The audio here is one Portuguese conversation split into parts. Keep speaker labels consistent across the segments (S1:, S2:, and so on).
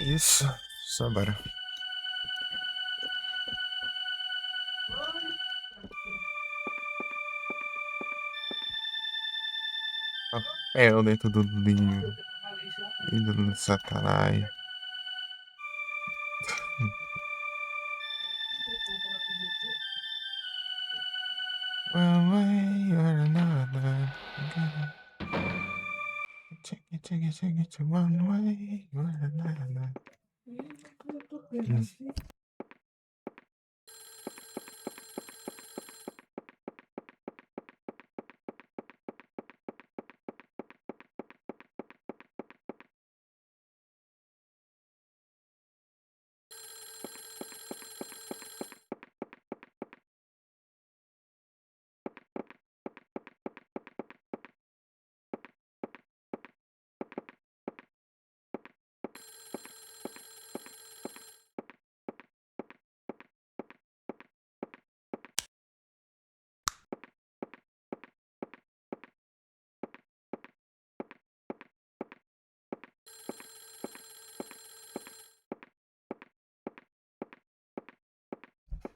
S1: Isso, só bora. Papel dentro do livro. Ídolo de Satanás. One way or another. Check it, check it, check it, one way or another.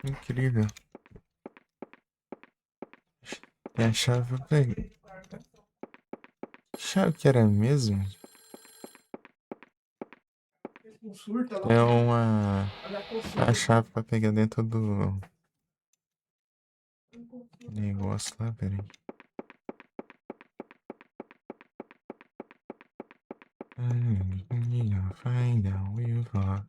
S1: Incrível. E a chave eu peguei. Chave que era mesmo? É uma. A chave pra pegar dentro do negócio lá, peraí. Find out where you are.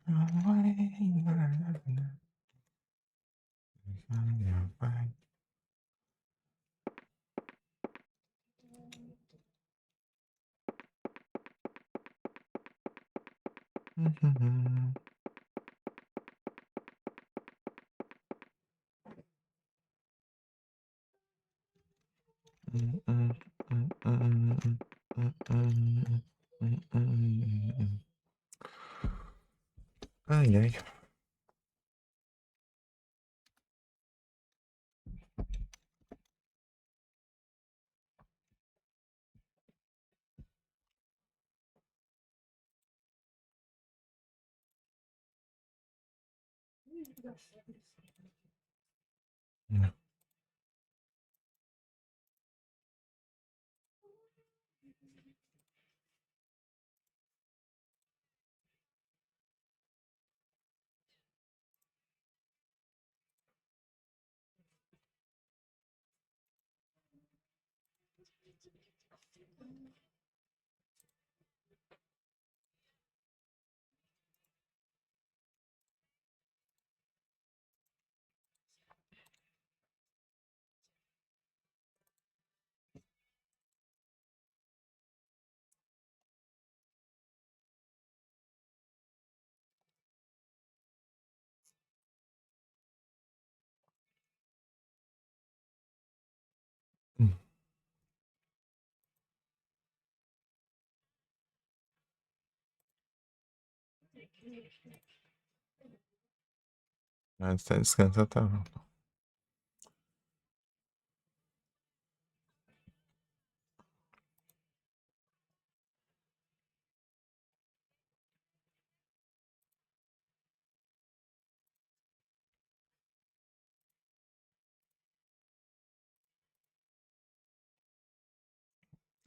S1: Ai, ai. Mas tá descansando, tá bom.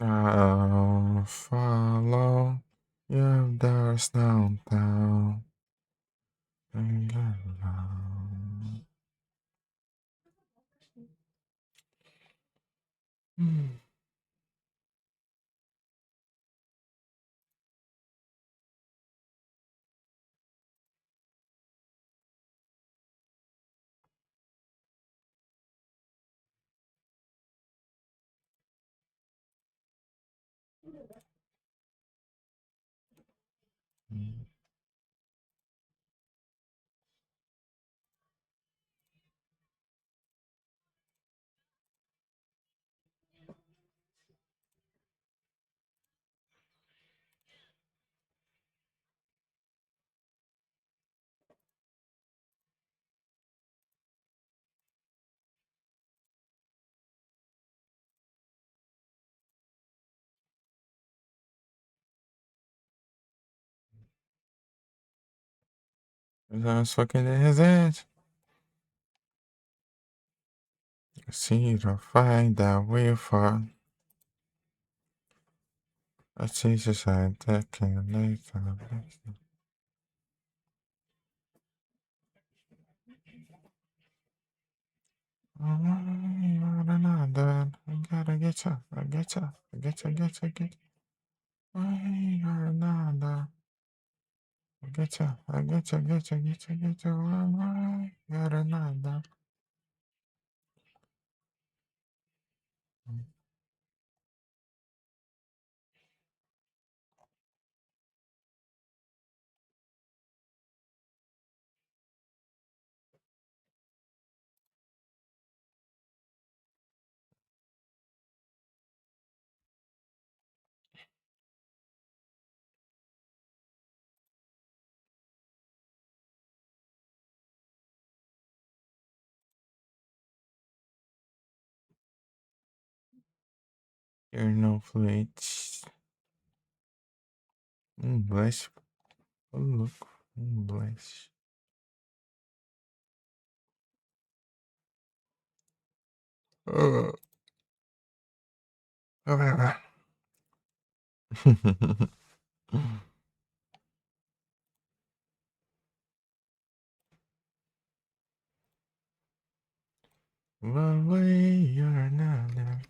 S1: I'll follow your doors downtown. That's fucking reset. See to find that way far. I see society that can make a another. I gotta get you. I get you. I get you. Get you. Get you. Another. I get you. I get you. Get you. Get you. Get you. I got another. You're no flakes. Bless. Oh, look. Bless. Oh. Oh. One way or another.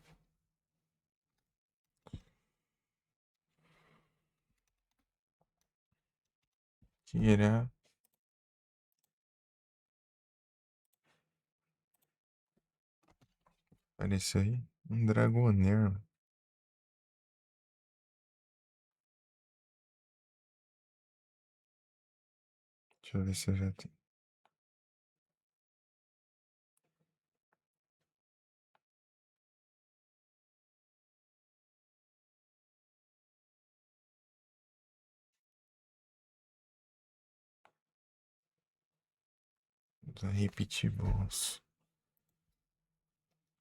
S1: Get out. Olha isso aí. Dragoneiro. Deixa eu ver se eu já tenho. Vamos repetir bons.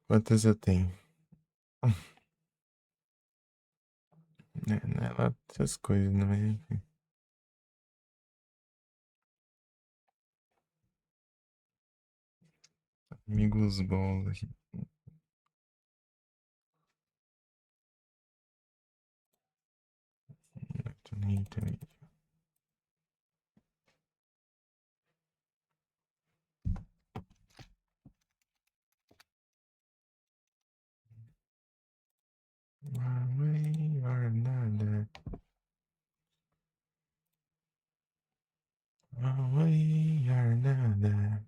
S1: Quantas eu tenho? Não é lá essas coisas, não é? Amigos bons aqui. Nem também. One way or another. One way or another.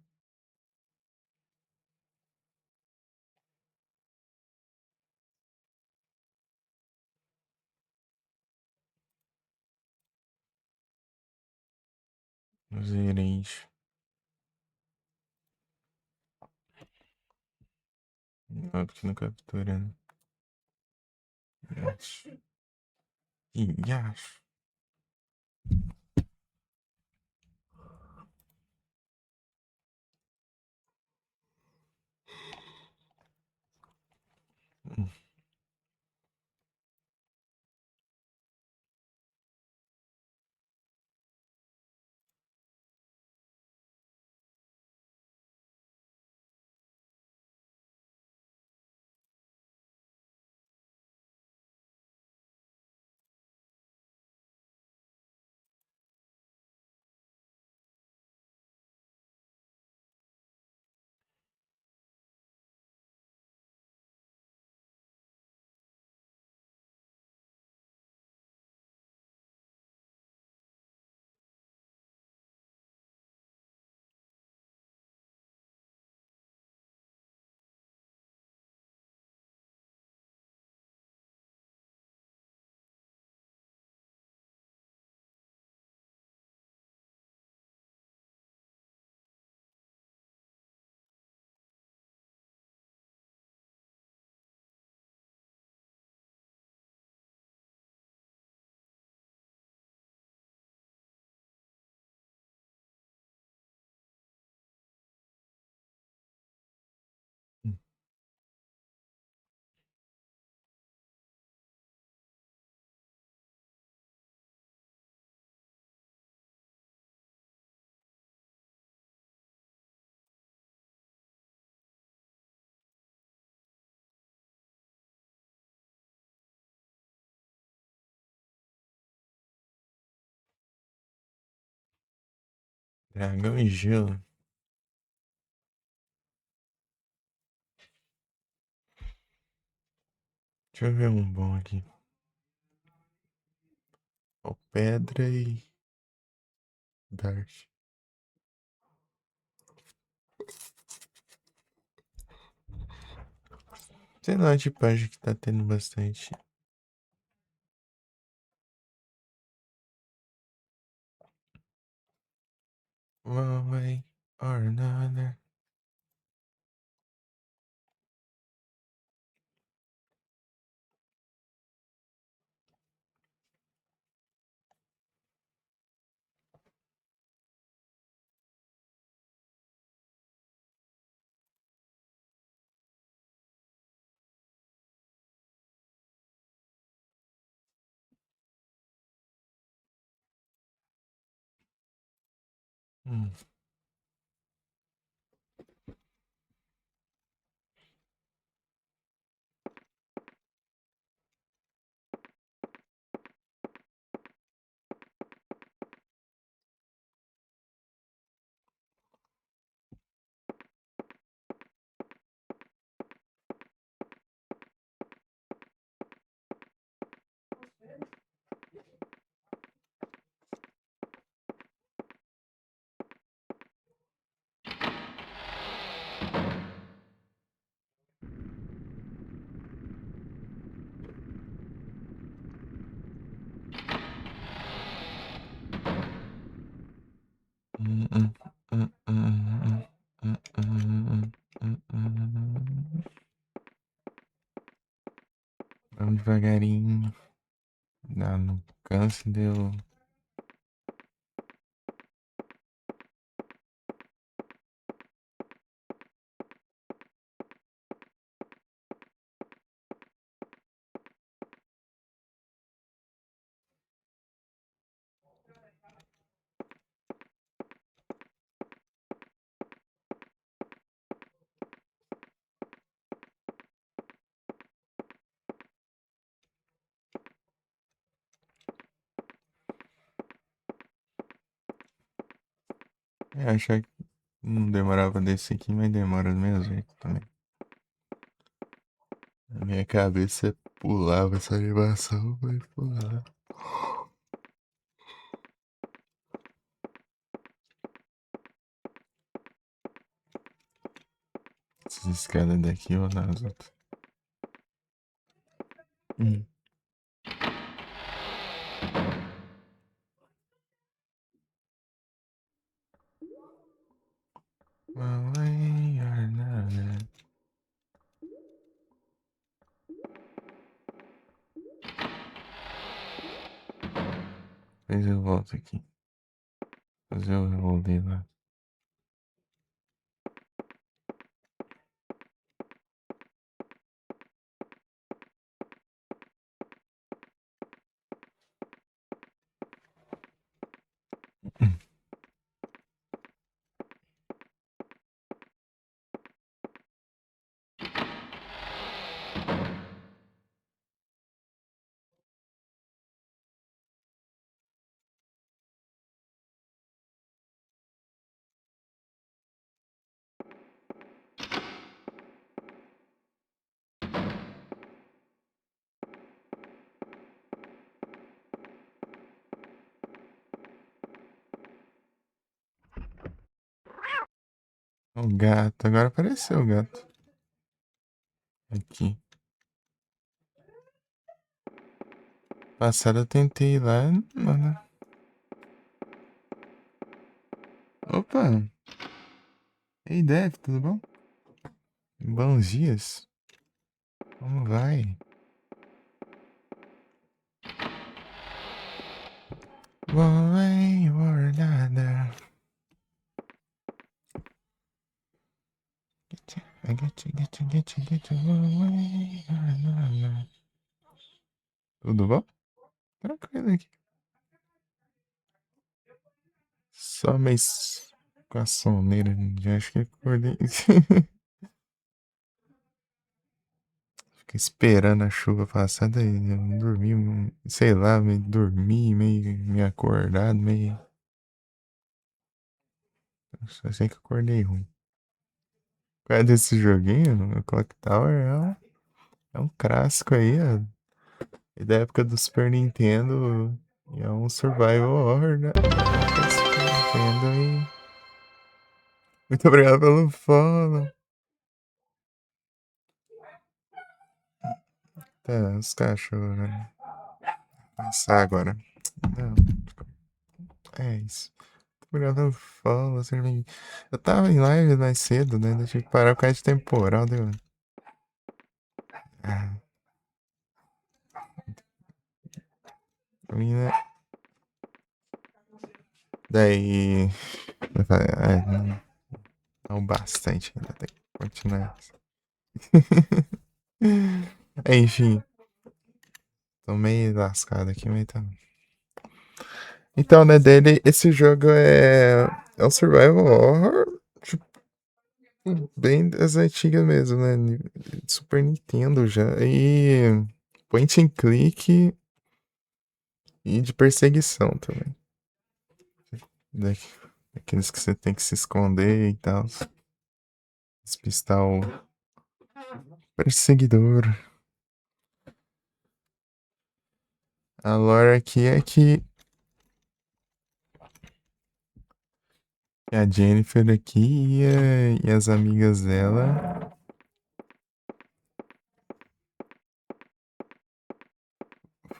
S1: Os irens. Não, porque não captura, né? Yes. Yes. Dragão e gelo. Deixa eu ver um bom aqui. Ó, pedra e Darth. Sei lá, tipo, acho que tá tendo bastante. One way or another. Hum. Hum, hum, hum, hum, hum, hum, Vamos devagarinho. Não, não canse de eu. Achar que não demorava desse aqui, mas demora do mesmo jeito também. Na minha cabeça pulava essa animação, mas pulava. Essas escadas daqui ou nas outras. Hum. One way or another. Depois eu volto aqui. Fazer o rolê lá. O gato, agora apareceu o gato. Aqui. Passada eu tentei ir lá, mano. Opa! Ei, Dev, tudo bom? Bons dias. Como vai? One way or another. I get you, one way or another. Tudo bom? Tranquilo aqui. Só meio com a soneira, já acho que acordei. Fiquei esperando a chuva passar, daí eu dormi, sei lá, meio dormi, meio acordado, meio. Só sei que eu acordei ruim. Qual é desse joguinho? O Clock Tower é um clássico aí, ó. E da época do Super Nintendo. E é um survival horror, né? Da época do Super Nintendo e... Muito obrigado pelo follow. Tá, os cachorros, né? Passar agora. Não, é isso. Muito obrigado pelo follow, seja bem. Eu tava em live mais cedo, né? Deixa eu parar por causa de temporal, deu. Ah, menina. Daí. Eu falei, não bastante ainda, tem que continuar. Enfim, tô meio lascado aqui, mas tá. Então, né, dele, esse jogo é um survival horror, tipo, bem das antigas mesmo, né? Super Nintendo já. E point and click e de perseguição também. Da- Daqueles que você tem que se esconder e tal. Despistar o perseguidor. A lore aqui é que a Jennifer aqui e as amigas dela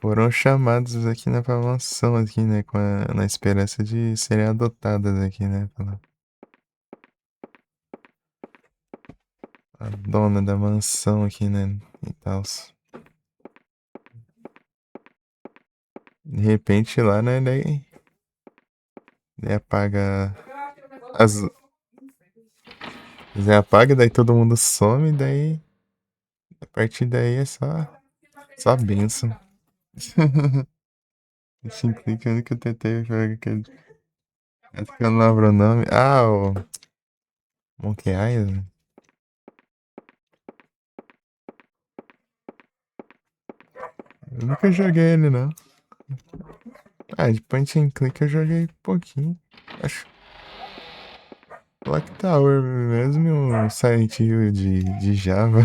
S1: foram chamadas aqui na mansão aqui, né? Na esperança de serem adotadas aqui, né? A dona da mansão aqui, né? E tal. De repente lá, né? Daí apaga as. Daí apaga, daí todo mundo some, daí. A partir daí é só benção. Esse clique é o único que eu tentei jogar aquele. Acho que eu não lembro o nome. Ah, o Monkey Island. Eu nunca joguei ele, não. Ah, de point and click eu joguei pouquinho. Acho Clock Tower mesmo e um Silent Hill de Java.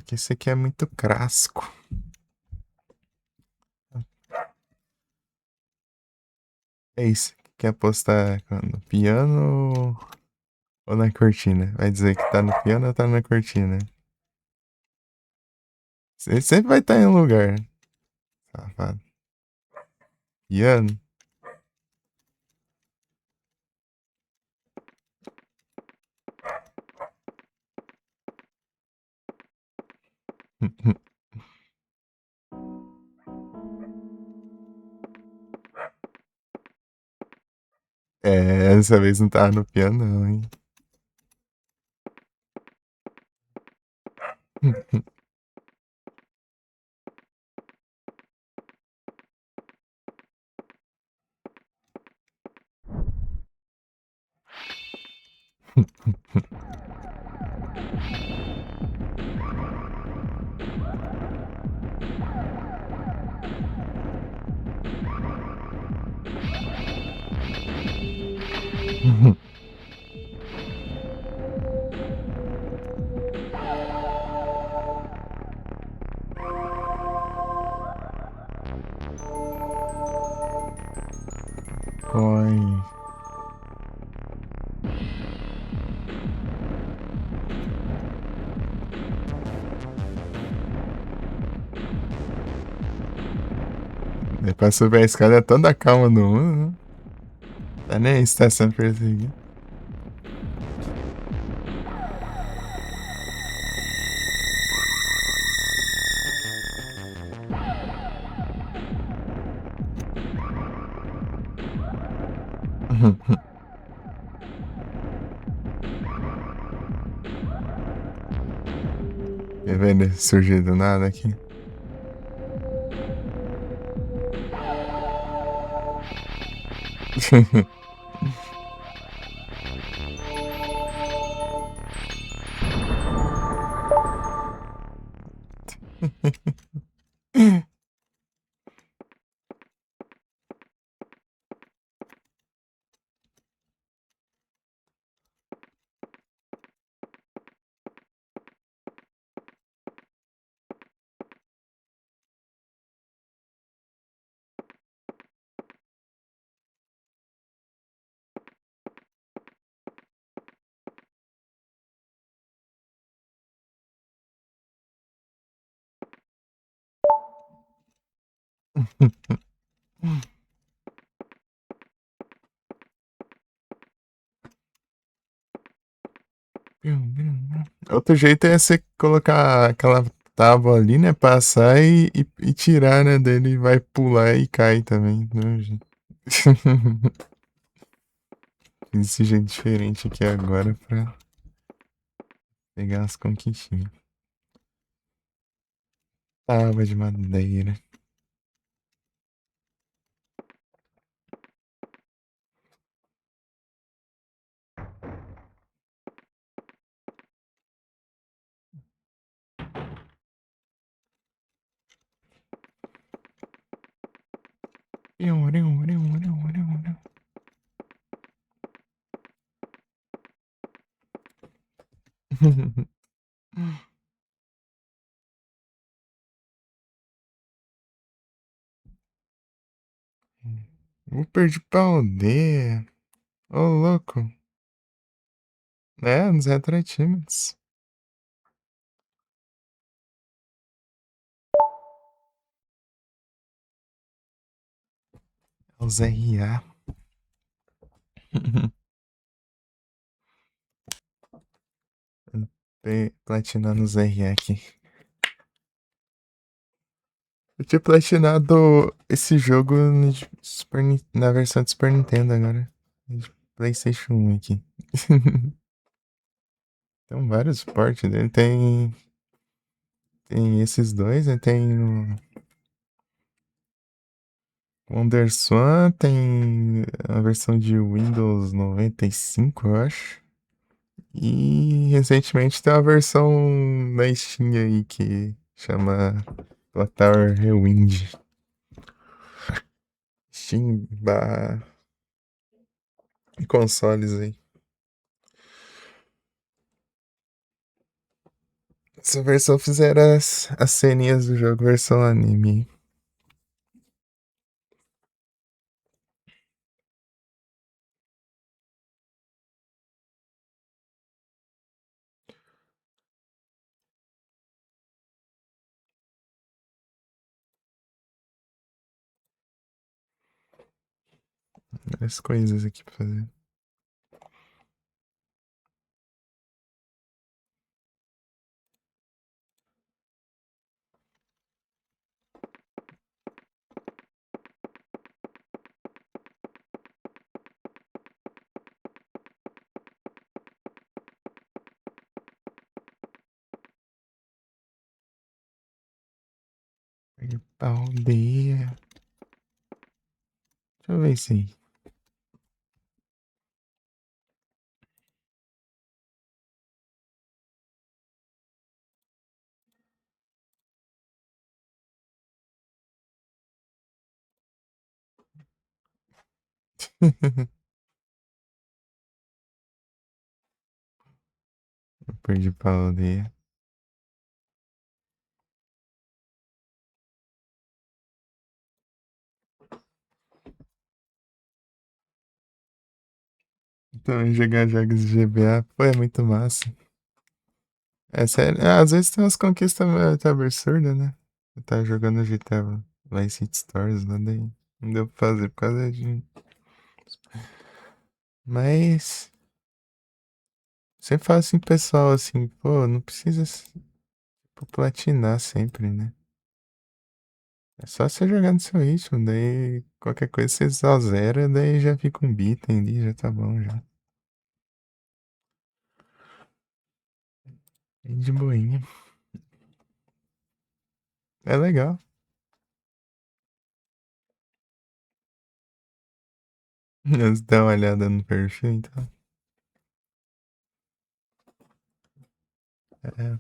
S1: Que esse aqui é muito clássico. É isso. Quer apostar no piano ou na cortina? Vai dizer que tá no piano ou tá na cortina? Você sempre vai estar em um lugar, safado. Piano? É, dessa vez não tava no piano, não, hein? Coin. Depois subir a escada é toda calma do mundo, né? Tá nem aí se tá sendo perseguido. Tá vendo ele surgir do nada aqui? Outro jeito é você colocar aquela tábua ali, né? Passar e tirar, né? Dele vai pular e cai também. Né, gente? Fiz esse jeito diferente aqui agora pra pegar as conquistinhas. Tábua de madeira. Vou perder pra aldeia. Ô, louco. É, nos retratímetros. Os RA. Platinando os RA aqui. Eu tinha platinado esse jogo no na versão de Super Nintendo agora. De PlayStation 1 aqui. Tem vários portes dele. Tem esses dois, né? Tem o WonderSwan, tem a versão de Windows 95, eu acho. E recentemente tem uma versão na Steam aí que chama Clock Tower Rewind. Steam barra consoles aí. Essa versão fizeram as ceninhas do jogo, versão anime. Várias coisas aqui pra fazer. Ir pra aldeia. Deixa eu ver isso aí. Eu perdi pra aldeia. Também jogar jogos de GBA, pô, é muito massa. É sério, às vezes tem umas conquistas até absurdas, né? Eu tava jogando GTA Vice City Stories lá, daí não deu pra fazer por causa de. Mas sempre falo assim, pro pessoal, assim, pô, não precisa tipo, platinar sempre, né? É só você jogar no seu ritmo, daí qualquer coisa você só zera, daí já fica um item ali, já tá bom já. Bem de boinha. É legal. Mas dá uma olhada no perfil, então. É,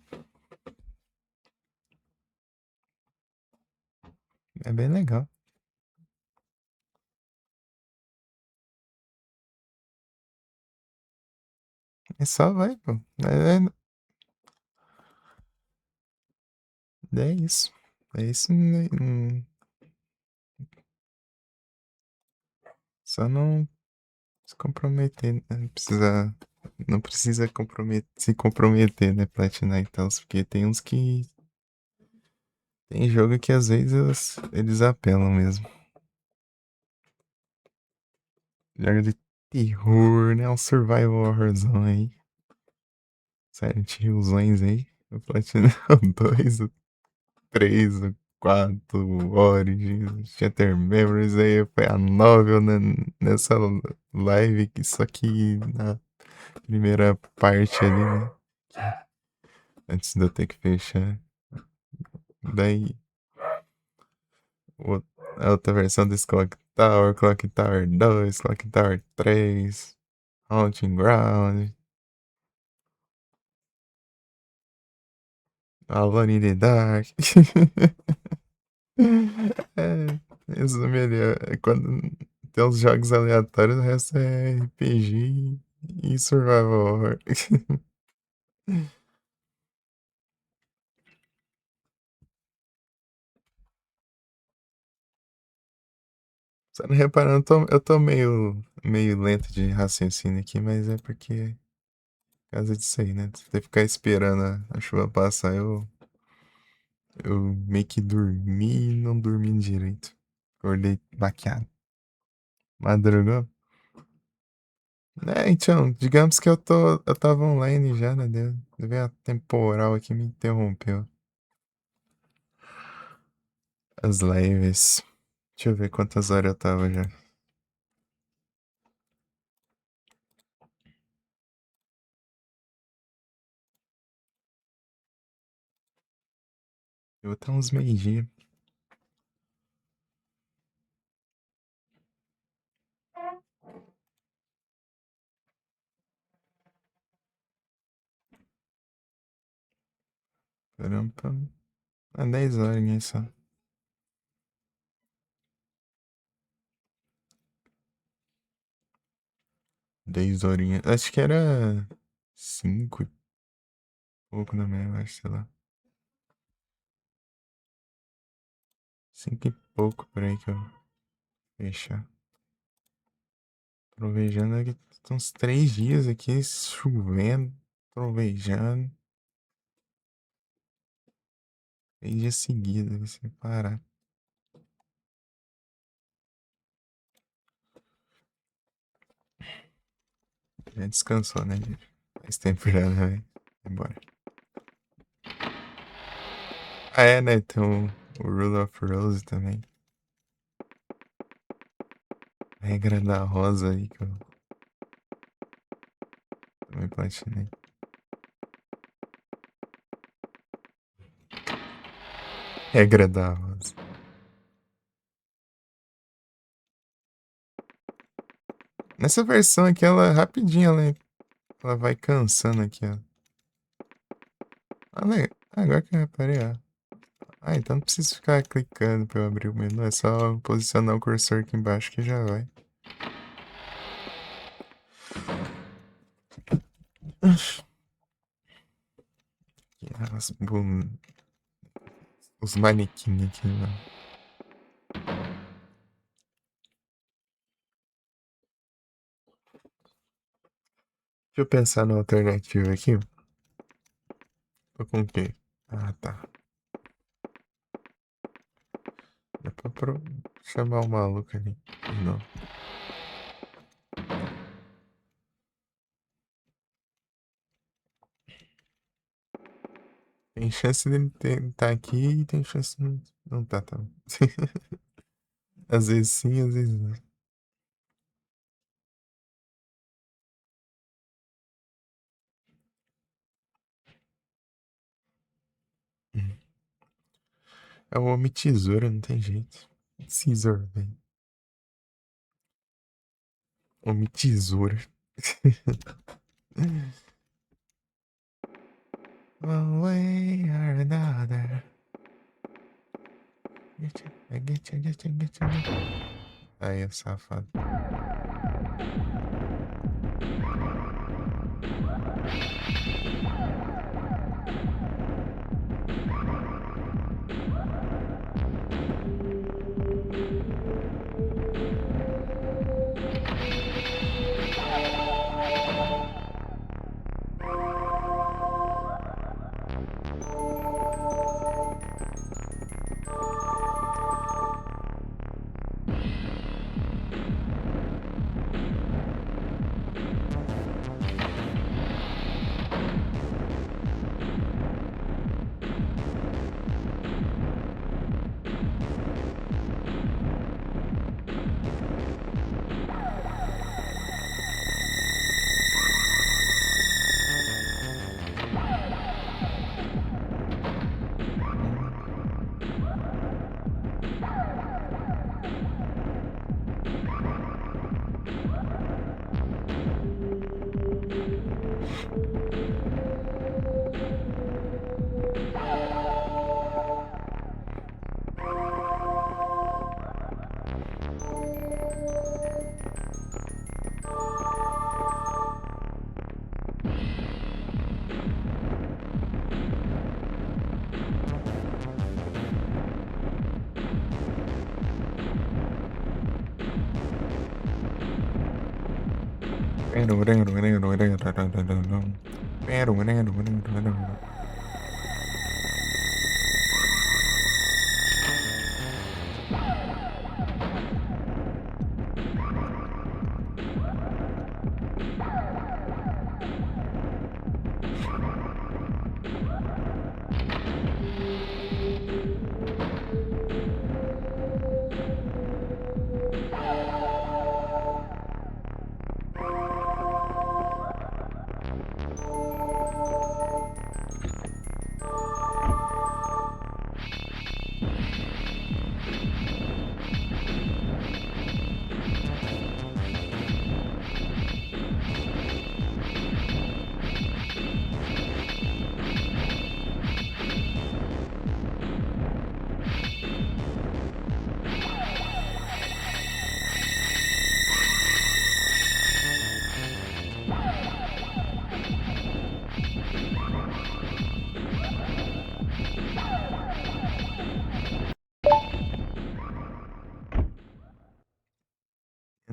S1: É bem legal. É só vai, pô. É isso. É isso. Só não se comprometer, né? Não precisa se comprometer, né? Platinar e tal. Porque tem uns que. Tem jogo que às vezes eles apelam mesmo. Jogo de terror, né? Um survival horrorzão aí. Silent Hillzões aí. Eu platinei o 2, o 3, o 4, o Origins, Shattered Memories aí. Foi a novel, né? Nessa live. Só que na primeira parte ali, né? Antes de eu ter que fechar. Daí, o- a outra versão desse Clock Tower 2, Clock Tower 3, Haunting Ground, Alone in the Dark. É, resume ali, quando tem uns jogos aleatórios, o resto é RPG e Survival Horror. Você não reparando, eu tô meio lento de raciocínio aqui, mas é porque, por causa disso aí, né? Você tem que ficar esperando a chuva passar, eu meio que dormi e não dormi direito. Acordei baqueado. Madrugou? É, então, digamos que eu tava online já, né? Deu a temporal aqui me interrompeu. As lives. Deixa eu ver quantas horas eu tava já. Eu até uns meio-dia. Caramba. 10 horinhas só. 10 horinhas. Acho que era 5 e pouco da manhã, acho, sei lá. 5 e pouco por aí que eu fechar. Trovejando aqui, tem uns 3 dias aqui, chovendo, trovejando. 3 dias seguidos, sem parar. Já descansou, né, gente? Faz tempo já, né, velho? Embora. Ah, é, né? Tem o Rule of Rose também. A regra da rosa aí que eu também platinei. Regra da rosa. Nessa versão aqui, ela rapidinho, ela vai cansando aqui, ó. Ah, agora que eu reparei, ó. Ah, então não precisa ficar clicando pra eu abrir o menu. É só posicionar o cursor aqui embaixo que já vai. Aqui, os manequins aqui, ó. Deixa eu pensar na alternativa aqui. Tô com o quê? Ah, tá. Dá pra chamar o maluco ali. Não. Tem chance dele tá aqui e tem chance de não tá, tá. Às vezes sim, às vezes não. É o homem tesoura, não tem jeito. Caesar, velho. Homem tesoura. One way or another. Aí, safado.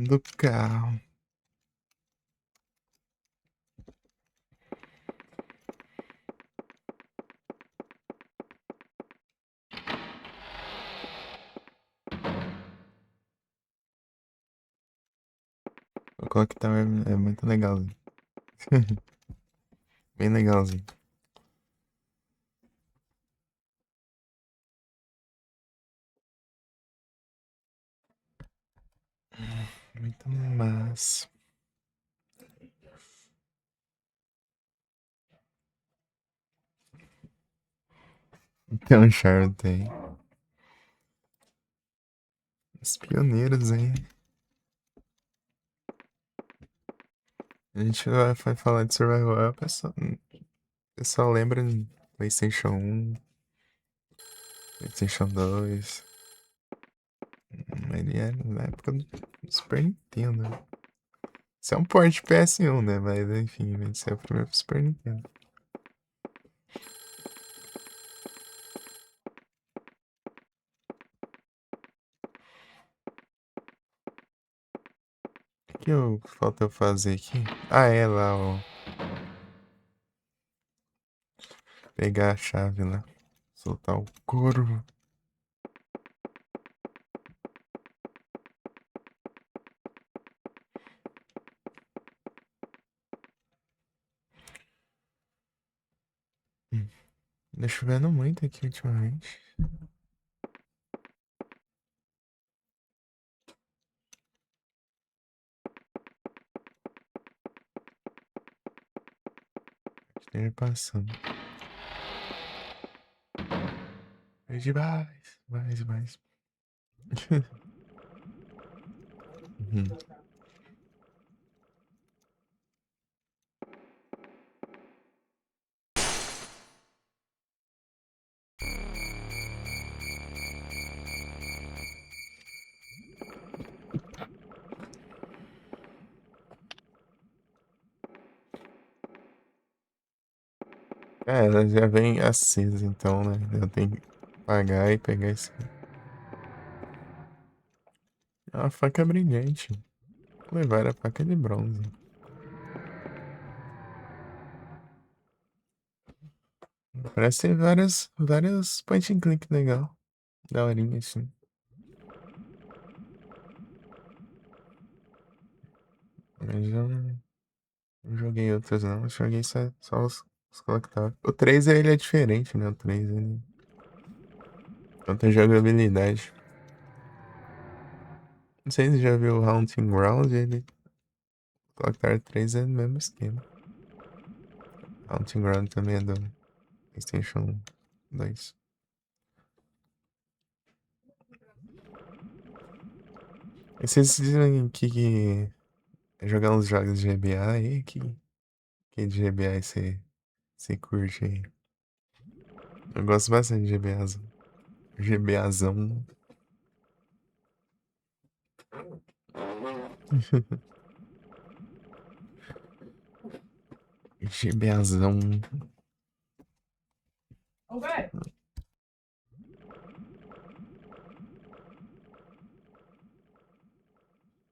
S1: Do carro. O coquetel é muito legalzinho. Bem legalzinho. Muito massa. Tem um charme, tem. Os pioneiros, hein? A gente vai falar de Survival, o pessoal lembra de PlayStation 1, PlayStation 2. Ele é na época do Super Nintendo. Isso é um port de PS1, né? Mas enfim, esse é o primeiro pro Super Nintendo. O que falta eu fazer aqui? Ah, é lá, ó. Pegar a chave lá. Soltar o corvo. Tá chovendo muito aqui ultimamente. Esteja passando. É demais. Mais. Uhum. É, ela já vem acesa, então, né? Eu tenho que pagar e pegar esse. É uma faca brilhante. Levar a faca de bronze. Parece ter várias point and click legal. Daorinha, assim. Mas eu não joguei outros, não. Eu joguei só os collectáveis. O 3 ele é diferente, né? O 3 ele. Outra jogabilidade. Não sei se você já viu o Haunting Ground, ele. O Collector 3 é o mesmo esquema. Haunting Ground também é do PlayStation 2. E vocês dizem que jogar uns jogos de GBA aí, que de GBA você curte aí? Eu gosto bastante de GBAzão. GBAzão. GBAzão.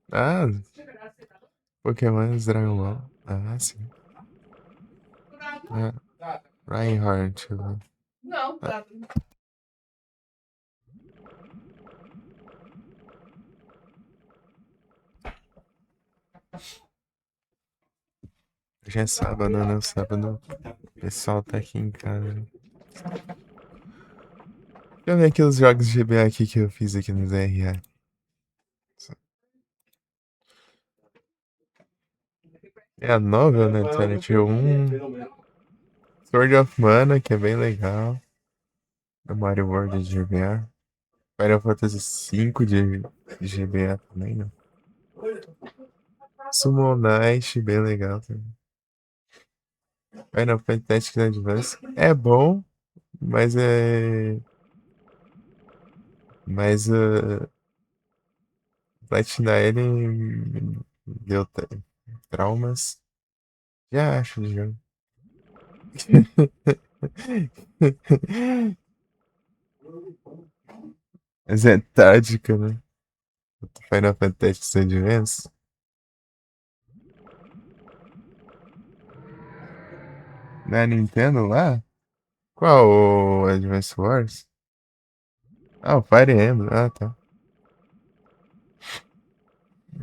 S1: Ah, Pokémon Dragon Ball. Ah, sim. Ah, Reinhardt. Né? Ah, já é sábado, né? Sábado o pessoal tá aqui em casa. Deixa eu ver aqui os jogos de GBA aqui que eu fiz aqui no ZRA. É a nova, né? Silent Hill 1. Sword of Mana, que é bem legal. Do Mario World de GBA. Final Fantasy V de GBA também, né? Summon Night, bem legal também. Final Fantasy Advance é bom, mas é. Mas platinar ele me deu traumas. Já acho de jogo. Mas é tática, né? Final Fantasy Advance. Na Nintendo lá? Qual? O Advance Wars? Ah, o Fire Emblem. Ah, tá.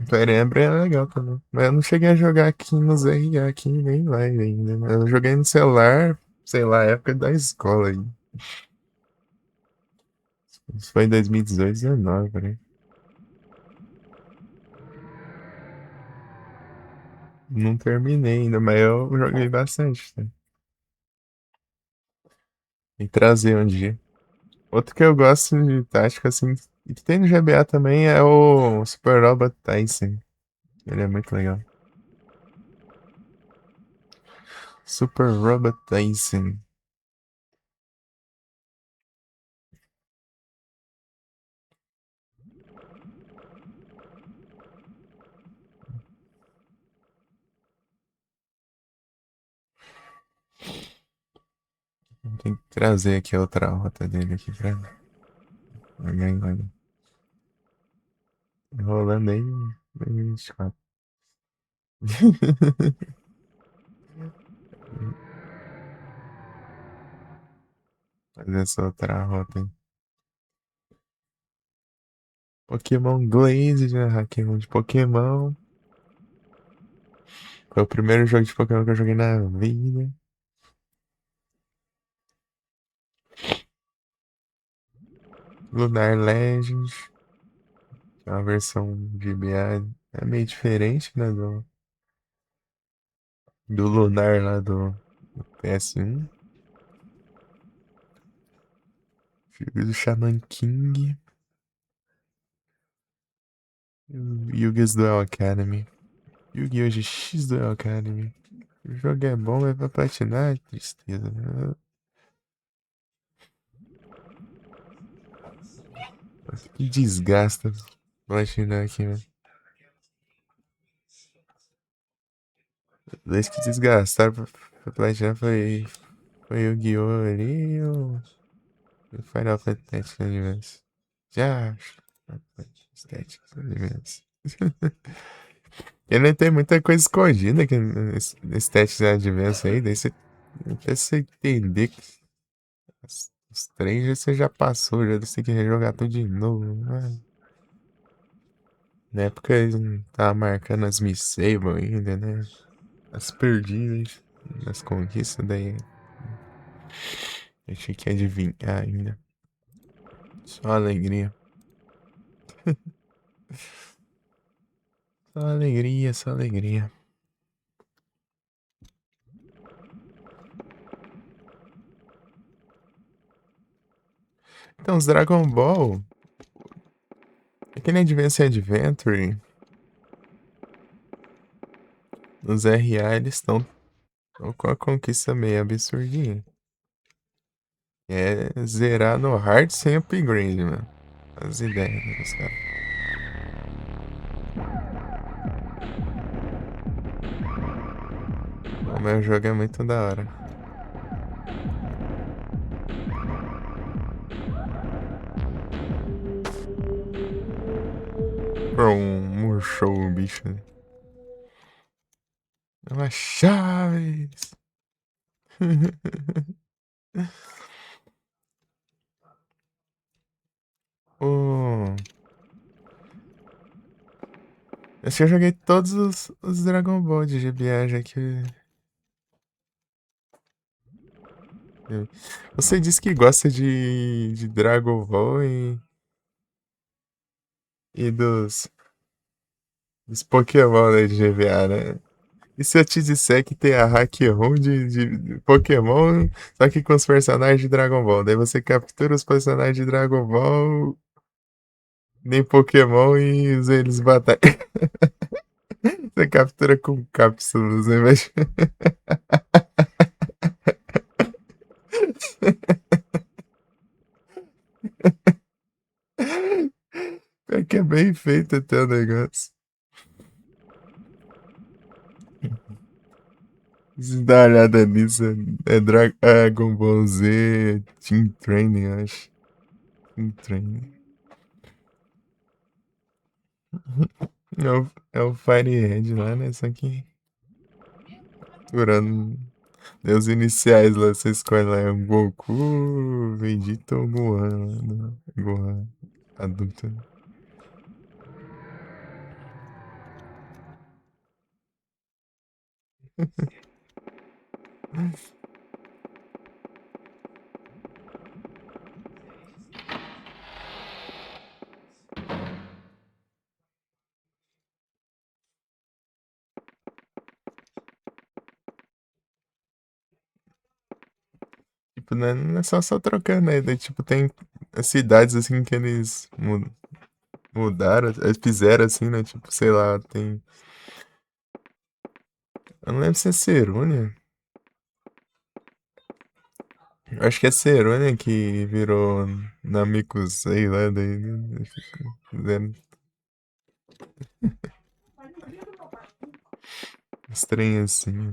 S1: Fire Emblem é legal também. Mas eu não cheguei a jogar aqui no ZRA, aqui nem live ainda. Né? Eu joguei no celular, sei lá, época da escola aí. Isso foi em 2018, 2019, por aí. Não terminei ainda, mas eu joguei bastante. Tá? Tem que trazer um dia. Outro que eu gosto de tática, assim, e que tem no GBA também é o Super Robot Tyson. Ele é muito legal. Super Robot Tyson. Tem que trazer aqui a outra rota dele aqui pra alguém vai enrolando aí 2024. Fazer essa outra rota aí. Pokémon Glaze, já hackei um de Pokémon. Foi o primeiro jogo de Pokémon que eu joguei na vida. Lunar Legends, que é uma versão de BA. É meio diferente, né? Do Lunar lá do PS1. Jogo do Shaman King. E o Yugi's Duel Academy. Yu-Gi-Oh! GX Duel Academy. O jogo é bom, mas pra platinar é tristeza, né? Que desgasta platinar aqui, né? Desde que desgastaram pra platinar Foi Yu-Gi-Oh! Ali ou Final Fantasy Tactics Advance? Já acho. Tactics Advance. Ele tem muita coisa escondida aqui nesse Tactics Advance aí, daí você, até você entender que os três você já passou, já você tem que rejogar tudo de novo. Na época eles não estavam marcando as Miss Sable ainda, né? As perdidas, as conquistas, daí achei que ia adivinhar ainda. Só alegria. Só alegria, só alegria. Então, os Dragon Ball, aquele Advance Adventure, os RA, eles estão com a conquista meio absurdinha. É zerar no hard sem upgrade, mano. As ideias dos caras. O meu jogo é muito da hora. Murchou o bicho, né? É uma Chaves! Pô. Acho que eu joguei todos os Dragon Ball de GBA que. Você disse que gosta de Dragon Ball e dos Pokémon, né, de GBA, né? E se eu te disser que tem a hack ROM de Pokémon, só que com os personagens de Dragon Ball? Daí você captura os personagens de Dragon Ball, nem Pokémon e eles batalham. Você captura com cápsulas, né? Mas... É que é bem feito até o negócio. Se dá uma olhada nisso, é Dragon Ball Z Team Training, eu acho. Team Training. É o Firehead lá, né? Só que curando. Os iniciais lá, você escolhe lá, é o Goku, Vegeta ou Gohan, né? Gohan adulto. Tipo, não é só trocando, né? Daí, tipo, tem as cidades assim que eles mudaram, eles fizeram assim, né? Tipo, sei lá, tem. Eu não lembro se é Cerúnia. Eu acho que é Cerúnia que virou Namekusei lá, daí. Fizeram estranho assim.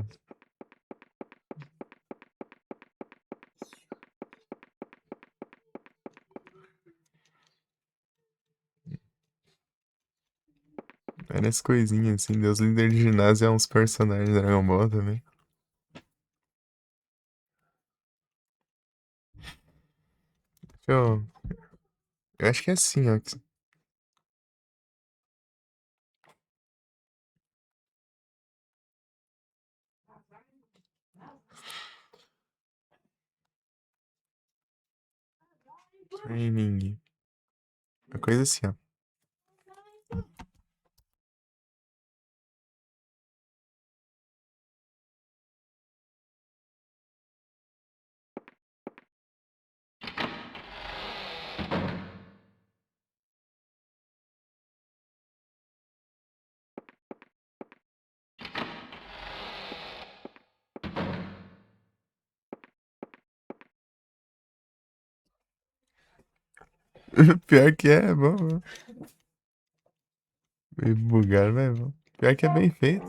S1: Várias coisinhas assim. Deus líder de ginásio é uns personagens de Dragon Ball também. Eu, eu acho que é assim, ó. Training. Uma coisa assim, ó. Pior que é bom. Meio bugado, mas é bom. Pior que é bem feito.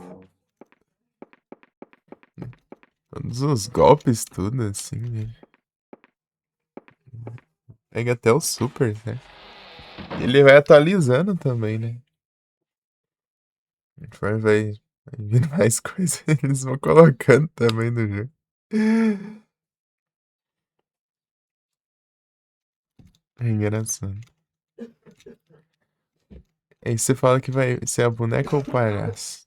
S1: Todos os golpes, tudo assim, né? Pega até o super, né? Ele vai atualizando também, né? Vai vindo mais coisa. Eles vão colocando também no jogo. É engraçado. Aí você fala que vai ser a boneca ou o palhaço?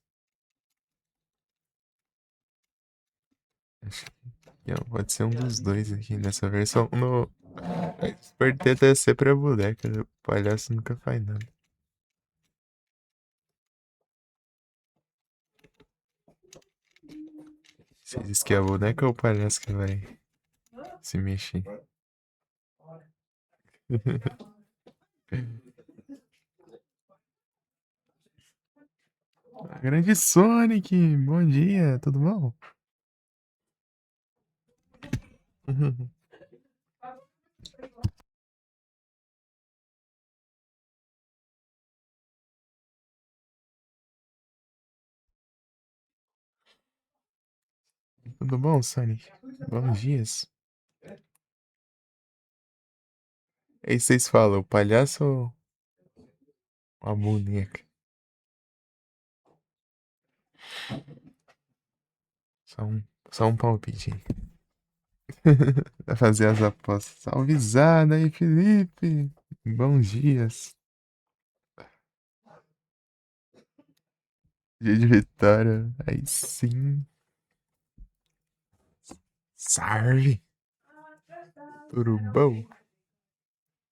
S1: Acho que pode ser um dos dois aqui nessa versão. No Super Teta é sempre a boneca, né? O palhaço nunca faz nada. Você diz que é a boneca ou o palhaço que vai se mexer? Grande Sonic, bom dia, tudo bom? Tudo bom, Sonic? Bons dias. Aí vocês falam, o palhaço ou a boneca? Só um, só um palpite aí. Vai fazer as apostas. Salvezada aí, Felipe! Bons dias. Dia de vitória. Aí sim. Salve! Tudo bom?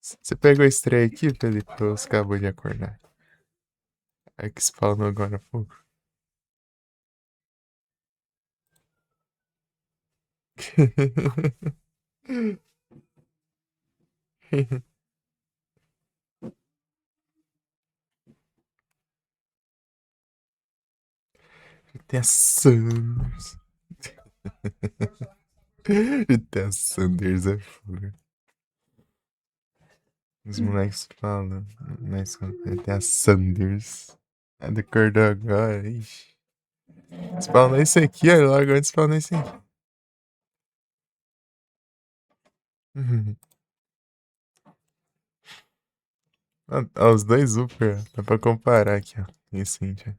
S1: Você pegou a estreia aqui, Felipe? Ou você acabou de acordar? É que se falou agora há pouco. Tem a Sanders. Tem a Sanders é foda. Os moleques falam na escola. Tem a Sanders. É do cor do agora, ixi. Spawnou esse aqui, aí logo antes spawnou esse aqui. Uhum. Ó, os dois super, ó. Dá pra comparar aqui, ó. Recente, ó.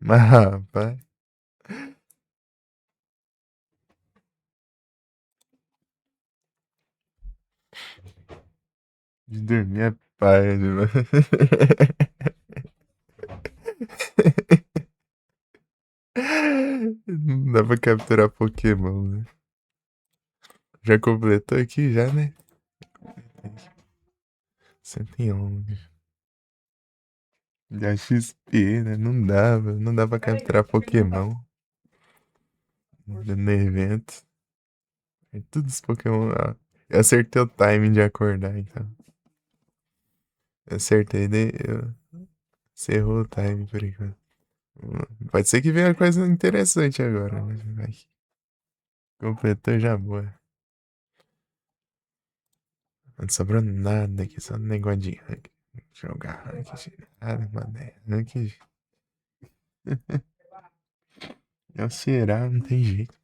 S1: Mas, rapaz, de dormir é pai, mano. Não dá pra capturar Pokémon, né? Já completou aqui, já, né? 111. Já XP, né? Não dá pra capturar Pokémon no evento. É tudo os Pokémon. Ah, eu acertei o timing de acordar, então. Eu acertei, você errou o timing por enquanto. Pode ser que venha coisa interessante agora, né? Vai. Completou já boa. Não sobrou nada aqui, só um negócio de rank. Jogar rank, nada, mano. É rank. É o Ceará, não tem jeito.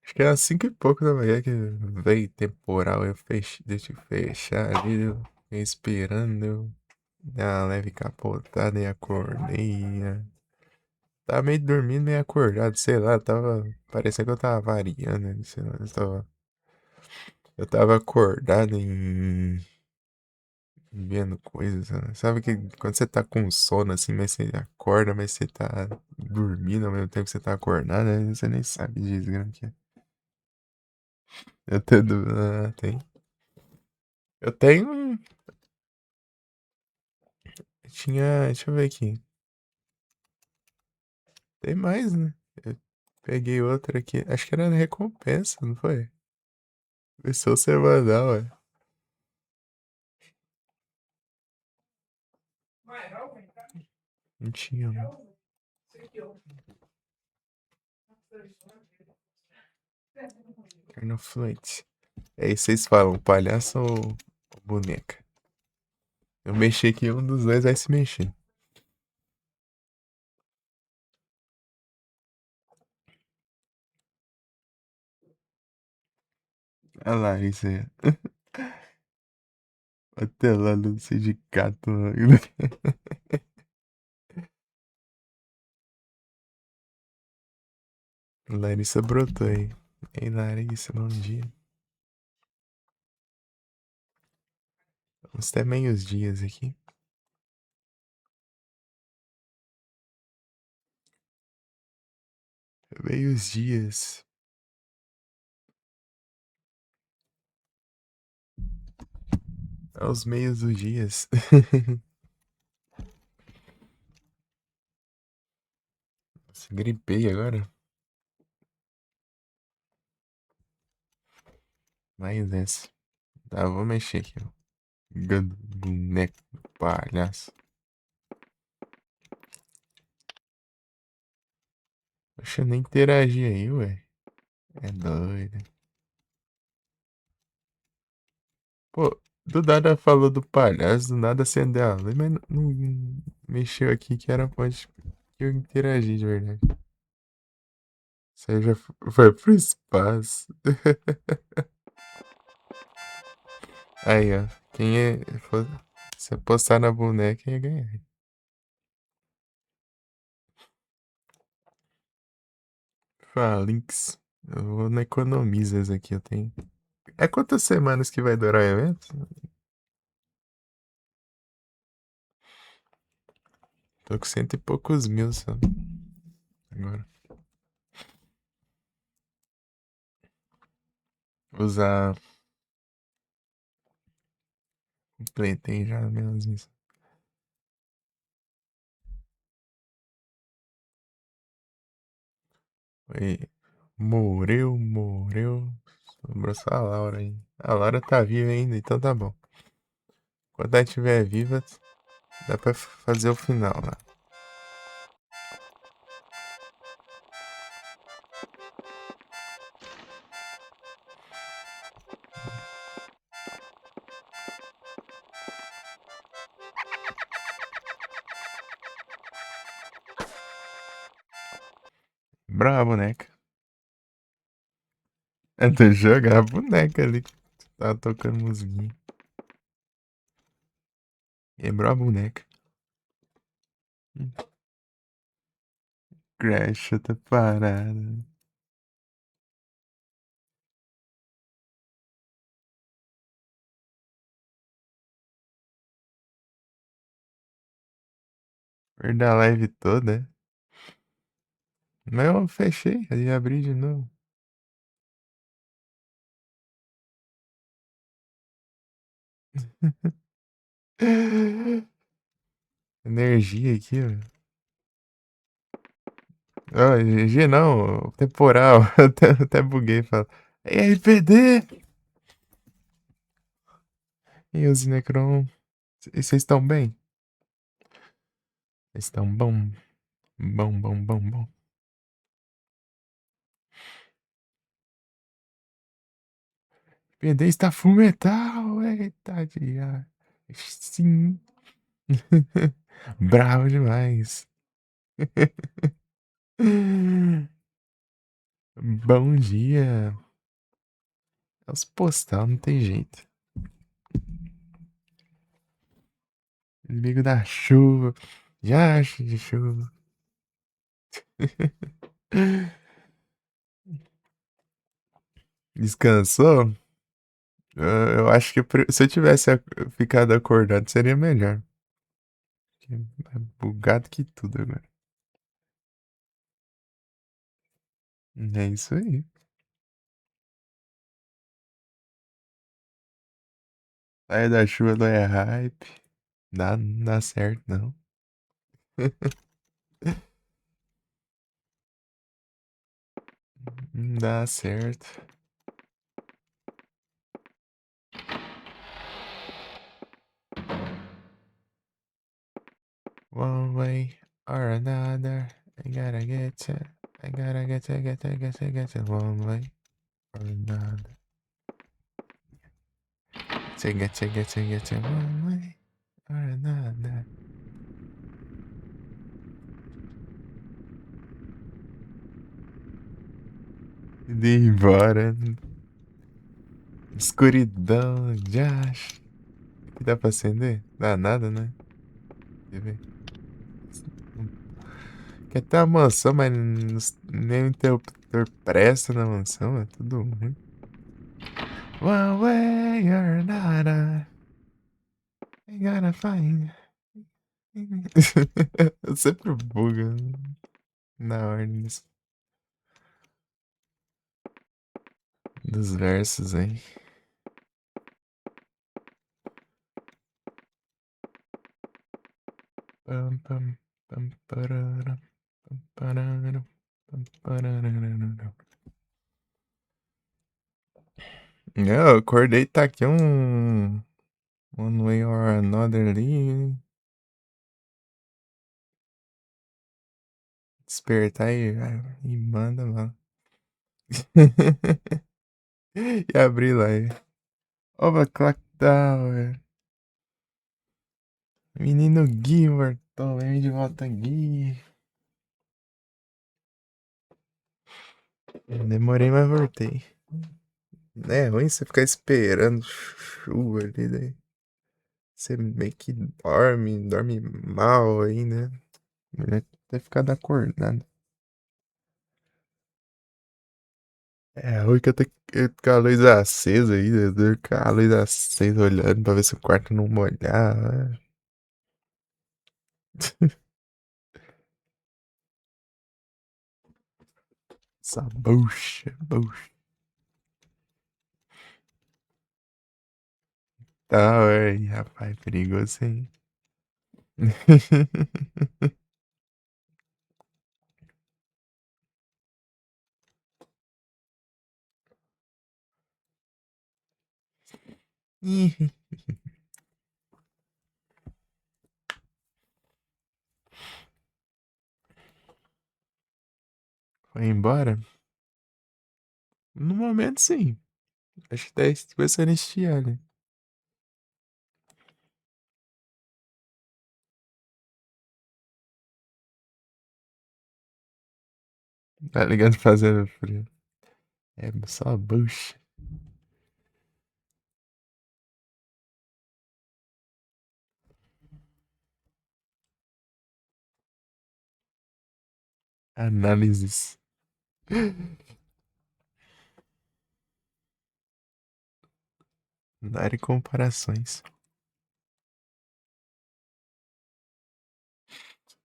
S1: Acho que era 5 e pouco da manhã que veio temporal. Deixa eu fechar ali. Eu fiquei esperando. Eu dei uma leve capotada e acordei. Né? Tava meio dormindo, meio acordado, sei lá. Tava. Parecia que eu tava variando. Né, sei lá, eu tava acordado em. Vendo coisas, né? Sabe que quando você tá com sono assim, mas você acorda, mas você tá dormindo ao mesmo tempo que você tá acordado, né? Você nem sabe disso, né? Eu tenho. Tem. Eu tenho. Tinha. Deixa eu ver aqui. Tem mais, né? Eu peguei outra aqui. Acho que era recompensa, não foi? Versão semanal, ué. Não tinha, não. Carnofluente. Aí vocês falam, palhaço ou boneca? Eu mexi aqui, um dos dois vai se mexer. A Larissa aí. Até lá do sindicato. Larissa brotou aí. Ei, Larissa, bom dia. Vamos até meios dias aqui. Meios dias. Aos meios dos dias. Nossa, gripei agora. Mais essa. Tá, vou mexer aqui, ó. Boneco, palhaço. Deixa eu nem interagir aí, ué. É doido. Pô, do nada falou do palhaço, do nada acendeu a luz, mas não mexeu aqui que era onde que eu interagi de verdade. Você já foi pro espaço. Aí, ó. Quem é. Se apostar na boneca, ia ganhar. Falinks. Eu vou na Economizas aqui, eu tenho. É quantas semanas que vai durar o evento? Tô com cento e poucos mil só. Agora. Usar. Completei já menos isso. Foi. Morreu. Sobrou só a Laura aí. A Laura tá viva ainda, então tá bom. Quando ela estiver viva, dá pra fazer o final lá. Brava boneca. É do jogo, a boneca ali que tá tocando musiquinha. Quebrou a boneca. Crash, outra parada. Perdi a live toda, é? Mas eu fechei, aí abri de novo. Energia aqui, ó. Ó, GG não, temporal. Até buguei, fala. Ei, RPD! E os Necron? Vocês estão bem? Vocês estão bom? Bom. RPD está full metal, eita, dia. Sim. Bravo demais. Bom dia. É os postal, não tem jeito. Inimigo da chuva. Já acho de chuva. Descansou? Eu acho que se eu tivesse ficado acordado seria melhor. É bugado que tudo agora. É isso aí. Sai da chuva não é hype. Não dá certo, não. Não dá certo. One way or another. I gotta get to. I gotta get to one way or another. To get to one way Para nada. E de ir embora. Escuridão, Josh. Que dá pra acender? Dá nada, né? Quer ver? Quer ter uma mansão, mas nem o interruptor presta na mansão, é tudo ruim. One way or another, I gotta find. Eu sempre bugo na ordem dos versos, hein? Pam, pam, pam, pararam, pam, pararam, pam, pararam. Eu acordei, tá aqui um One Way or Another ali. Despertar e manda, mano. E abrir lá. Oba, Clock Tower. Menino Gui, Morton, vem de volta Gui. Demorei, mas voltei. É ruim você ficar esperando chuva ali, daí. Você meio que dorme mal aí, né? Melhor ter ficado acordado. É ruim que eu tenho que ficar a luz acesa aí, né? Eu tenho que ficar a luz acesa olhando pra ver se o quarto não molhar. Essa bucha, bucha. Tá, aí, rapaz, perigoso, hein? Ih, foi embora? No momento, sim. Acho que tá começando a estiar, né? Tá ligado? Fazendo frio. É só bucha. Análises. Dar comparações.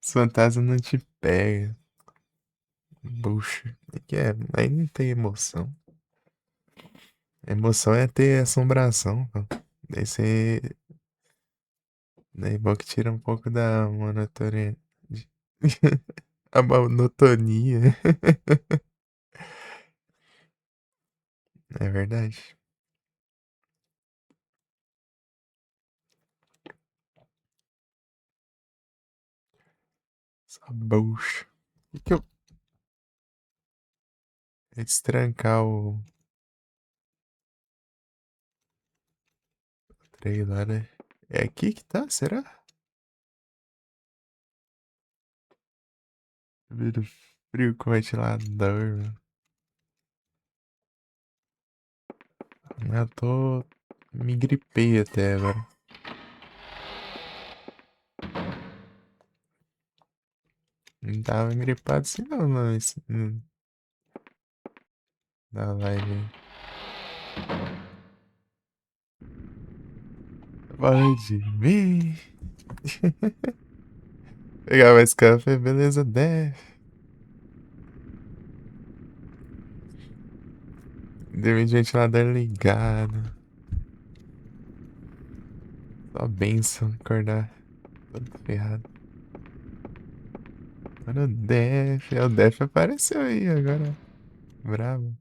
S1: Os fantasmas não te pegam. Bucha. É que é, aí não tem emoção. Emoção é ter assombração, pô. Daí você. Daí bom que tira um pouco da monotonia. A monotonia. É verdade. Essa bucha. O que eu. Destrancar o trailer, né? É aqui que tá? Será? Vira frio com ventilador, mano. Eu tô. Me gripei até agora. Não tava gripado assim não, não. Na live. Pode vir. Pegar mais café, beleza, deve. Deve ventilador ligado. Só benção acordar. Todo ferrado. Agora o Def. O Def apareceu aí agora. Bravo.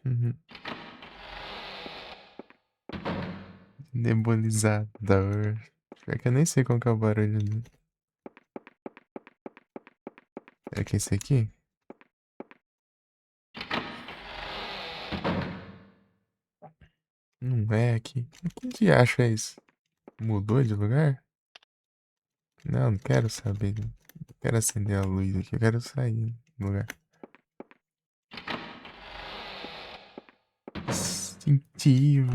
S1: Uhum. Nebulizador. Pior que eu nem sei qual que é o barulho dele. É que esse aqui? Não é aqui. Que de acho é isso? Mudou de lugar? Não, não quero saber. Não quero acender a luz aqui. Eu quero sair do lugar. Instintivo.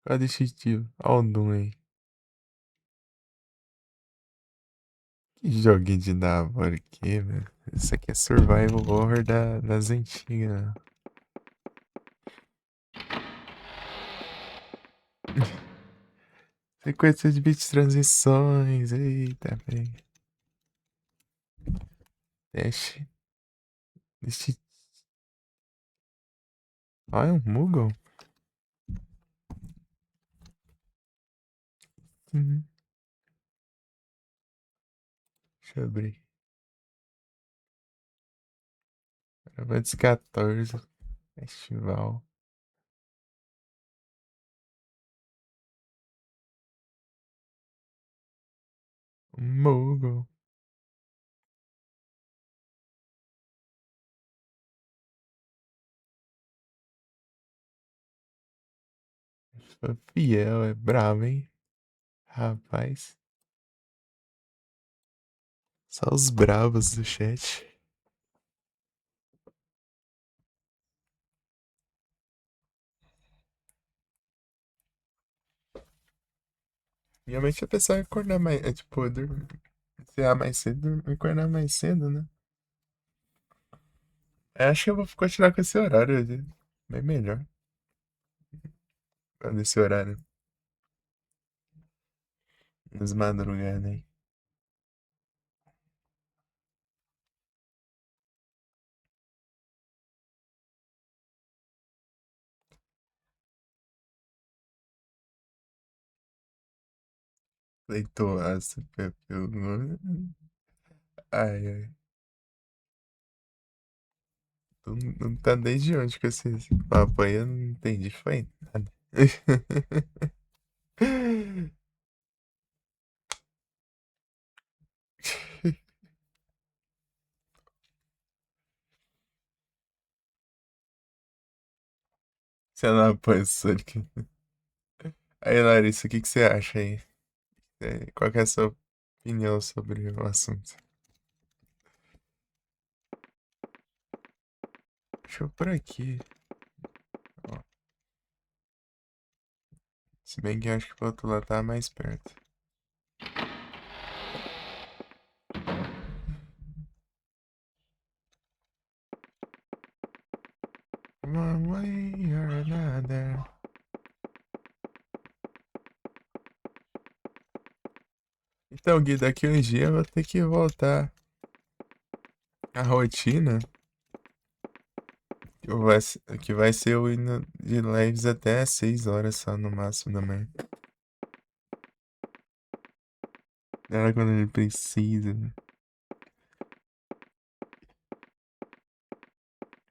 S1: Cadê instintivo? Olha o Doom aí. Que joguinho de da hora aqui, velho. Isso aqui é survival horror das antigas. Sequência de bits transições. Eita, velho. Dash. Deixa. Olha um Moogle. Uhum. Deixa eu abrir. Avantes 14. Festival. Moogle. Fiel, é bravo, hein? Rapaz. Só os bravos do chat. Realmente a pessoa acordar mais. É tipo, dormir. Se mais cedo, acordar mais cedo, né? Eu acho que eu vou continuar com esse horário. Bem melhor. Nesse horário. Nas madrugadas aí. Leitoaço, Pepeu. Ai, ai. Tu não tá desde onde com esse papo aí? Eu não entendi. Foi nada. Você não apoia o Sonic. Aí, Larissa, o que que você acha aí? Qual que é a sua opinião sobre o assunto? Deixa eu por aqui. Ó, se bem que eu acho que o outro lado tá mais perto. One way or another. Então, Gui, daqui uns dias eu vou ter que voltar à rotina. Que vai ser eu indo de lives até 6 horas só no máximo da manhã. Era quando ele precisa, né?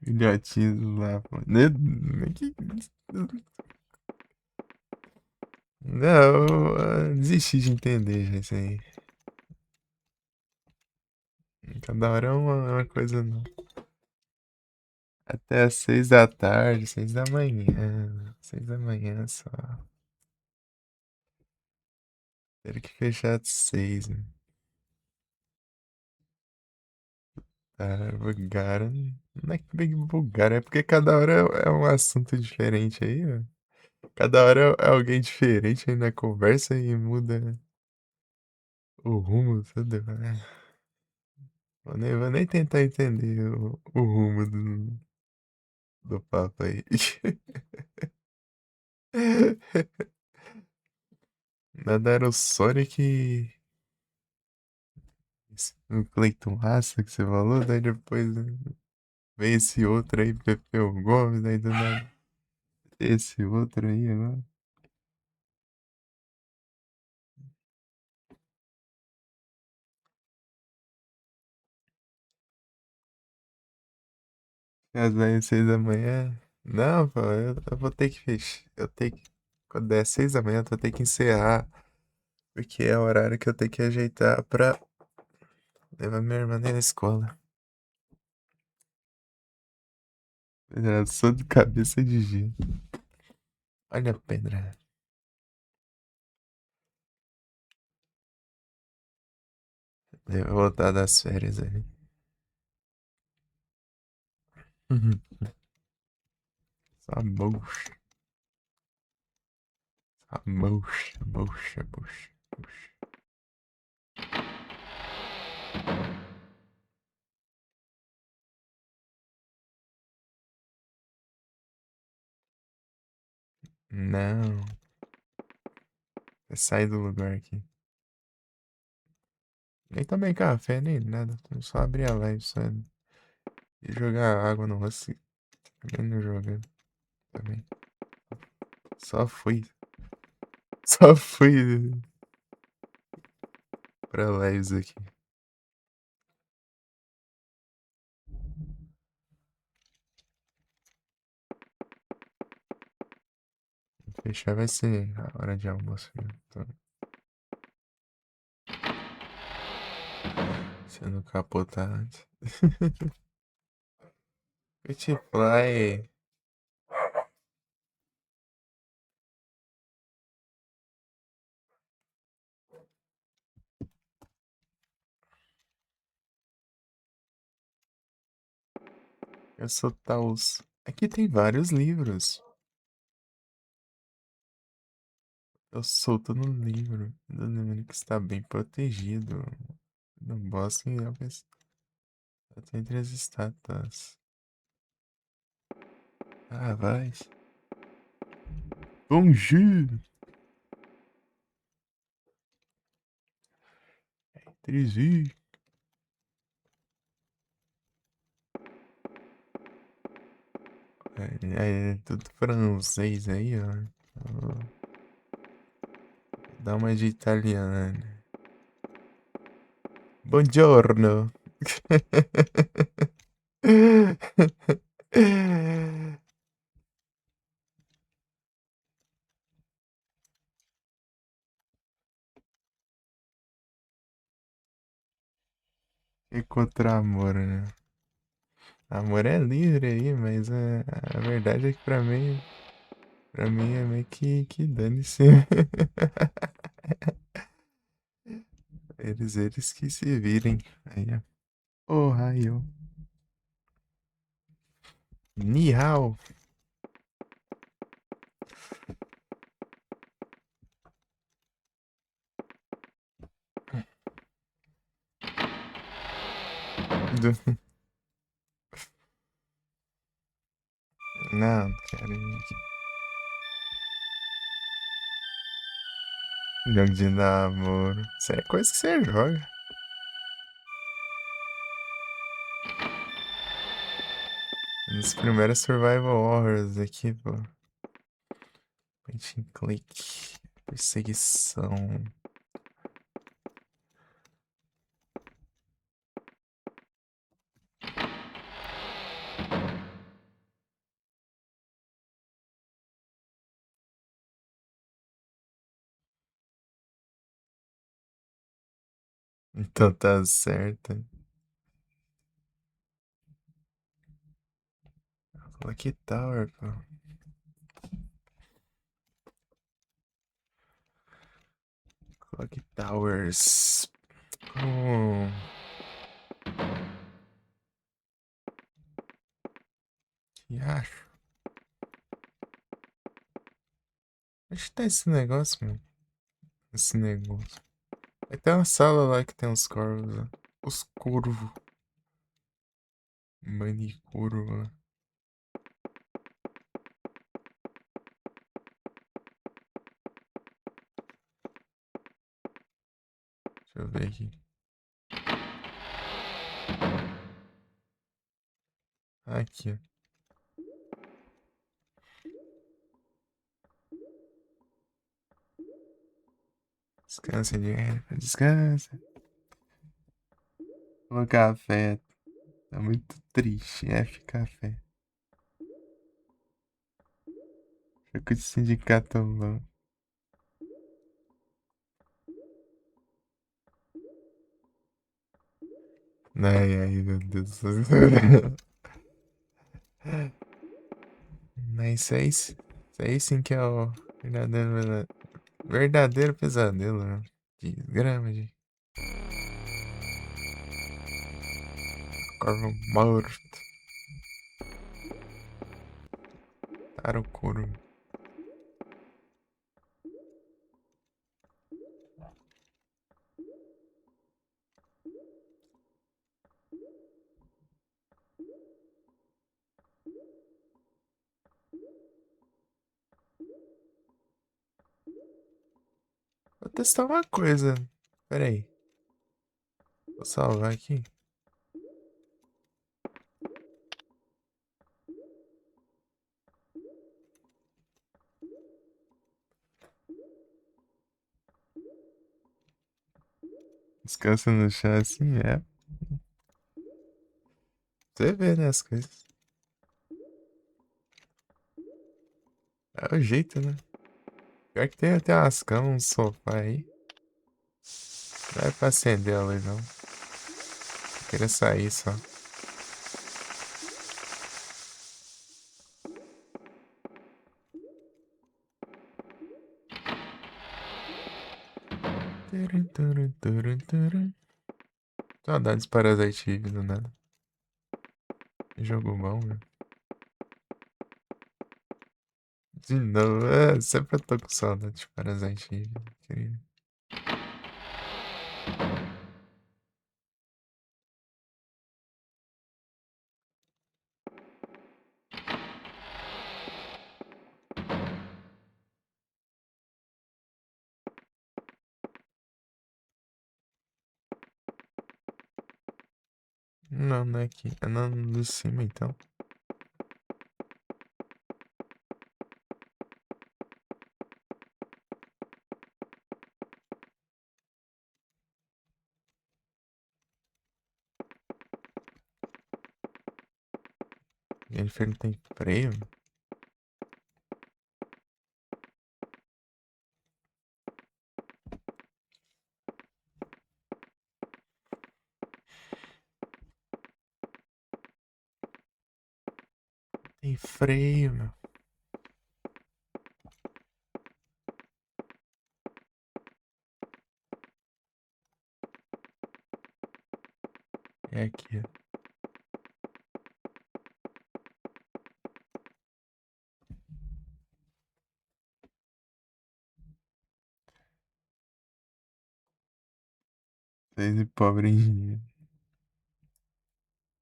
S1: Idiotismo lá, pô. Não, eu desisti de entender já isso aí. Cada hora é uma coisa não. Até às 6 da tarde, 6 da manhã. 6 da manhã só. Ter que fechar às 6, né? Tá, vulgar. Não é que bem vulgar, é porque cada hora é um assunto diferente aí, ó. Cada hora é alguém diferente aí na conversa e muda o rumo, tudo. Vou nem tentar entender o rumo do papo aí. Nada era o Sonic e o Cleiton Raça que você falou, daí depois vem esse outro aí, Pepeu Gomes, daí do nada esse outro aí agora. Às vezes 6 da manhã. Não, pô, eu vou ter que fechar. Eu tenho que. Quando der 6 da manhã, eu vou ter que encerrar. Porque é o horário que eu tenho que ajeitar pra levar minha irmã na escola. Pedração de cabeça de gelo. Olha a pedra. Deve voltar das férias ali. Uhum. Só moxa. Só moxa, moxa, moxa, moxa. Não. Sai do lugar aqui. Nem tomei café, nem nada. Só abrir a live só. E jogar água no rosto. Também não jogando. Também. Só fui. Só fui pra lives aqui. Fechar vai ser a hora de almoço. Viu? Tô sendo capotado antes. Petit Fly. Eu sou Taos. Aqui tem vários livros. Eu solto no livro. Do livro que está bem protegido. No bosque eu tô entre as estátuas. Ah, vai. Bonjour. Trisi. É tudo francês aí, ó. Vou dar uma de italiano. Buongiorno. Encontrar amor, né? Amor é livre aí, mas a verdade é que pra mim é meio que dane-se. Eles que se virem. Aí, ó. Oh, raio. Ni hao. Não, quero ir aqui. Jogo de namoro. Isso é coisa que você joga. Um dos primeiros survival horrors aqui, pô. Point and click. Perseguição. Então tá certo. Lucky Tower, pô. Lucky Towers. Oh, que acho. Onde tá esse negócio, mano? Esse negócio. Aí tem uma sala lá que tem uns corvos, ó. Os curvos. Manicurvo. Deixa eu ver aqui. Aqui, ó. Descansa, Jennifer. Descansa. O café. Tá muito triste. F café. Fico de sindicato louco. Ai, ai, meu Deus. Mas isso aí sim que é o verdadeiro pesadelo, né? Desgrama de corvo morto. Para o couro. Vou testar uma coisa. Pera aí. Vou salvar aqui. Descansa no chão assim, é. Você vê, né, as coisas. É o jeito, né? Pior que tem umas camas, um sofá aí. Não é pra acender a luz, não. Eu queria sair só. Saudades Parasite Eve do nada. Jogo bom, velho. De novo, sempre eu tô com saudade de Parasite Eve. Queria- Não, não é aqui. É no de cima, então. Jennifer não tem freio? Tem freio, meu. É aqui, ó. Vocês de pobre engenheiro.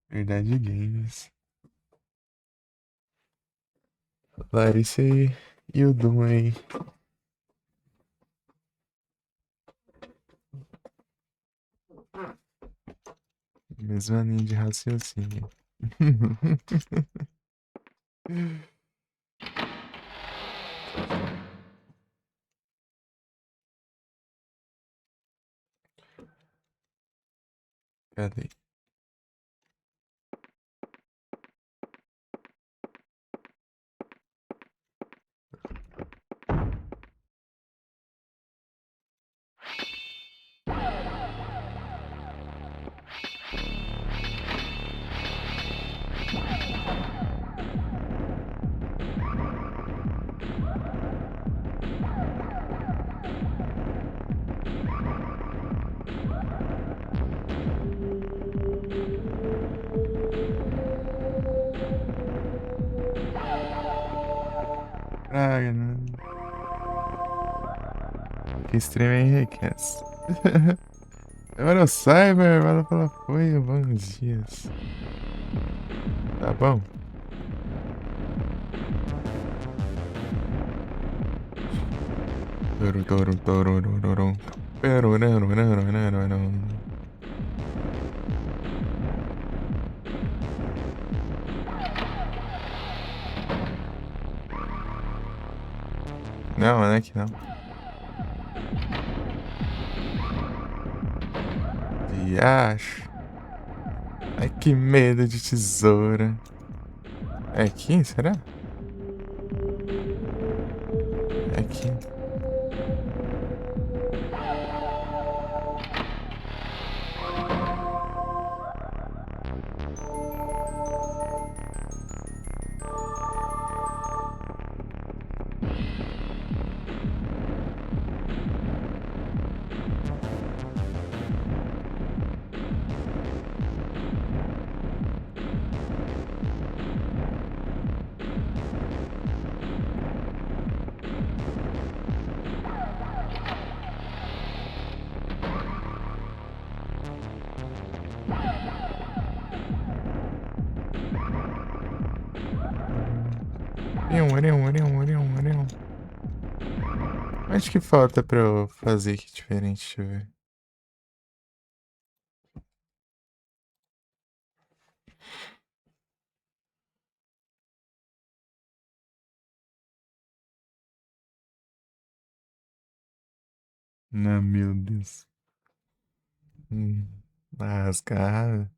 S1: Verdade Games. Larissa e o Doom aí. Mesma linha de raciocínio. Cadê? Praga, né? Que stream enriquece. Agora eu Cyber, valeu pela apoio, bons dias. Tá bom? Toru, toru, toru, toru, toru. Peru, neru, neru, neru, neru. Não, não é que não. Viacho. Ai, que medo de tesoura. É aqui, será? É aqui. Acho que falta pra eu fazer aqui diferente, deixa eu ver. Não, meu Deus. Hum, Lascar.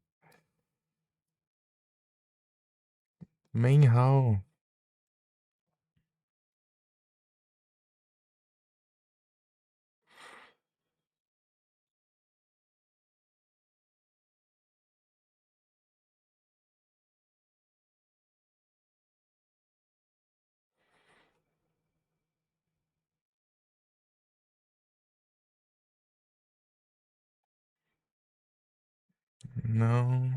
S1: Main hall. Não.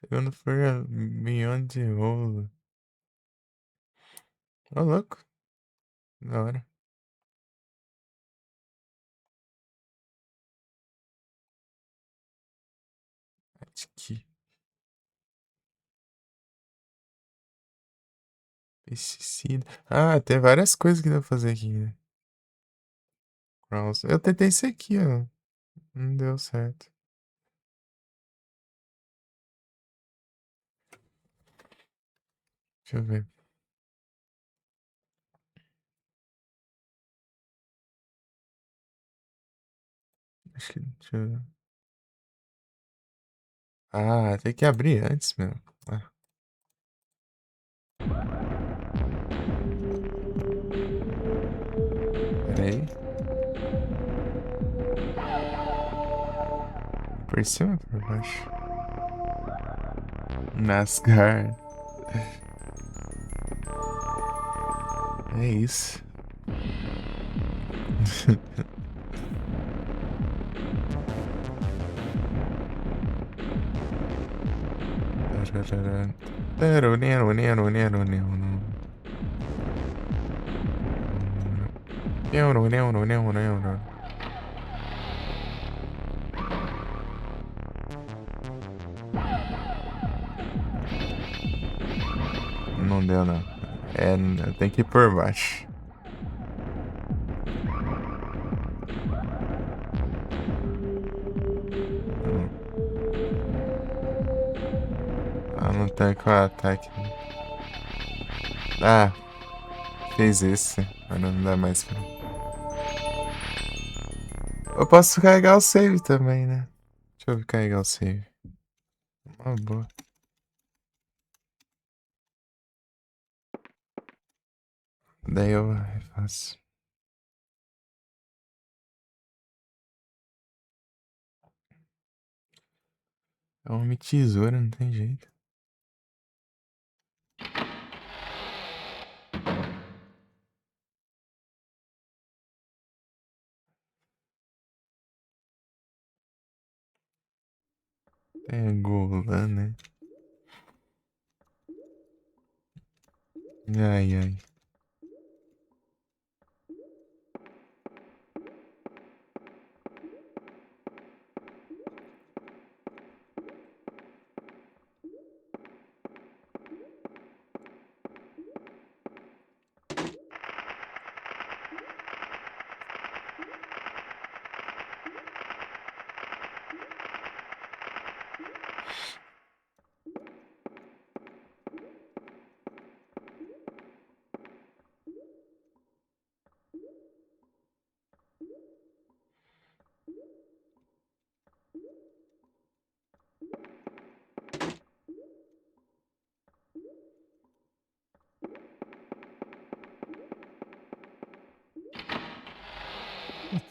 S1: Segundo for Beyond the Hole. Ô, louco. Da hora. Aqui. Pesticida. Ah, tem várias coisas que dá pra fazer aqui, né? Eu tentei esse aqui, ó. Não deu certo. Deixa eu ver. Acho que. Deixa eu ver. Ah, tem que abrir antes, meu. Ah, peraí. Por cima ou por baixo? NASCAR. É isso. Não deu, não. É, tem que ir por baixo. Não tem qual ataque. Ah, fez esse. Agora não dá mais pra. Eu posso carregar o save também, né? Deixa eu carregar o save. Uma boa. Daí eu faço. É uma tesoura, não tem jeito. É Golan, né? Ai, ai.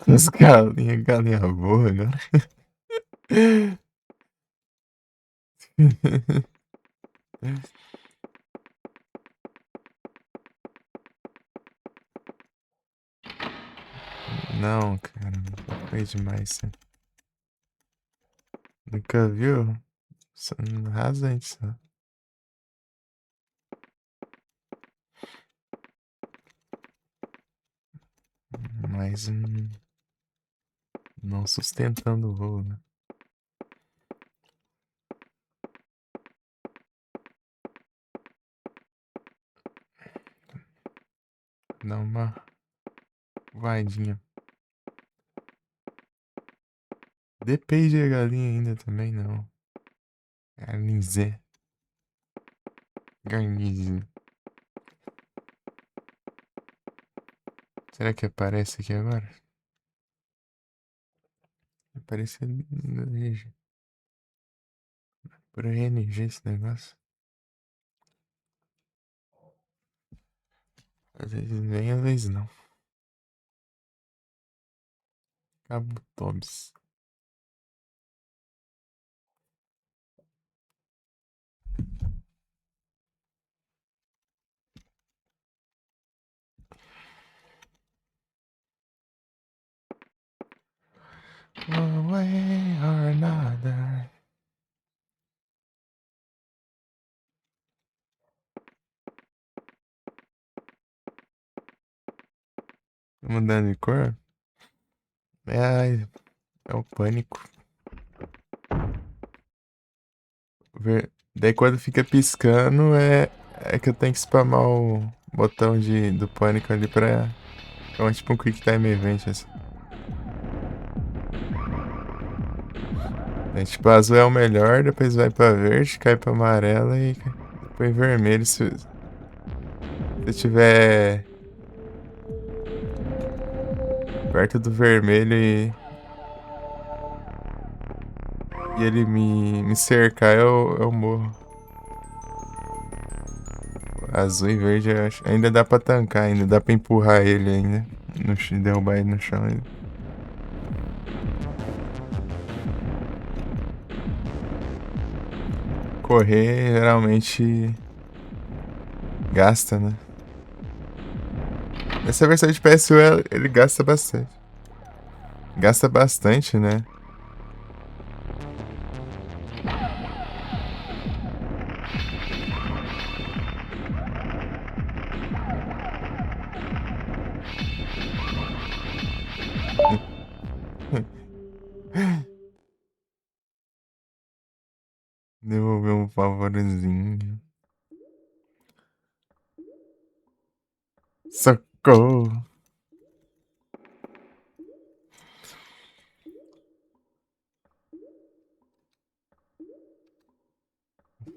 S1: As galinhas, galinha boa agora. Não, cara, foi demais. Cê nunca viu? Rasante, só. mas não sustentando o voo, né? Dá uma voadinha. Depende da galinha ainda também, não. Garnizé. Garnize. Será que aparece aqui agora? Aparece no RG. Por RNG esse negócio. Às vezes vem, às vezes não. Cabo Tobs. One way or another. Mudando de cor? É o pânico. Daí quando fica piscando é que eu tenho que spamar o botão do pânico ali pra. É tipo um Quick Time Event assim. É, tipo, azul é o melhor, depois vai pra verde, cai pra amarela e depois vermelho. Se tiver perto do vermelho e ele me cercar, eu morro. Azul e verde, eu acho. Ainda dá pra tancar, ainda dá pra empurrar ele ainda. Derrubar ele no chão ainda. Correr geralmente gasta, né? Essa versão de PSU ele gasta bastante. Gasta bastante, né? Devolver um favorzinho. Socorro!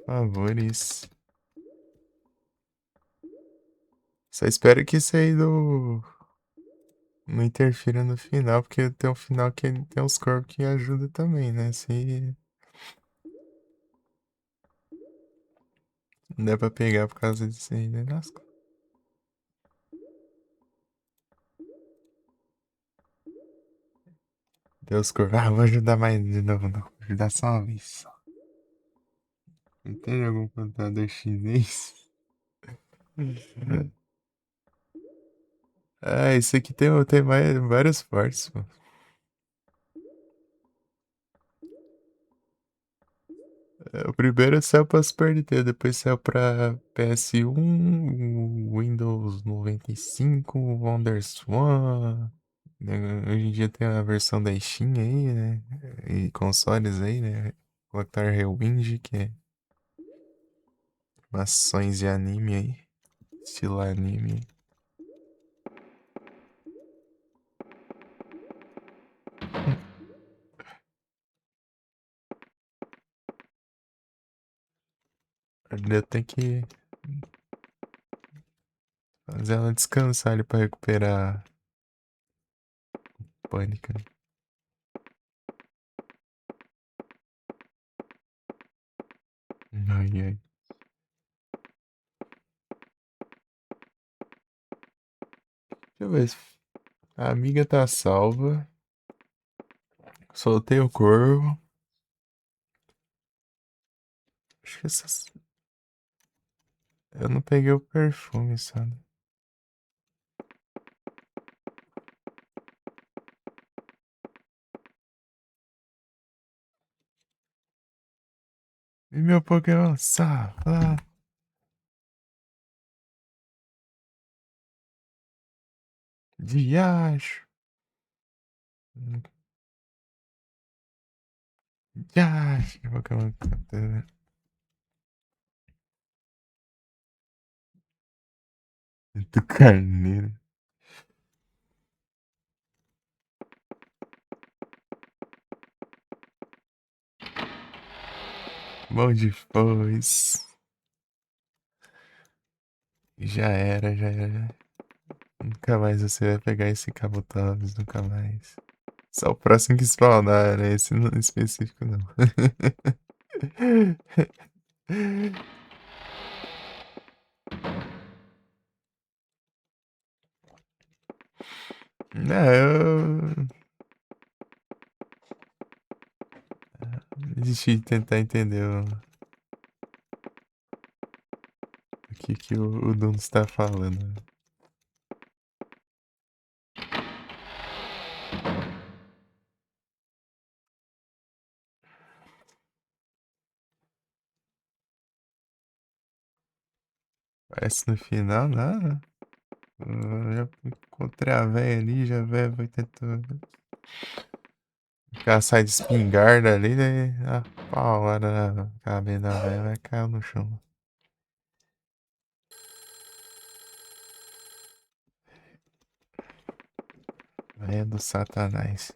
S1: Favores. Só espero que isso aí não interfira no final, porque tem um final que tem uns corpos que ajudam também, né? Se não der pra pegar por causa disso aí, né? Nossa. Deus corpo. Ah, vou ajudar mais de novo, não. Vou ajudar só uma vez só. Tem algum contador chinês? Ah, esse aqui tem vários ports, pô. O primeiro saiu pra Super Nintendo, depois saiu pra PS1, Windows 95, WonderSwan. Hoje em dia tem a versão da Steam aí, né? E consoles aí, né? Colocar Rewind, que é ações de anime aí. Estilo anime. Eu tenho que fazer ela descansar ali pra recuperar pânico. Ai, ai. Deixa eu ver se a amiga tá salva. Soltei o corvo. Acho que essas. Eu não peguei o perfume, sabe? E meu Pokémon safado. Diacho. Já, que Pokémon cantando. Do carneiro. Bom depois. Já era, já era. Nunca mais você vai pegar esse Cabutops, nunca mais. Só o próximo que spawnar, né? Esse não específico não. Não, eu desisti de tentar entender o que o Duno está falando. Parece no final, nada. Eu já encontrei a véia ali, já a véia vai tentando. Ela sai de espingarda ali, daí a paulada na cabeça da véia vai cair no chão. Véia do satanás.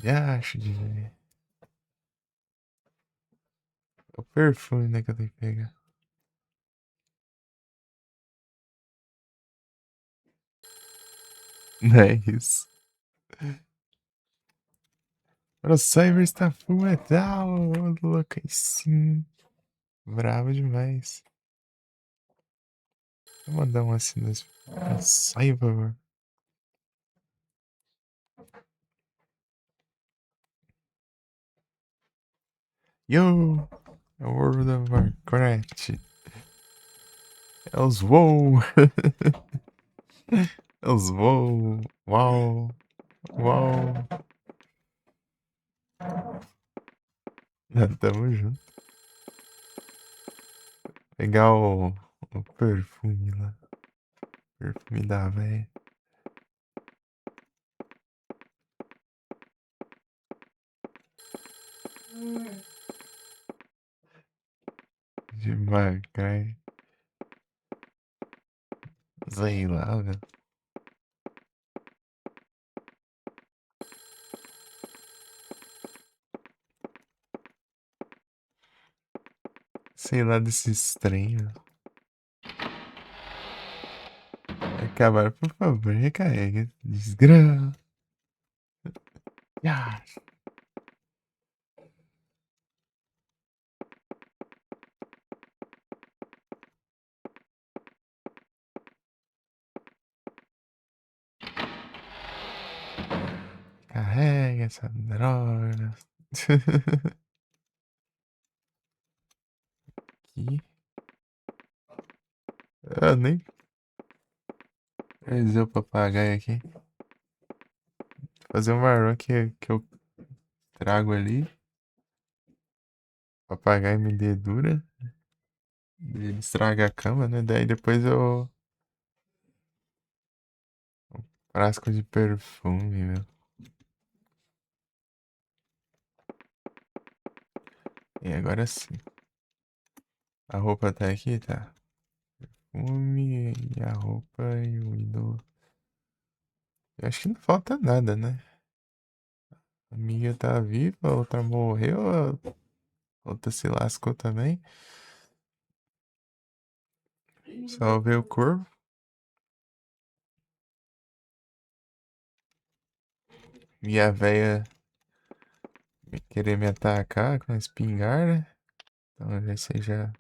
S1: Já acho de ver. É o perfume, né, que eu tenho que pegar. Não é isso. O Cyber está full metal, louco aí sim. Bravo demais. Vou mandar um assim nesse. Cyber. Yo! É o World of Warcraft. É os WoW. É os WoW. Uau. Uau. Tamo junto. Pegar o perfume lá. Perfume da véia. Devagar. Sei lá, velho. Sei lá desses trem, velho. Acabaram, por favor, recarrega. Desgrama. Ah, carrega essa droga. Aqui. Eu nem. Trazer o papagaio aqui. Fazer uma run que eu trago ali. Papagaio me dedura. Ele estraga a cama, né? Daí depois eu. Frasco de perfume, meu. E agora sim. A roupa tá aqui, tá? Perfume e a roupa e o ídolo. Eu acho que não falta nada, né? A amiga tá viva, a outra morreu, a outra se lascou também. Salvei o corvo. E a véia querer me atacar com a espingarda. Então já sei já.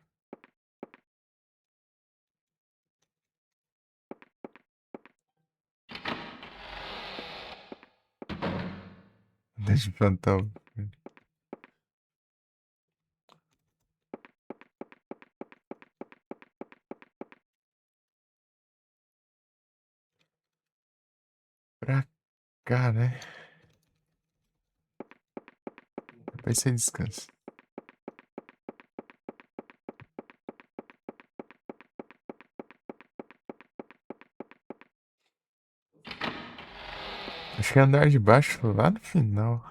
S1: Deixa eu plantar pra cá, né? Depois você descansa. Acho que é andar de baixo lá no final.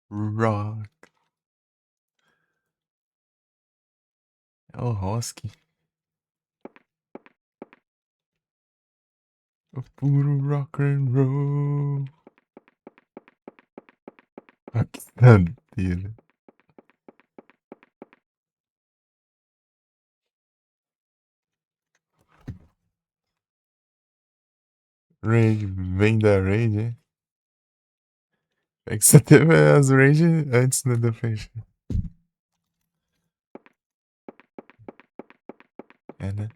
S1: Rock. É o Hosky. O puro rock and roll. Aqui tá dele. Rage, vem da Rage, é? É que você teve as Rage antes, né, da Feixe. É, né?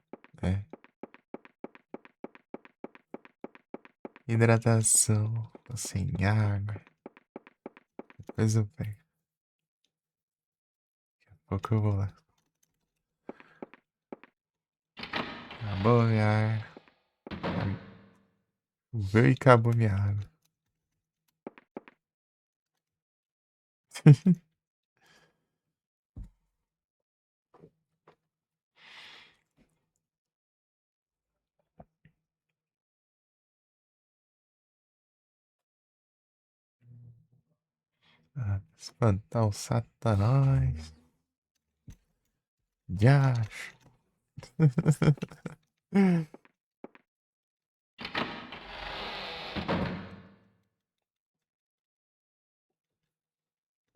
S1: É. Hidratação. Tô sem água. Depois eu pego. Daqui a pouco eu vou lá. Acabou minha água. Veio e acabou minha água. Ah, espantar o Satanás. Yash.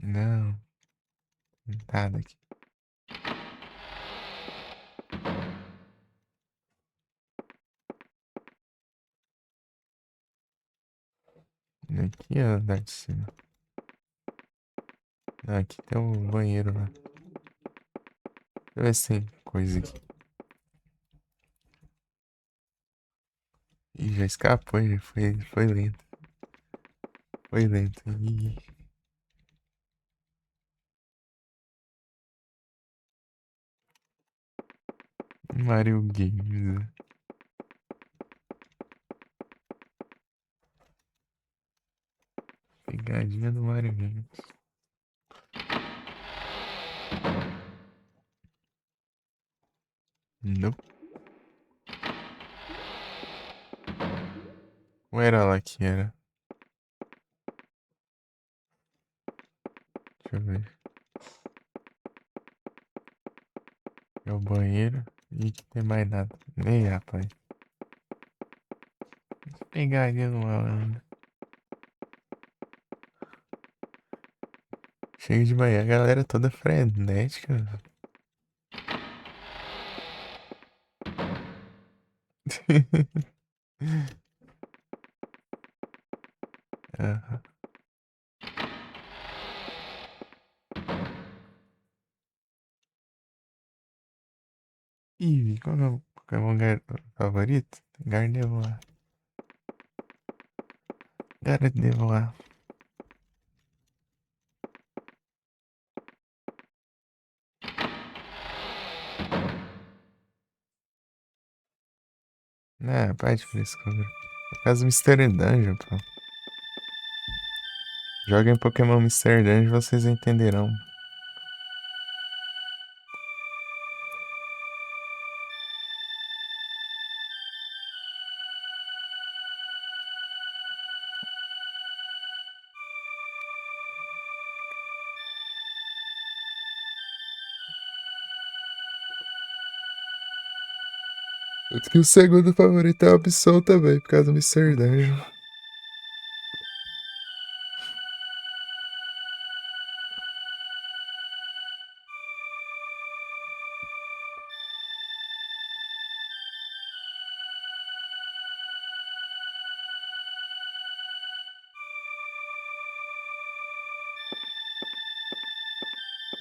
S1: Não, nada aqui. Aqui é andar de cima. Não, aqui tem um banheiro lá. Deixa eu ver se tem coisa aqui. Ih, já escapou, já foi lento. Foi lento. Ih, Mario Games. Pegadinha do Mario Games. Não. Ou era lá que era? Deixa eu ver. É o banheiro. E que tem mais nada. Ei, rapaz. Pegadinha do malandro. Chega de manhã, a galera toda frenética. Aham. Ih, qual é o Pokémon favorito? Gardevoir. Gardevoir. Né, pai de frescura. Por causa do Mystery Dungeon, pô. Joguem Pokémon Mystery Dungeon, vocês entenderão. Tanto que o segundo favorito é o Absol também, por causa do Mystery Dungeon.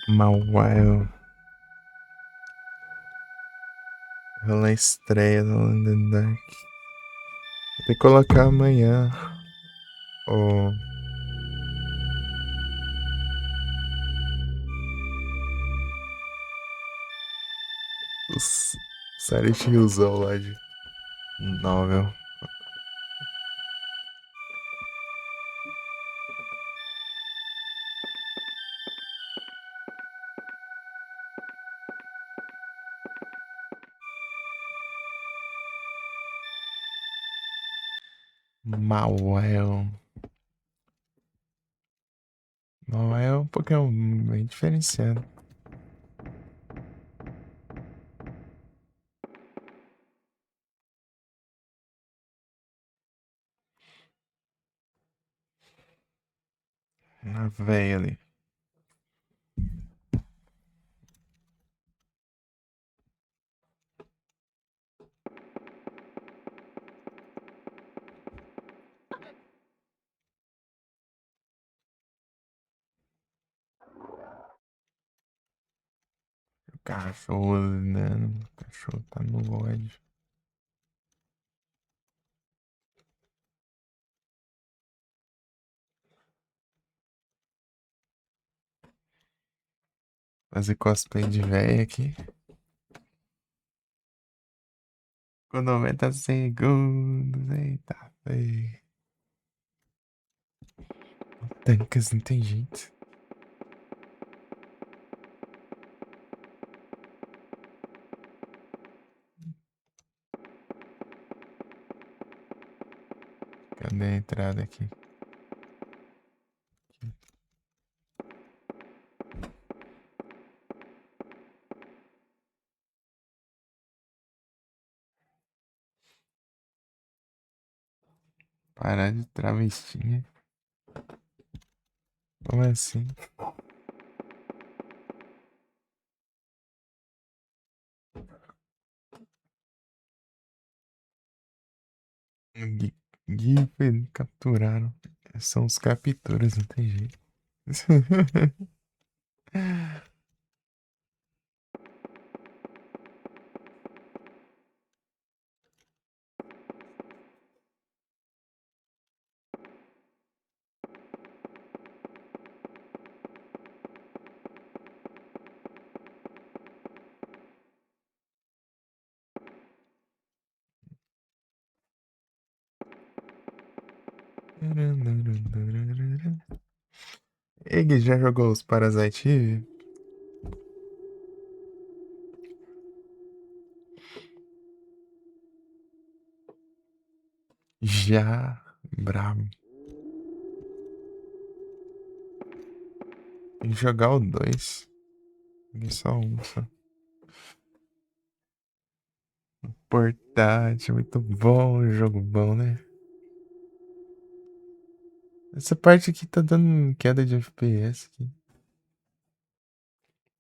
S1: Mawile. Rolar estreia do London Dark. Vou ter que colocar amanhã. O Silent Hillzão lá de novel. Mauel. Mauel é um Pokémon bem diferenciado. Uma véia ali. O cachorro, né? O cachorro tá no ódio. Fazer cosplay de véia aqui. Com 90 segundos. Eita, véi. Tancas não tem jeito. Cadê a entrada aqui? Parar de travestinha. Como assim? Gui capturaram. São os capturas, não tem jeito. Ele já jogou os Parasite Eve? Já. Brabo. Tem que jogar o 2. Joguei só um, só. Portátil, muito bom. Jogo bom, né? Essa parte aqui tá dando queda de FPS aqui.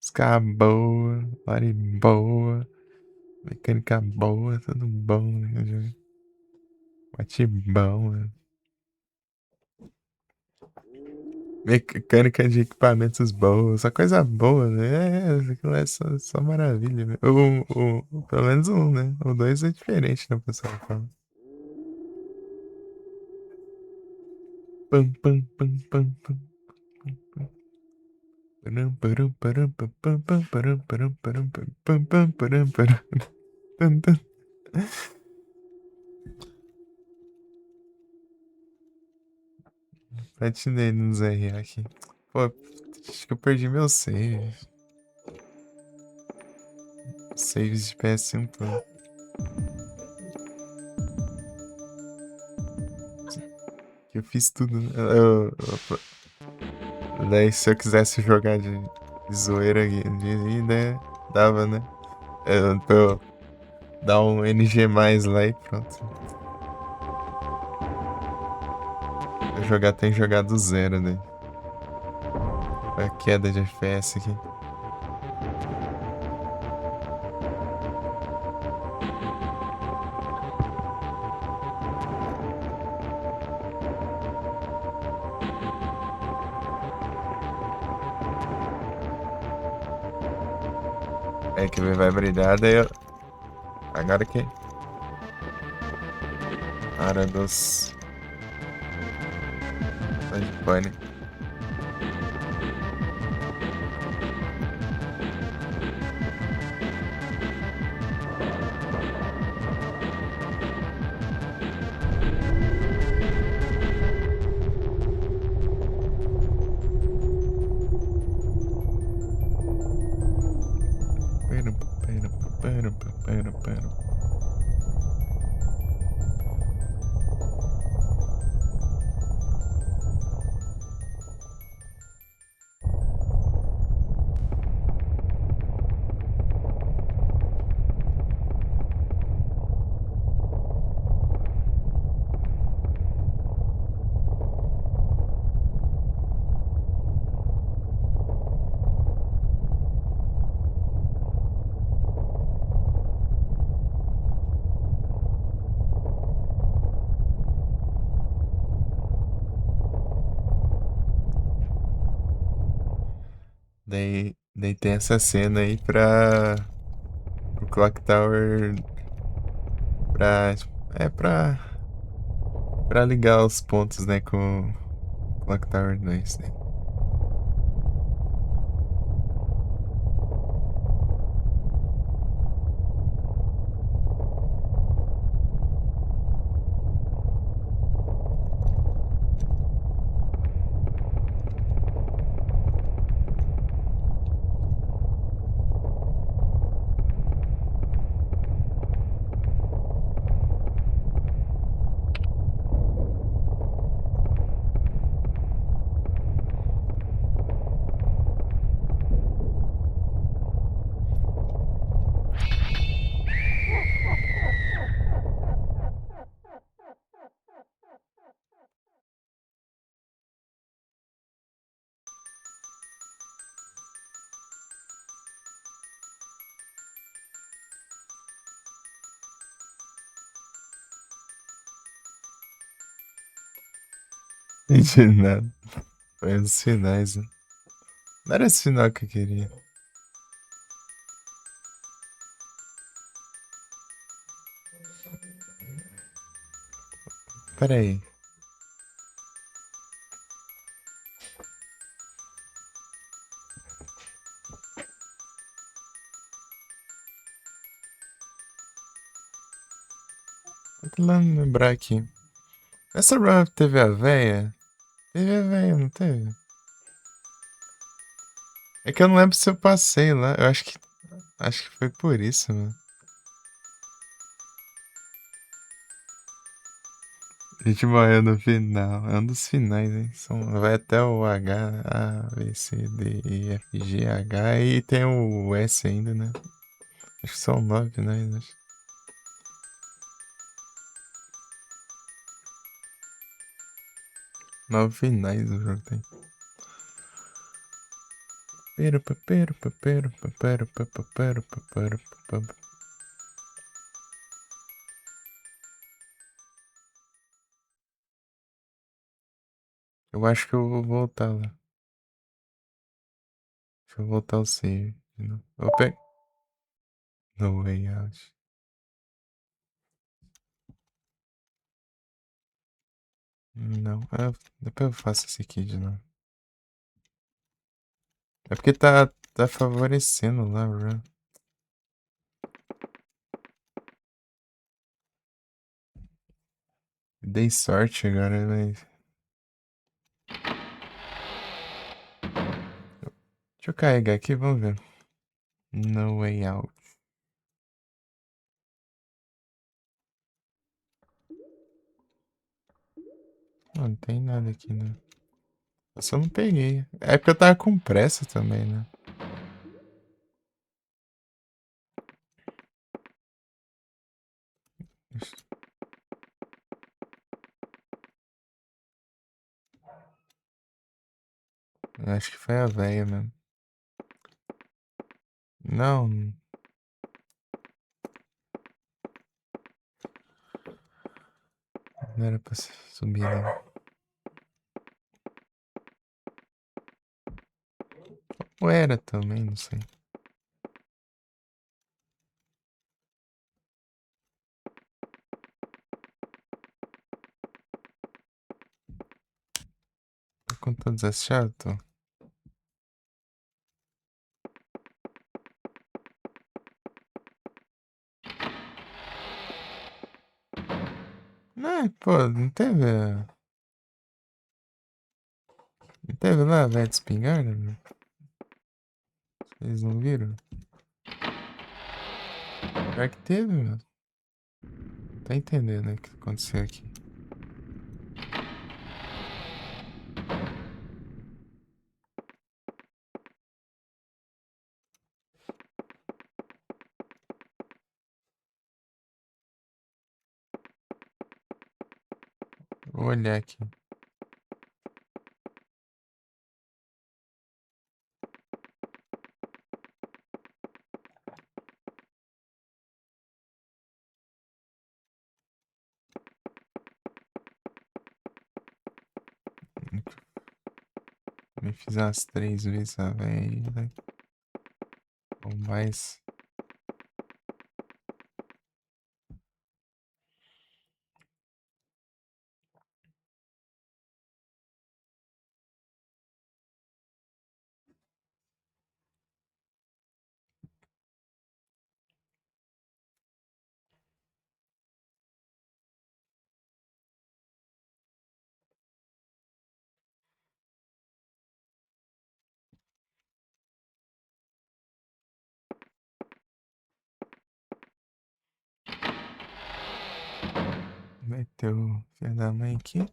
S1: Ska boa, party boa, mecânica boa, tudo bom, né? Bate bom, né? Mecânica de equipamentos boas, só coisa boa, né? Aquilo é só maravilha, né? Pelo menos um, né? O 2 é diferente, né, pessoal? Fala. Pam, pam, pam, pam, pam. Param, param, param, pam, pam, pam, param, param, param, pam, pam, pam, param, param. Tan, tan. Platinei nos RA aqui. Pô, acho que eu perdi meu save. Saves de PS1 Pro. Que eu fiz tudo, né? Daí se eu quisesse jogar de zoeira aqui, né? Dava, né? Pra eu dar um NG mais lá e pronto. Eu jogar, tem que jogar do zero, né? A queda de FPS aqui. É que vai brilhar, daí eu... Agora que... Hora dos... Pode, pode. Pera, pera, pera, pera, pera. Daí tem essa cena aí pro Clock Tower pra, é pra ligar os pontos, né, com o Clock Tower 2, né? Entendi nada. Foi um dos finais, né? Não era esse final que eu queria. Pera aí. Tô tentando lembrar aqui. Essa run teve a véia? Teve a véia, não teve? É que eu não lembro se eu passei lá. Eu acho que foi por isso, mano. A gente morreu no final. É um dos finais, hein? Vai até o H, A, B, C, D, E, F, G, H e tem o S ainda, né? Acho que são 9 finais, acho. 9 finais o jogo tem. Pero, papero, papero, papero, papero, papero, papero. Eu acho que eu vou voltar lá. Deixa eu voltar ao save. De novo. Vou pegar. No way out. Não. Depois eu faço esse aqui de novo. É porque tá favorecendo lá, bro. Dei sorte agora, mas. Deixa eu carregar aqui, vamos ver. No way out. Não tem nada aqui, né? Eu só não peguei. É porque eu tava com pressa também, né? Eu acho que foi a véia mesmo. Não, não era pra subir, não. Ou era também, não sei. com todos é chato. Não, pô, não teve. Não teve lá, velho, de espingarda? Né? Vocês não viram? Pior que teve, meu. Tá entendendo, né, o que aconteceu aqui? Vou olhar aqui. Me fiz umas 3 vezes, velho. Né? Ou mais. Meteu o filho da mãe aqui.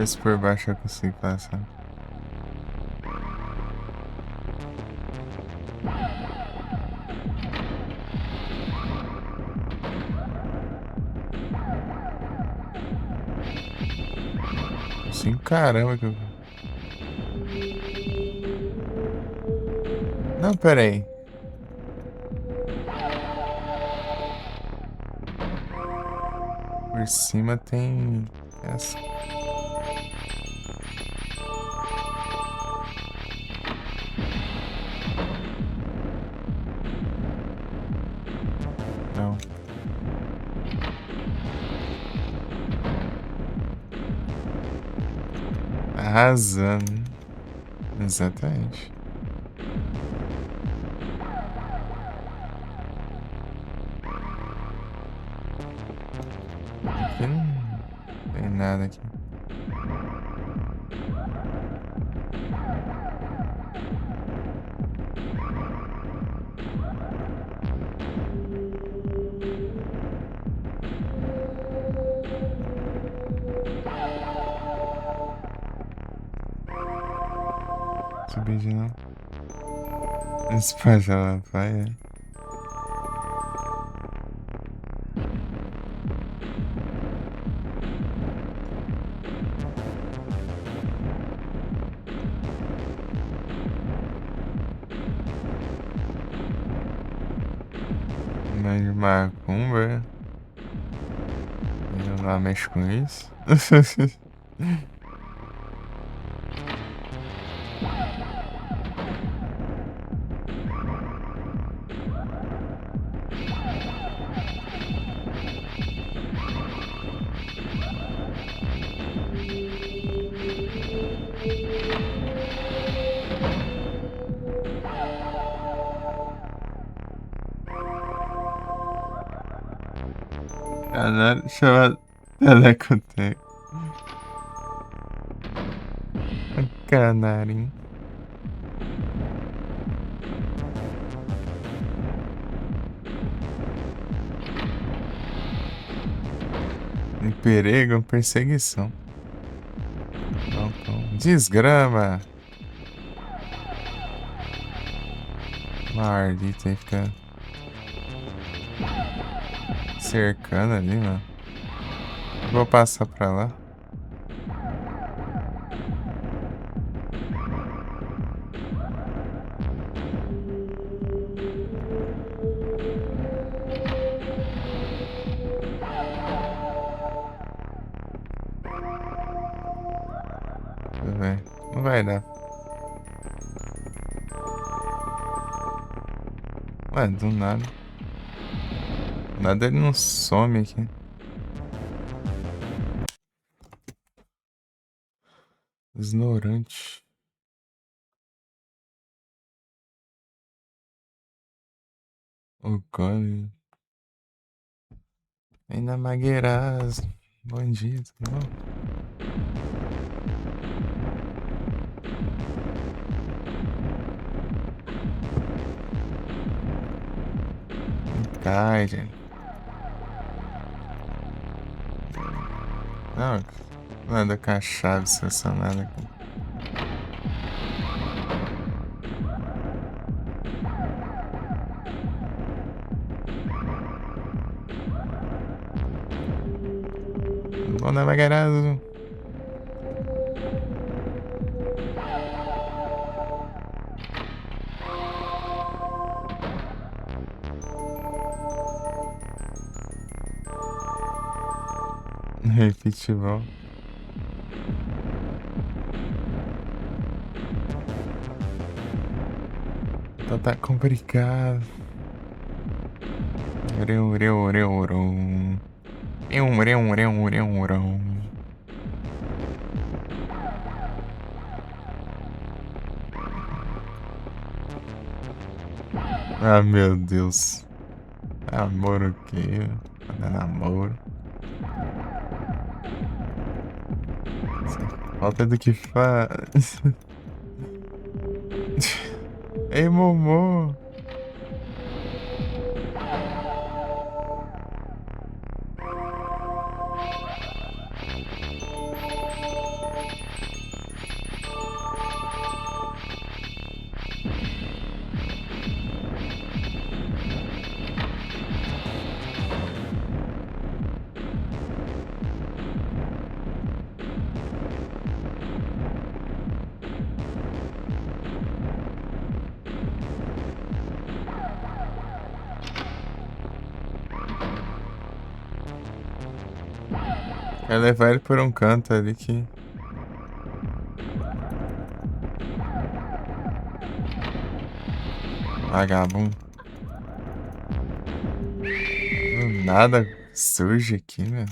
S1: Esse por baixo eu consigo passar. Sim, caramba que eu... Não, pera aí. Por cima tem essa. Não. Arrasando. Exatamente. Aqui não tem nada aqui. Subir de novo. Espalhar, vai. Mas de macumba. Eu lá mexo com isso. Caralho, chama Telecoteco. Canarim. Em perigo, perseguição. Desgrama. Maldito aí fica cercando ali, mano. Vou passar pra lá. Não vai dar. Ué, do nada. Nada ele não some aqui. Ignorante. O Cone. Ainda Magueiras. Bandido, não. Cai, gente. Não, nada com a chave estacionada aqui. Vou na Magueiras. Futebol. Então tá complicado. Ah, meu Deus. Amor o quê? Namoro. Falta do que faz. Ei, Momô. Quer levar ele por um canto ali que... Vagabundo. Do nada surge aqui, meu.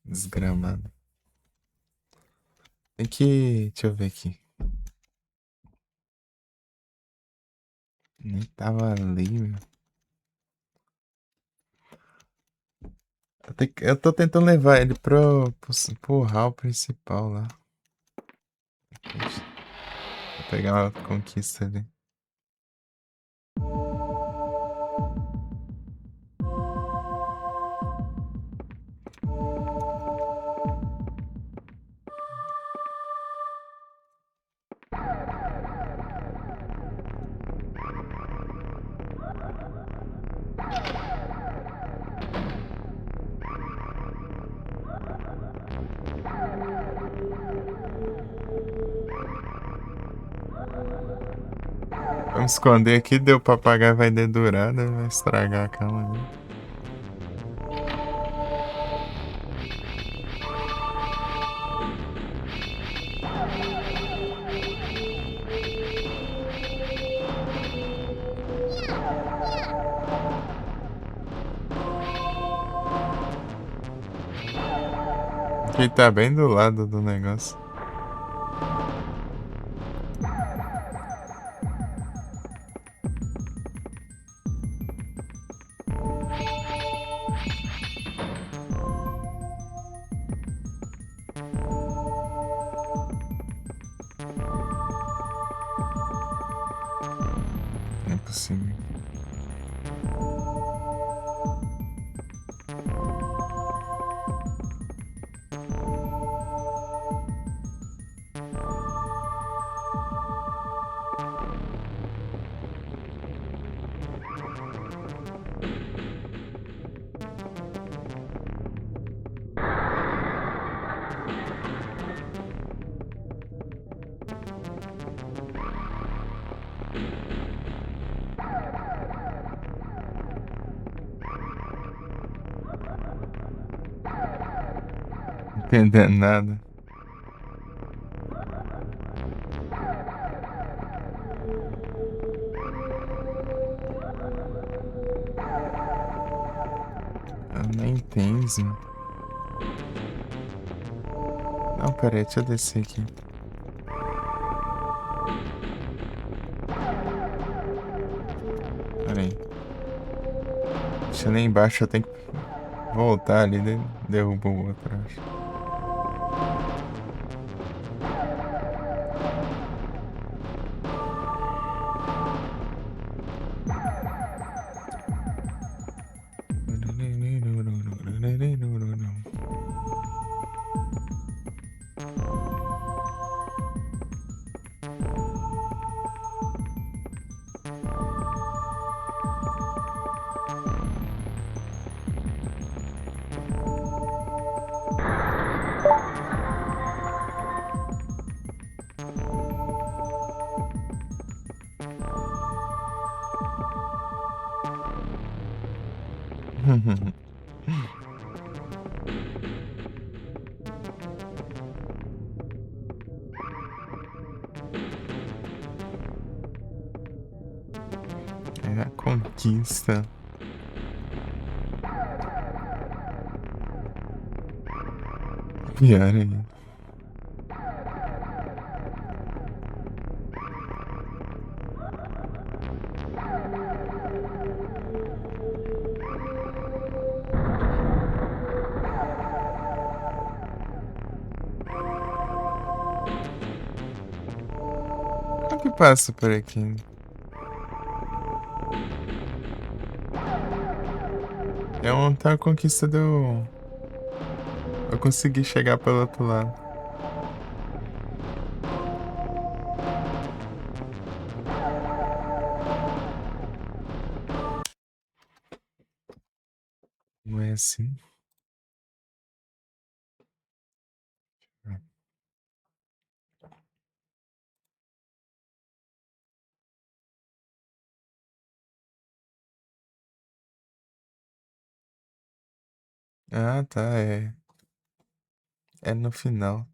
S1: Desgramado. Tem que... Deixa eu ver aqui. Nem tava ali, meu. Eu tô tentando levar ele pro hall principal lá. Vou pegar uma conquista ali. Vamos esconder aqui, deu papagaio vai dedurar, né? Vai estragar a cama ali. Aqui tá bem do lado do negócio. possível. Não entendendo nada. Eu nem entendo. Não, pera aí, deixa eu descer aqui. Pera aí. Deixa eu ir lá embaixo, eu tenho que voltar ali, derrubou o outro, acho. É a conquista. Pior ainda. Como que passa por aqui? É onde tá a conquista do... Eu consegui chegar pelo outro lado. Não é assim? Ah, tá, é. É no final.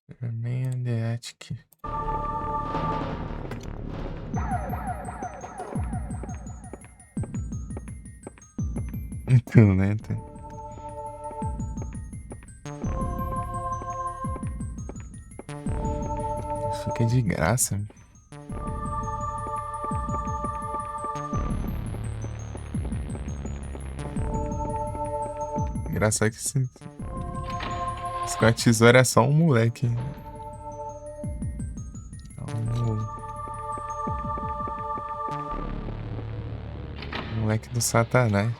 S1: Superman the Attic. Muito lento. Fica de graça. Engraçado que esse com a tesoura é só um moleque. Um moleque do Satanás.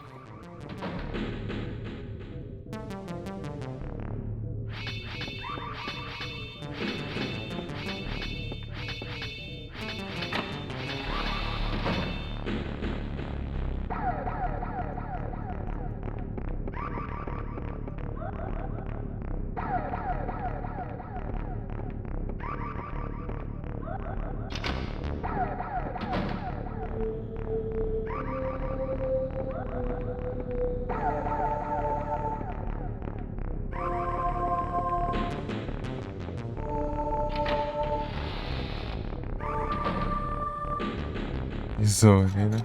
S1: Tesoura, né?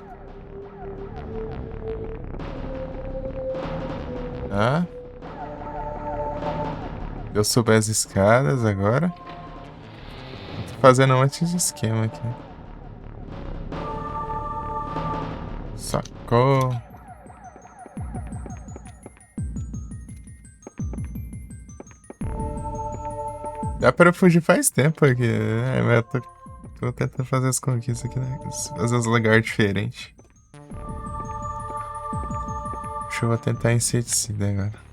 S1: Ah? Eu subi as escadas agora. Eu tô fazendo um monte de esquema aqui. Sacou. Dá pra eu fugir faz tempo aqui, né? Mas eu tô tentando fazer as conquistas aqui, né? Fazer uns lugares diferentes. Deixa eu tentar inseticida agora.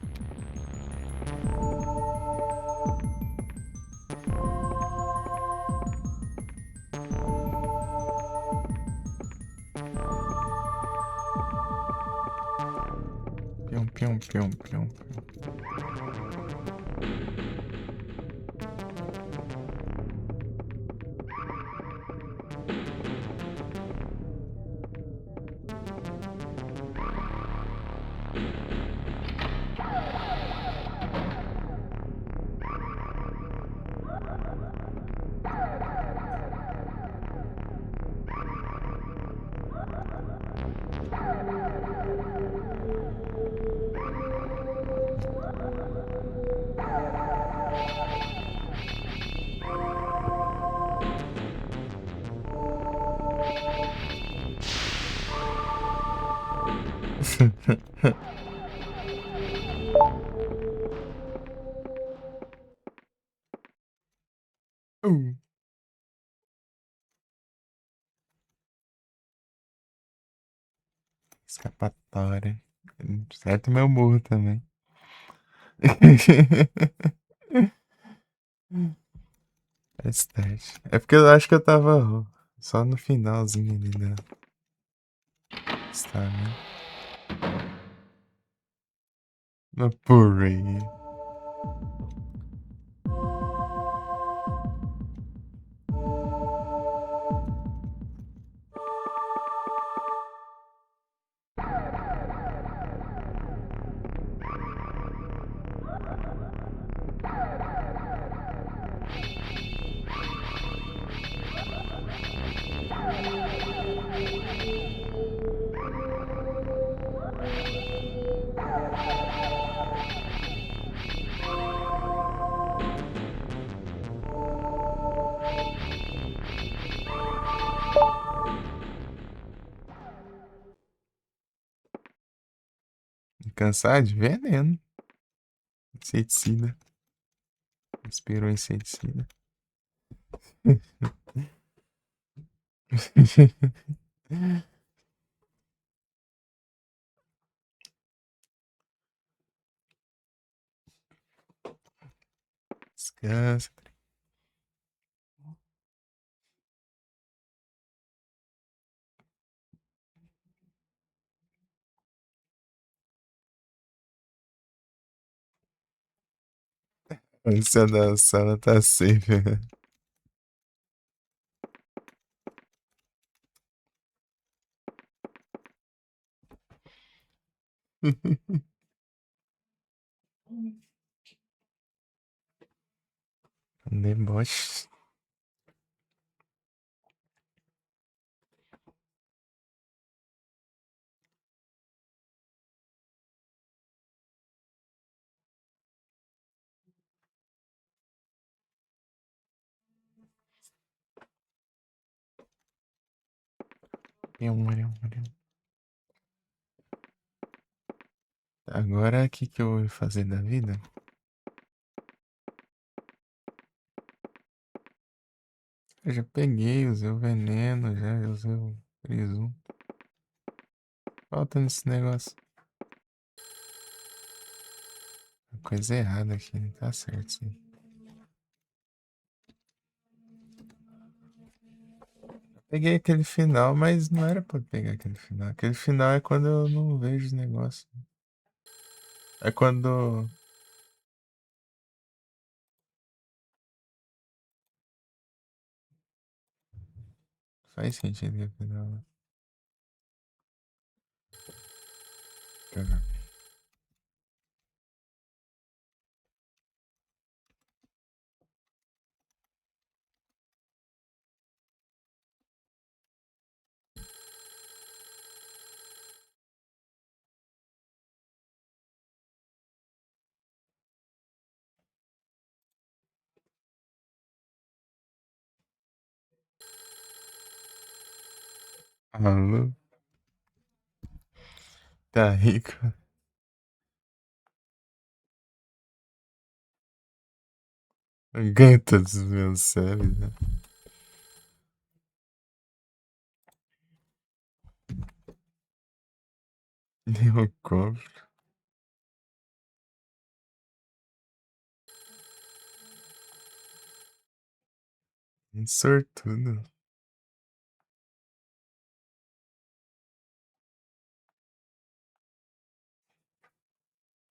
S1: Pium, pium, pium, pium, pium. Uh, Escapatória. Certo, meu burro também. Teste. É porque eu acho que eu tava só no finalzinho ali da estamina. No parade. Cansar de veneno. Inseticida. Inspirou inseticida. Descansa. A ânsia da sala tá safe. Deboche. Agora, o que que eu vou fazer da vida? Eu já peguei, usei o veneno, já usei o presunto. Falta nesse negócio. Coisa errada aqui, não tá certo isso aí. Peguei aquele final, mas não era pra pegar aquele final. Aquele final é quando eu não vejo os negócios. É quando. Faz sentido que é final. Né? Alô? Tá rico? Eu ganho todos os meus subs, né? Eu compro. Um sortudo.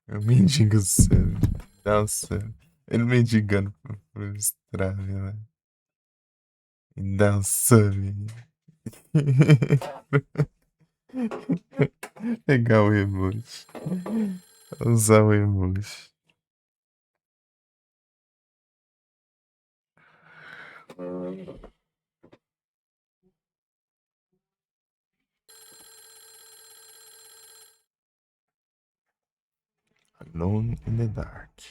S1: Eu mendigo sub. Dá um sub. Ele mendigando pro Strave, né? Dá um sub. Pegar o emoji. Usar o emoji. Alone in the dark.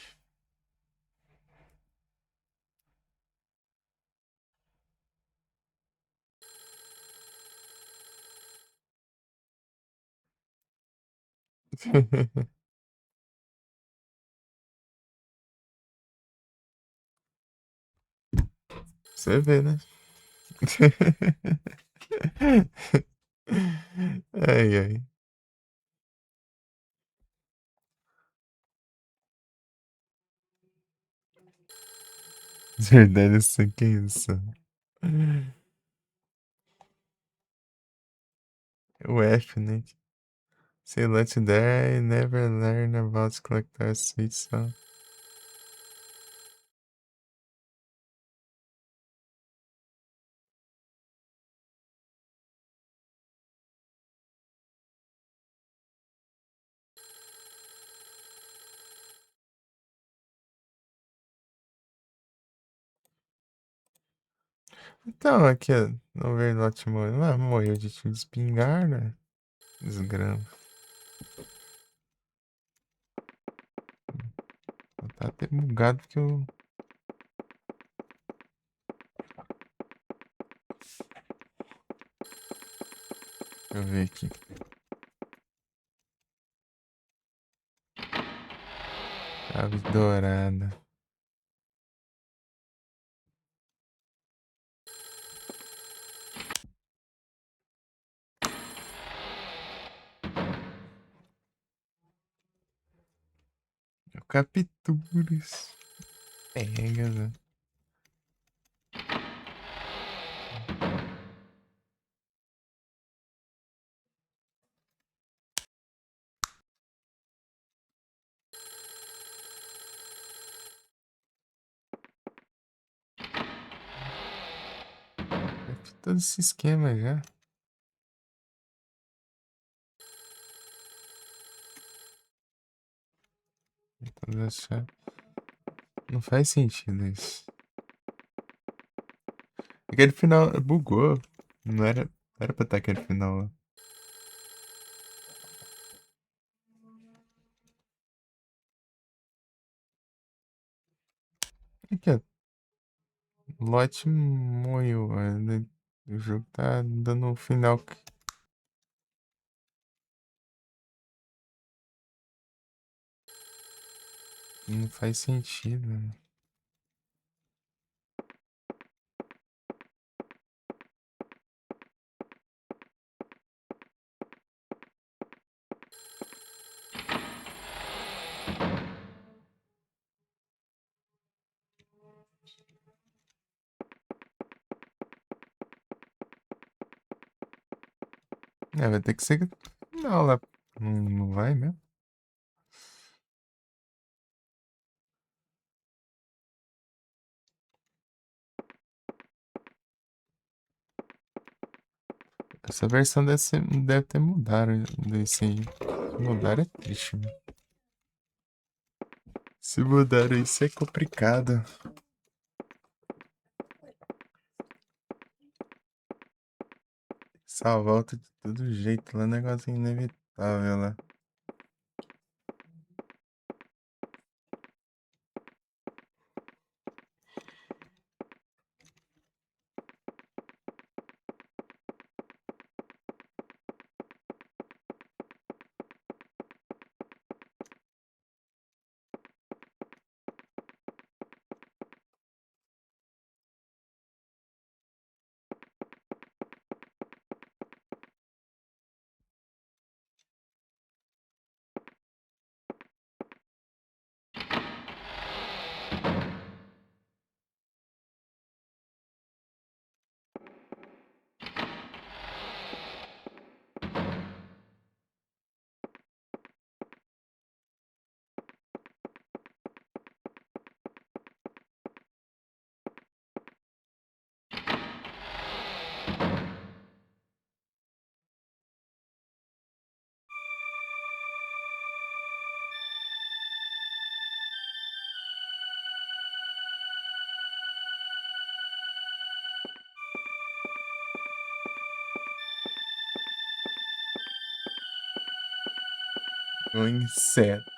S1: Você vê, né? Ai, ai. Verdade, isso que é isso. O F, né? Say let you die, never learn about collector sweet song. Então, aqui, ó, no Overlord morreu. Ah, morreu de tiro de espingarda. Desgrama. Tá até bugado porque eu. Deixa eu ver aqui. Ave dourada. Capturas. Pega, né? Já fiz todo esse esquema já. Todas as chaves. Não faz sentido isso. Aquele final bugou. Não era pra estar aquele final lá. Aqui, ó. Lot morreu. O jogo tá dando um final que não faz sentido, né? É, vai ter que ser final lá. Não vai mesmo? Essa versão deve ter mudado desse aí. Se mudar é triste, mano. Se mudaram isso é complicado. Só volta de todo jeito lá, negócio inevitável lá. Um inseto.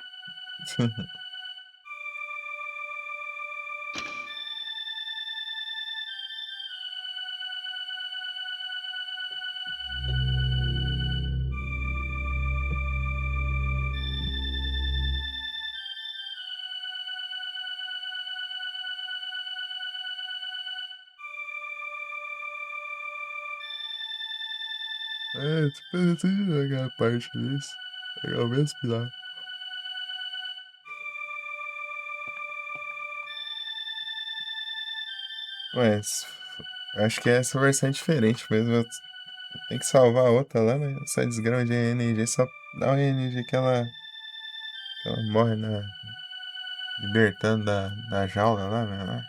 S1: É, tipo, eu tô jogar a parte disso. Legal mesmo, lá. Mas acho que essa versão é diferente mesmo. Tem que salvar a outra lá, né? Essa desgrama de NG só dá uma NG que ela morre libertando da jaula lá, né?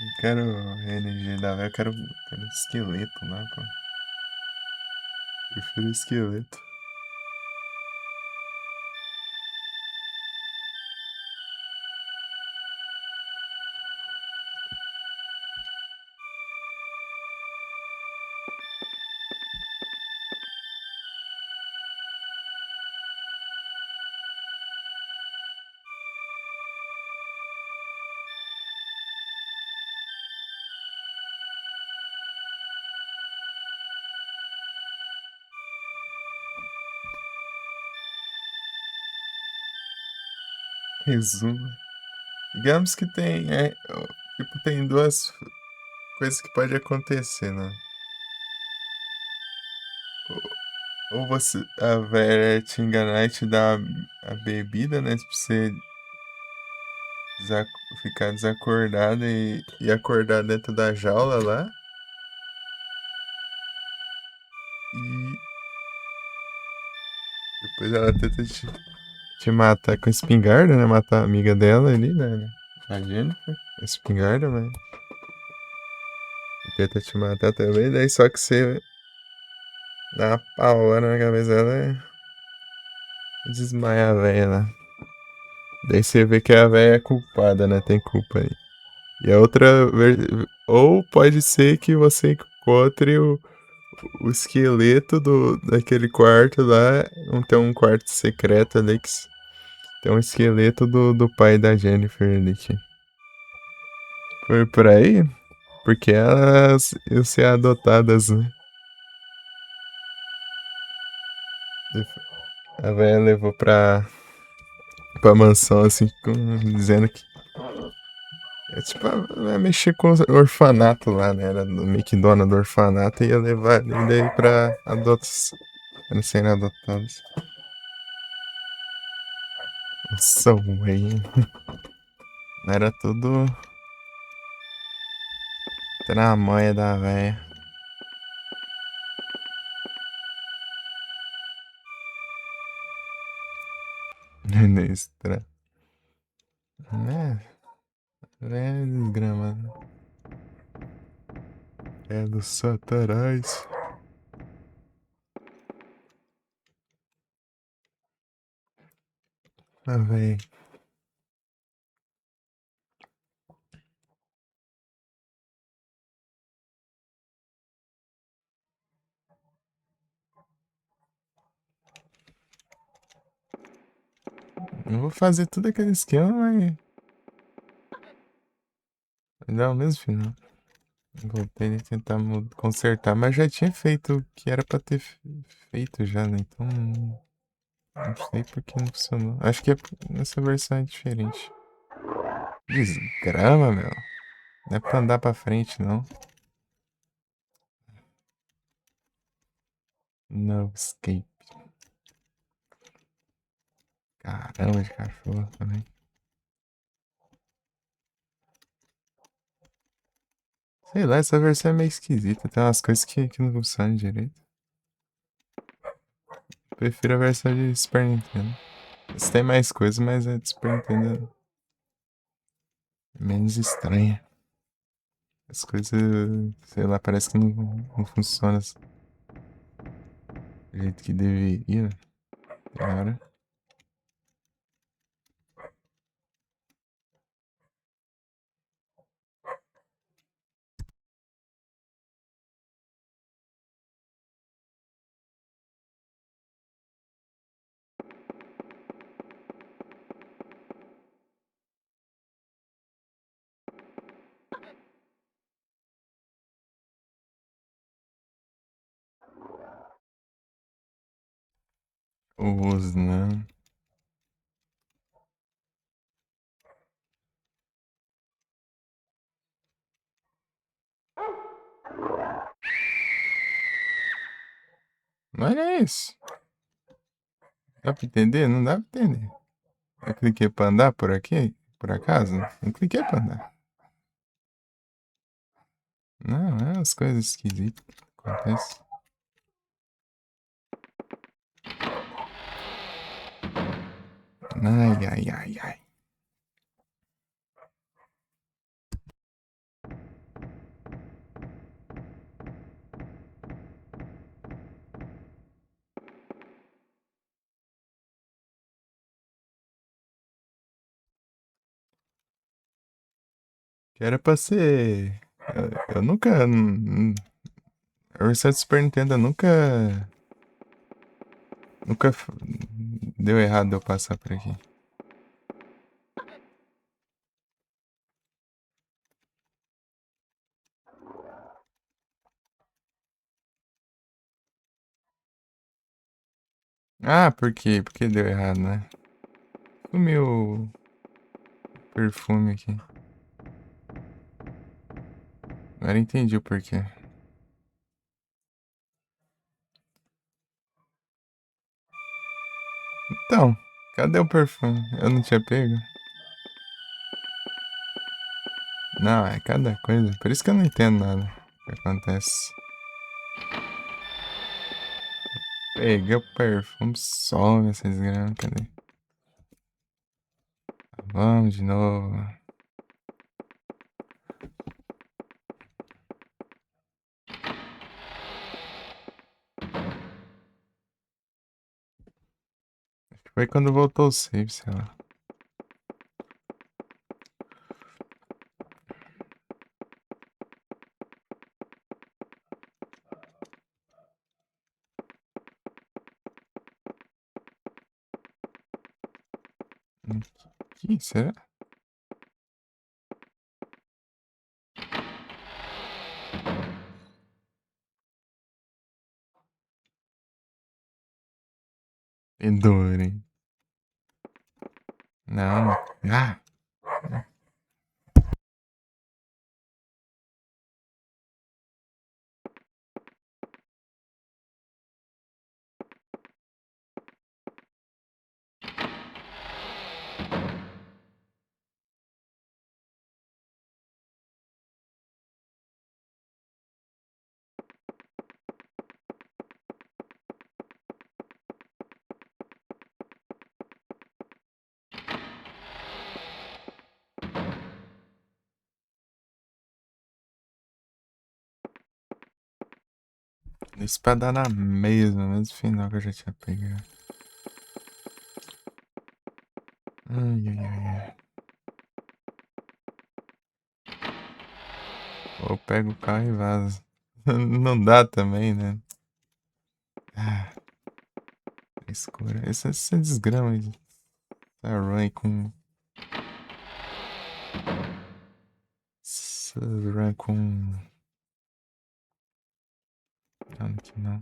S1: Não quero NG da velha, eu quero esqueleto lá, pô. Prefiro esqueleto. Resumo. Digamos que tipo, tem duas coisas que pode acontecer, né? Ou a velha te enganar e te dar a bebida, né? Pra você desa- ficar desacordado e acordar dentro da jaula lá. E depois ela tenta te matar com espingarda, né? Matar a amiga dela ali, né? A Jennifer. A espingarda, mas tenta te matar também. Daí só que você dá uma paulada na cabeça dela e desmaia a velha lá. Daí você vê que a velha é culpada, né? Tem culpa aí. E a outra. Ou pode ser que você encontre o esqueleto daquele quarto lá. Não tem um quarto secreto ali que tem um esqueleto do pai da Jennifer ali. Que foi por aí? Porque elas iam ser adotadas, né? A velha levou pra mansão, assim, dizendo que. É tipo, vai mexer com o orfanato lá, né? Era meio que dona do orfanato e ia levar ele daí pra adotação. Pra serem adotados. Nossa, aí. Era tudo tramóia da véia. Nestra. É desgrama. É do Satanás. Ah, véi. Eu vou fazer tudo aquele esquema, mas. Dá o mesmo final. Voltei a tentar consertar, mas já tinha feito o que era pra ter feito já, né? Então. Não sei por que não funcionou. Acho que essa versão é diferente. Desgrama, meu. Não é pra andar pra frente, não. No escape. Caramba de cachorro também. Sei lá, essa versão é meio esquisita. Tem umas coisas que não funcionam direito. Prefiro a versão de Super Nintendo. Esse tem mais coisas, mas a de Super Nintendo é menos estranha. As coisas, sei lá, parece que não funcionam do jeito que deveria. Cara. Os, né? Olha isso. Dá pra entender? Não dá pra entender. Eu cliquei pra andar por aqui, por acaso? Não cliquei pra andar. Não, é umas coisas esquisitas que acontecem. Ai, ai, ai, ai. Que era pra ser. Eu nunca. A versão do Super Nintendo nunca. Nunca deu errado eu passar por aqui. Ah, por quê? Porque deu errado, né? Sumiu o perfume aqui. Agora entendi o porquê. Então, cadê o perfume? Eu não tinha pego? Não, é cada coisa. Por isso que eu não entendo nada que acontece. Peguei o perfume, some essa desgrama. Cadê? Vamos de novo. Foi quando voltou o save, sei lá. Que será? Fedor, hein? Não. Ah! Isso pra dar na mesma, mesmo final que eu já tinha pegado. Ai, ai, ai, ai. Ou pego o carro e vaza. Não dá também, né? Ah, escura. Essa desgrama aí. Essa run aí com. Essa run com. Não, aqui não.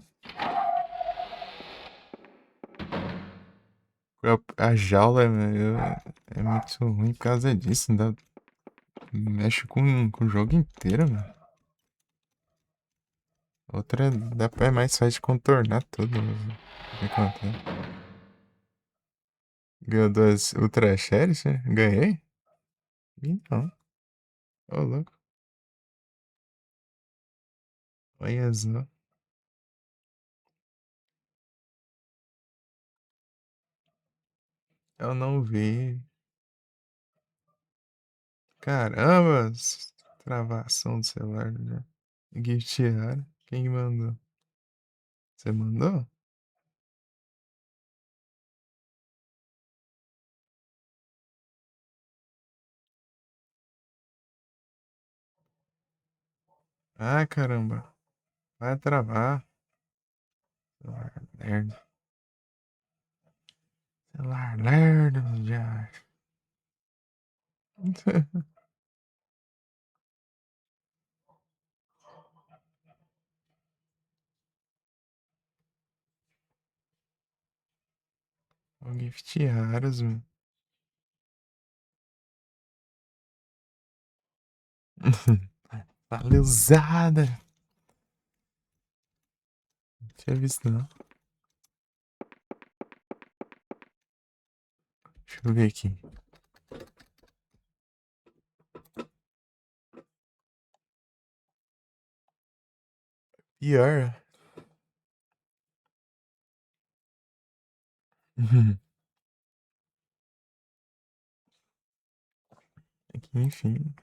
S1: A jaula é muito ruim por causa disso. Dá, mexe com o jogo inteiro, mano. Outra é mais fácil de contornar tudo. O que acontece? Ganhou duas Ultra Shares, né? Ganhei? Ih, não. Ô, louco. Olha só. Eu não vi. Caramba! Travação do celular, né? Giftearam. Quem mandou? Você mandou? Ah, caramba. Vai travar. Celular lerdo. Celular lerdo, já. Gift raros, mano. Valeuzada. Não tinha visto, não. Deixa eu ver aqui. Pior. Aqui, enfim.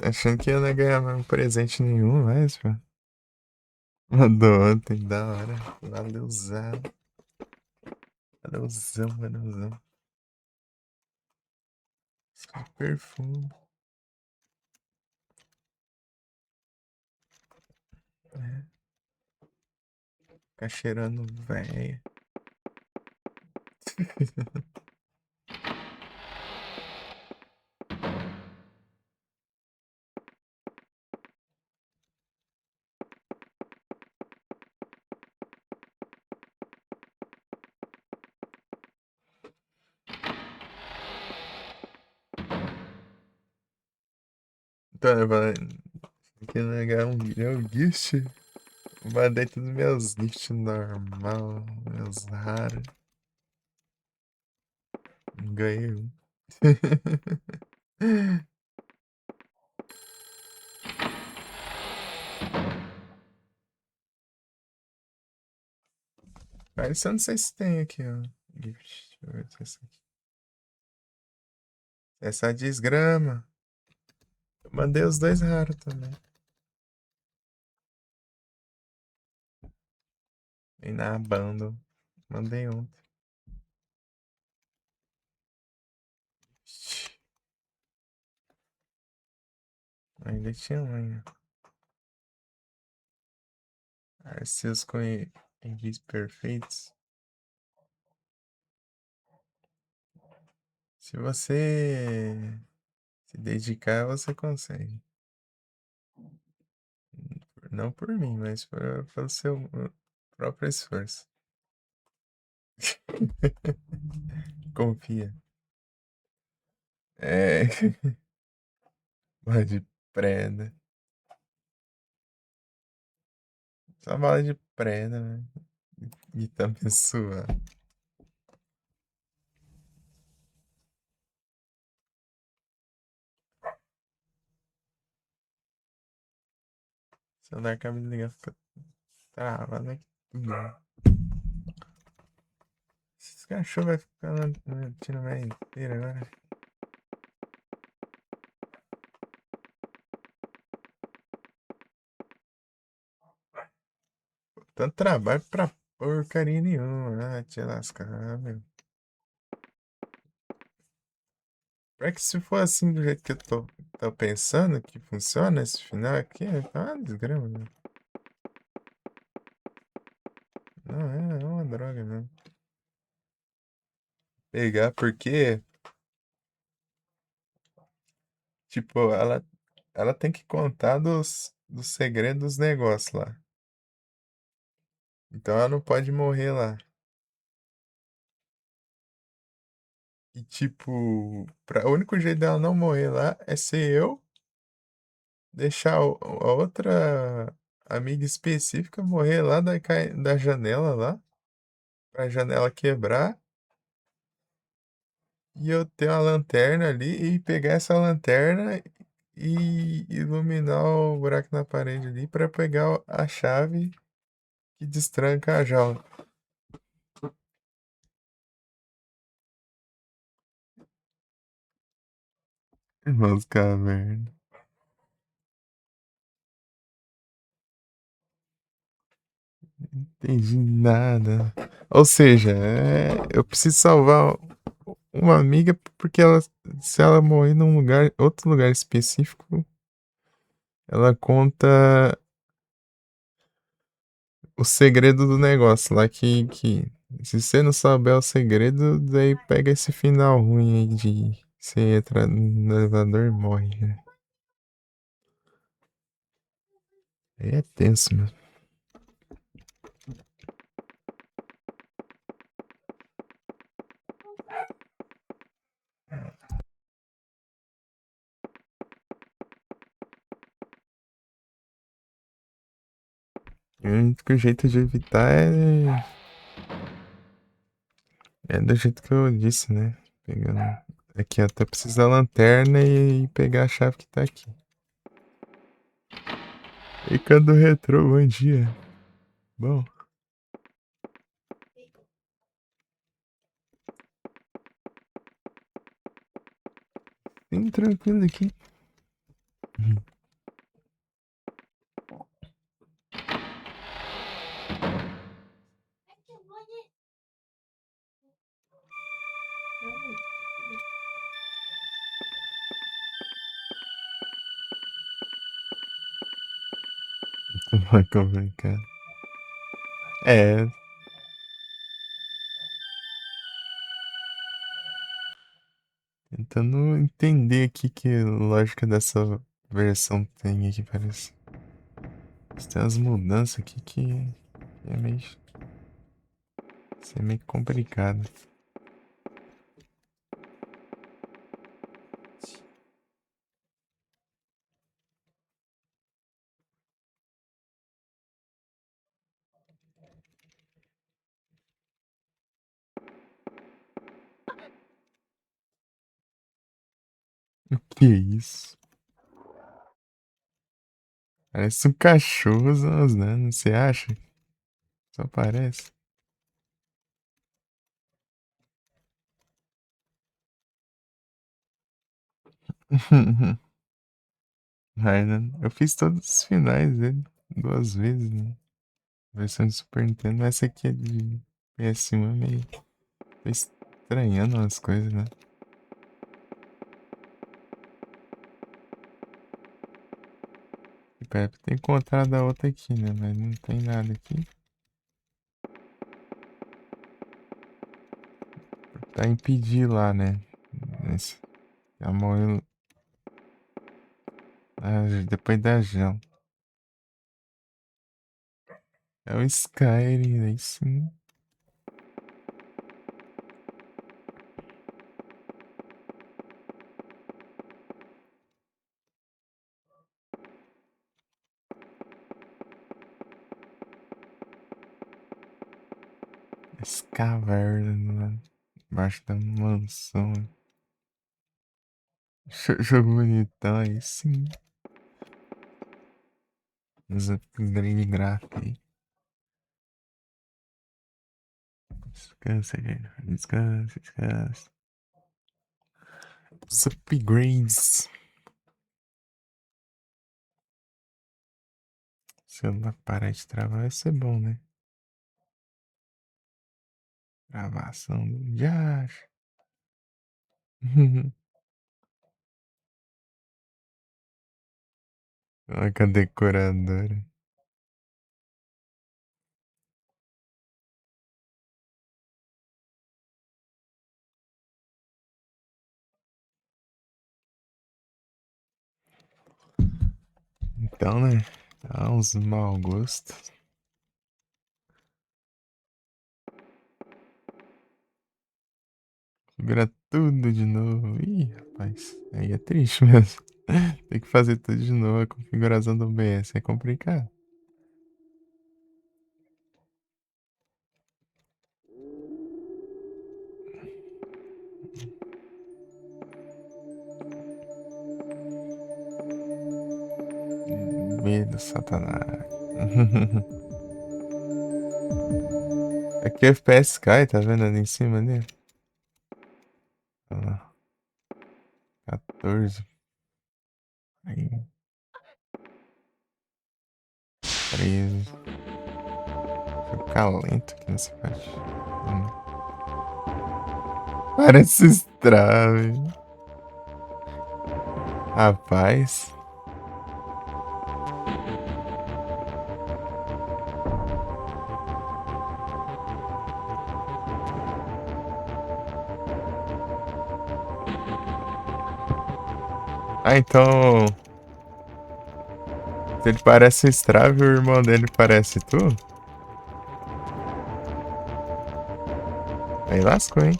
S1: Achando que eu não ia ganhar um presente nenhum, mas, pô. Mandou ontem, da hora. Valeuzada. Valeuzão, valeuzão. Só perfume. É. Ficar cheirando véia. Então, eu falei que não ia ganhar um gift. Mandei todos meus gifts normal, meus raros. Ganhei um. Mas eu não sei se tem aqui, ó. Gift. Deixa eu ver se é essa aqui. Essa desgrama. Eu mandei os dois raros também. E na banda. Mandei ontem. Ixi, ainda tinha um ainda. Arceus com envios perfeitos. Se você se dedicar, você consegue. Não por mim, mas pelo seu próprio esforço. Confia. É. Bala de preda. Só bala de preda, né? E tá pessoa. Se eu dar cabo de ligar, fica travado aqui. Esse cachorro vai ficar na tira vai inteira agora. Tanto trabalho pra porcaria nenhuma. Ah, te lascar, meu. É que se for assim do jeito que eu tô pensando que funciona esse final aqui, tá uma desgrama, né? Não, é uma droga, né? Pegar porque, tipo, ela tem que contar dos segredos dos negócios lá. Então ela não pode morrer lá. E, tipo, o único jeito dela não morrer lá é ser eu deixar a outra amiga específica morrer lá da janela lá, pra janela quebrar. E eu ter uma lanterna ali e pegar essa lanterna e iluminar o buraco na parede ali pra pegar a chave que destranca a jaula. Irmãos caverna. Entendi nada. Ou seja, eu preciso salvar uma amiga porque se ela morrer num lugar, outro lugar específico, ela conta o segredo do negócio lá que se você não souber o segredo, daí pega esse final ruim aí de você entra no elevador e morre, né? Aí é tenso, mano. O único jeito de evitar é. É do jeito que eu disse, né? Pegando. Aqui até precisa da lanterna e pegar a chave que tá aqui. E quando o retrô, bom dia. Bom. Bem tranquilo aqui. Vai complicado. É. Tentando entender aqui que lógica dessa versão tem aqui, parece. Tem umas mudanças aqui que é meio. Isso é meio complicado. O que é isso? Parece um cachorro rosnando, você acha? Só parece. Ai, né? Eu fiz todos os finais dele 2 vezes, né? Versão de Super Nintendo, mas essa aqui é de PS1 é meio. Tô estranhando umas coisas, né? E pera, tem que encontrar da outra aqui, né? Mas não tem nada aqui. Tá impedir lá, né? Esse, a mão. Depois da Jão. É o Skyrim, aí sim. Esse caverna embaixo da mansão. Jogo bonitão, aí sim. Os upgrades gráficos aí. Descansa, gente. Descansa, descansa. Os upgrades. Se ela parar de travar, vai ser bom, né? Gravação do Josh. Olha que a decoradora. Então, né? Há uns mau gostos. Vira tudo de novo. Ih, rapaz. Aí é triste mesmo. Tem que fazer tudo de novo. A configuração do OBS é complicado. Medo, Satanás. Aqui o FPS cai, tá vendo ali em cima ali? Olha lá. 14. Aí. 13. Deixa eu ficar lento aqui nessa parte. Parece estrave. Rapaz. Ah, então. Se ele parece o Strave, o irmão dele parece tu? Aí lascou, hein?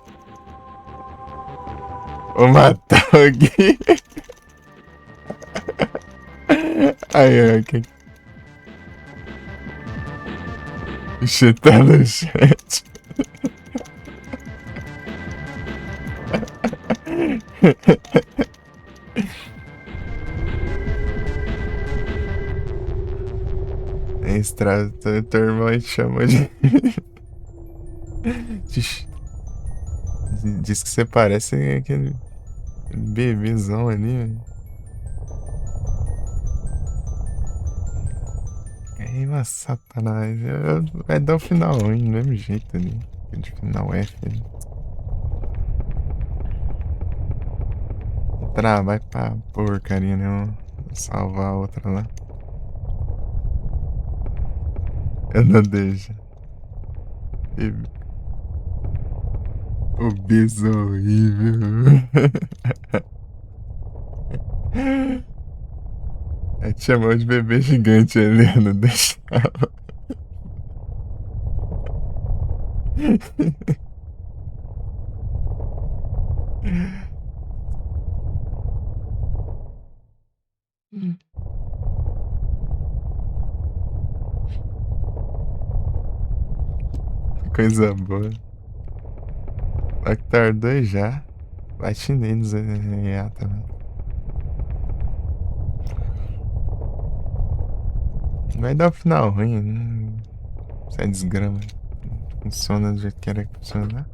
S1: Vou matar alguém. Aí, ó. Você tá no chat. É estrada, teu irmão te chamou de. Diz que você parece aquele bebezão ali, velho. É uma satanás. Vai dar o final ruim do mesmo jeito ali. De final F ali. Vai pra porcaria, né? Vou salvar a outra lá. Eu não deixo. O beso horrível. Aí te chamou de bebê gigante ali, eu não deixava. Coisa boa. Lactar 2 já. Bate neles aí, também. Vai dar o final ruim, né? Isso é desgrama. Funciona do jeito que era que funcionar.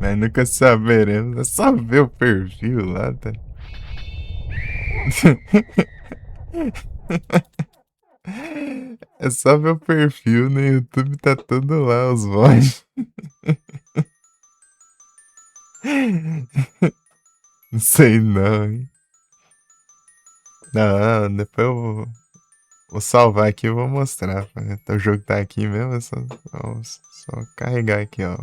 S1: Mas nunca saberemos. É só ver o perfil lá, tá? É só ver o perfil no YouTube, tá tudo lá, os voz. Não sei não, hein? Não, depois vou salvar aqui e vou mostrar. O jogo tá aqui mesmo, é só carregar aqui, ó.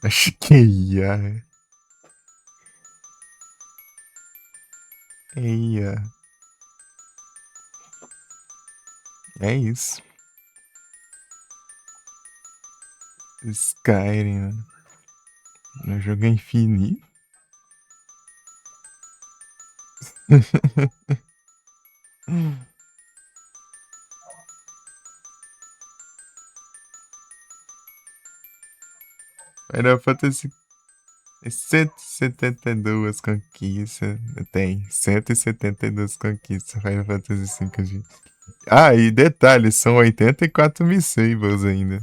S1: Acho que ia. Ia. É isso. Skyrim, mano. O jogo é infinito. Final Fantasy 172 conquistas. Tem 172 conquistas. Final Fantasy V, gente. Ah, e detalhe, são 84 missables ainda.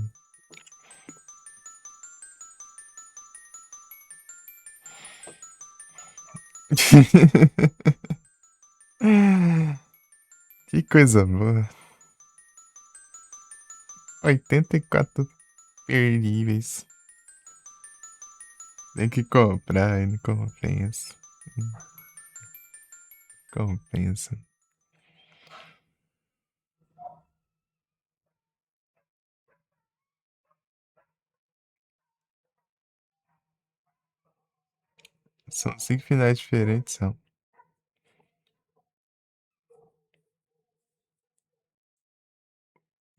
S1: Que coisa boa. 84 perdíveis. Tem que comprar, não compensa. Compensa. São 5 finais diferentes, são.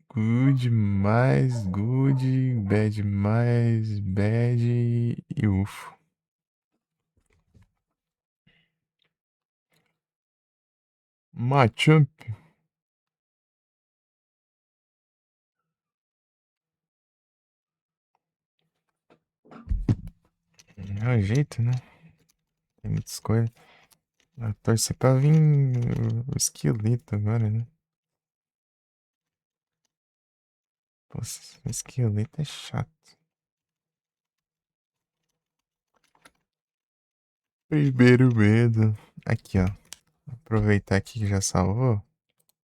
S1: Good mais good, bad mais bad e UFO. Machamp. É o jeito, né? Tem muita escolha. Eu torci pra vir o esqueleto agora, né? Nossa, o esqueleto é chato. Primeiro medo. Aqui, ó. Aproveitar aqui que já salvou.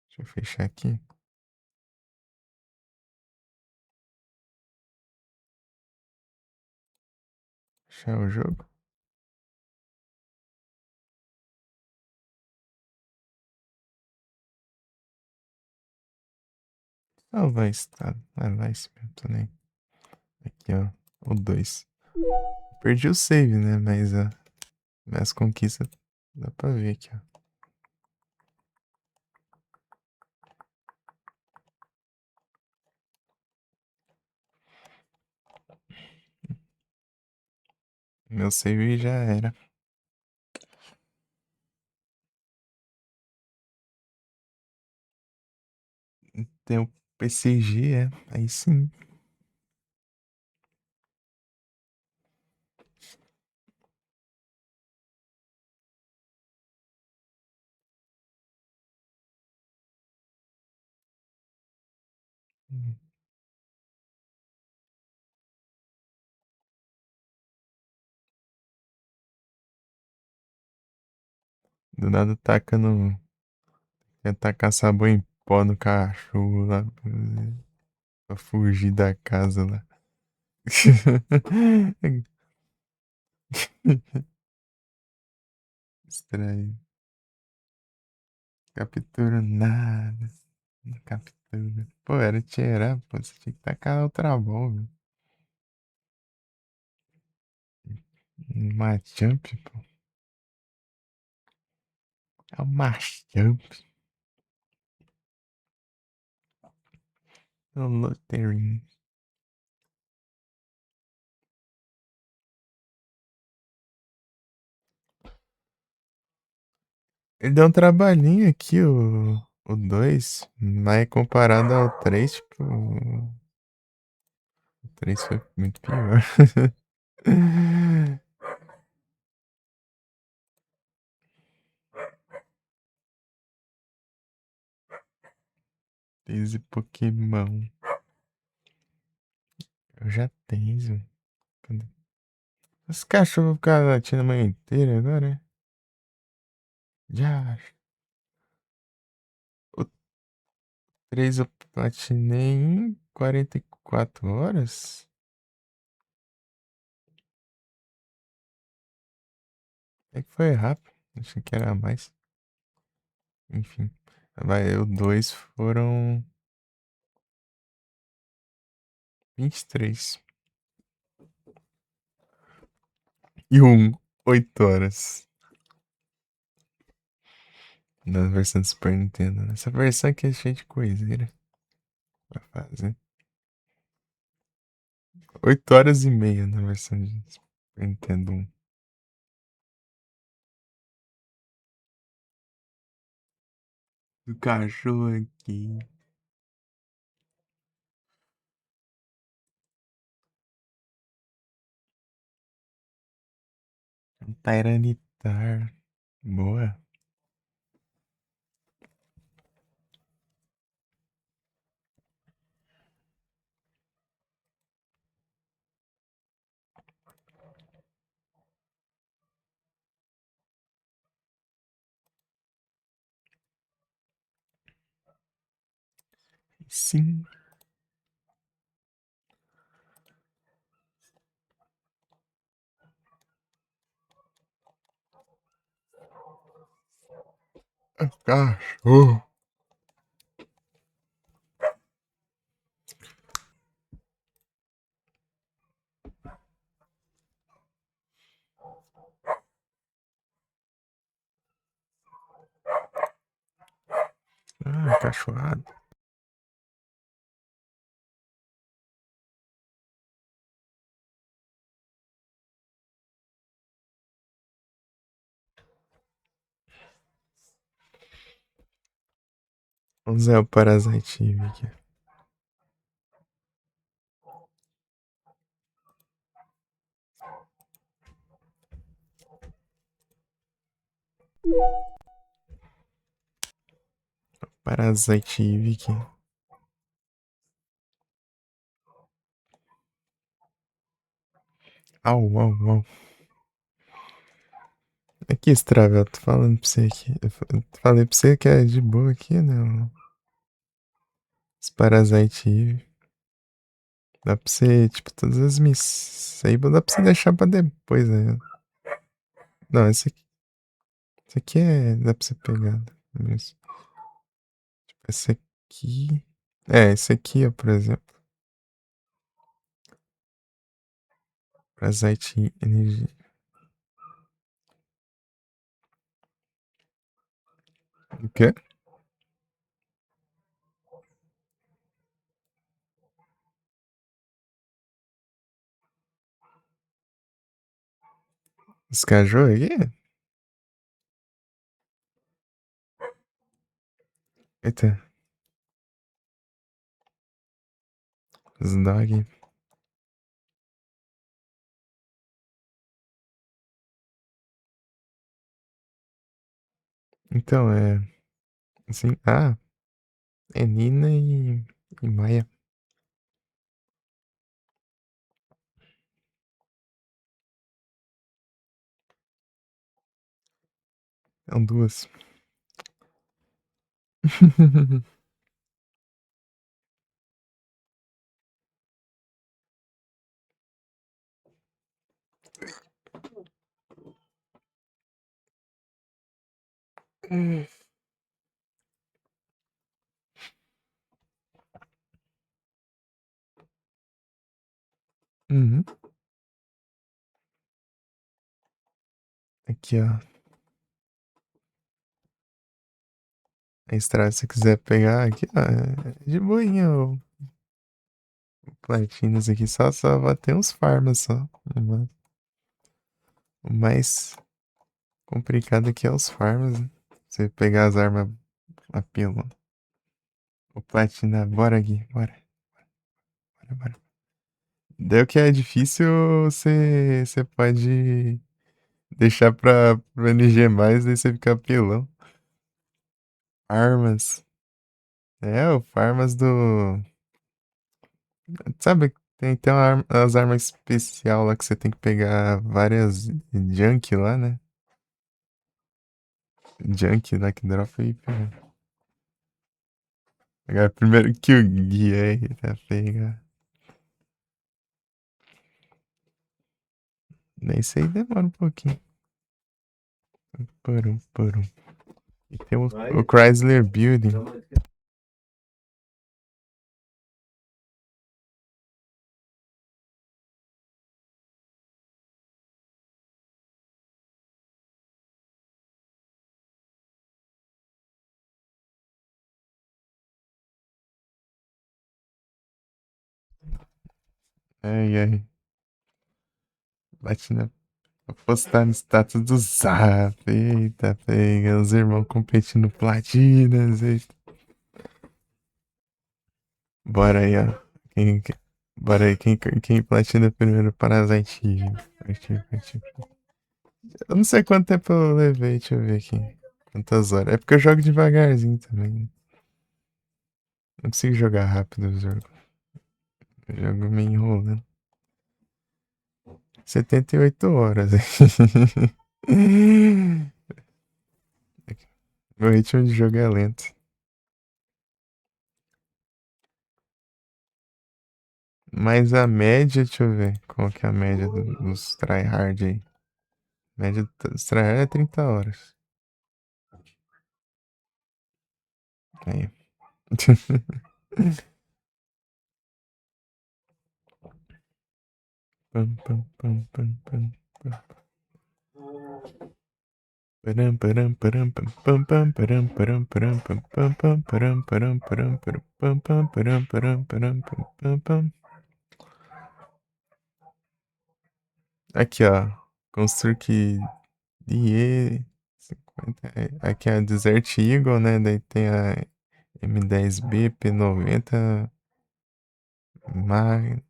S1: Deixa eu fechar aqui. Fechar o jogo. Salvar estado. Ah, vai esse mesmo, tô nem. Aqui, ó. O 2. Perdi o save, né? Mas minhas conquistas dá pra ver aqui, ó. Meu save já era. Tem o PCG, é. Aí sim. Do nada taca no. Tentar caçar sabão em pó no cachorro lá. Pra fugir da casa lá. Estranho. Captura nada. Não captura. Pô, era tirar, pô. Você tinha que tacar outra bomba. Uma jump, pô. É uma jump. É um loitering. Ele deu um trabalhinho aqui, o 2, mas comparado ao 3, tipo, o 3 foi muito pior. Esse Pokémon. Eu já tenho. Cadê? Esse cachorro vai ficar latindo a manhã inteira agora, né? Já. O 3 eu platinei em 44 horas? É que foi rápido. Achei que era mais. Enfim. Vai, o 2 foram 23. E um, 8 horas. Na versão do Super Nintendo. Essa versão aqui é cheia de coiseira pra fazer. 8 horas e meia na versão de Super Nintendo 1. Do cachorro aqui. Um Tyranitar. Boa. Sim. Cachorro. Ah, cachorrado. Vamos ver o Parasite Eve aqui. Parasite Eve aqui. Au, au, au. Aqui, Stravel, tô falando pra você aqui. Falei pra você que é de boa aqui, né? Os Parasite Eve. Dá pra você, tipo, todas as missões. Aí dá pra você deixar pra depois, né? Não, esse aqui é. Dá pra você pegar. Mesmo. Esse aqui. É, esse aqui, ó, por exemplo. Parasite Energy. O quê? Esse cachorro aqui? Eita. Sdog. Então, é. Assim. Ah, é Nina e Maia. São duas. Uhum. Aqui, ó. A estrada, se você quiser pegar aqui, ó. É de boinha, ó. Platinas aqui, só bater uns farmas só. O mais complicado aqui é os farms, né? Você pegar as armas apelo. O platina, bora aqui, bora. Daí o que é difícil, você pode deixar pro NG+, daí você fica apelão. Armas. É, o Farmas do... Sabe, tem as armas especial lá que você tem que pegar várias junk lá, né? Junk lá que dropa e pega. Pegar primeiro que o guia aí pra pegar. Nem sei, demora um pouquinho. Por um. E tem o Chrysler Building. Ai, ai. Bate na... Postar no status do Zap. Eita, pega. Os irmãos competindo platinas. Eita. Bora aí, ó. Bora aí, quem platina primeiro Parasite Eve? Partiu. Eu não sei quanto tempo eu levei, deixa eu ver aqui. Quantas horas? É porque eu jogo devagarzinho também. Não consigo jogar rápido o jogo. Eu jogo me enrolando. 78 horas. Meu ritmo de jogo é lento. Mas a média, deixa eu ver. Qual que é a média dos tryhard aí? A média dos tryhard é 30 horas. Aí. Pam. Param, param, param, pam, pam, pam, param, param, param, pam, pam, pam, param, param, param, param, pam, pam, param, param, param, pam, pam, pam. Aqui, ó. Construct DE 50. Aqui é a Desert Eagle, né? Daí tem a M10B, P90, Mag,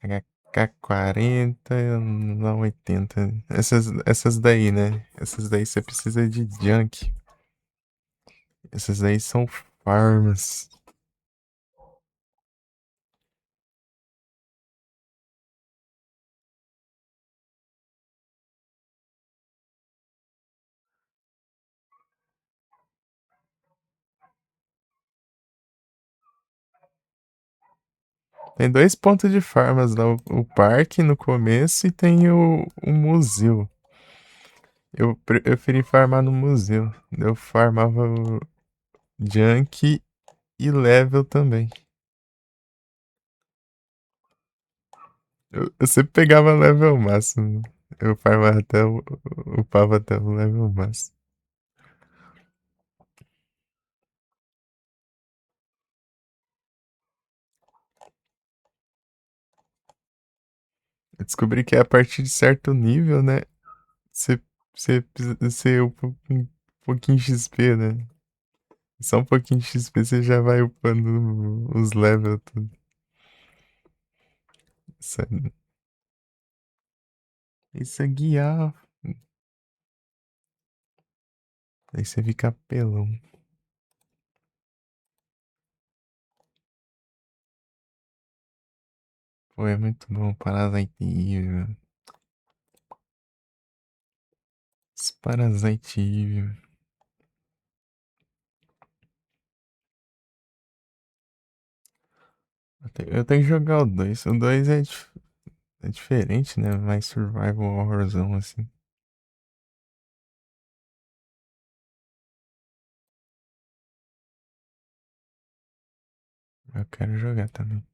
S1: HK40, não 80. Essas daí, né? Essas daí você precisa de junk. Essas daí são farms. Tem dois pontos de farmas lá, o parque no começo e tem o museu. Eu preferi farmar no museu. Eu farmava o junk e level também. Eu sempre pegava level máximo. Eu farmava até upava até o level máximo. Eu descobri que a partir de certo nível, né? Você upa um pouquinho XP, né? Só um pouquinho de XP você já vai upando os levels tudo. Isso, isso é guiar. Aí você fica apelão. Pô, é muito bom. Parasite Eve. Parasite Eve. Eu tenho que jogar o 2. O 2 é diferente, né? Mais survival horrorzão, assim. Eu quero jogar também.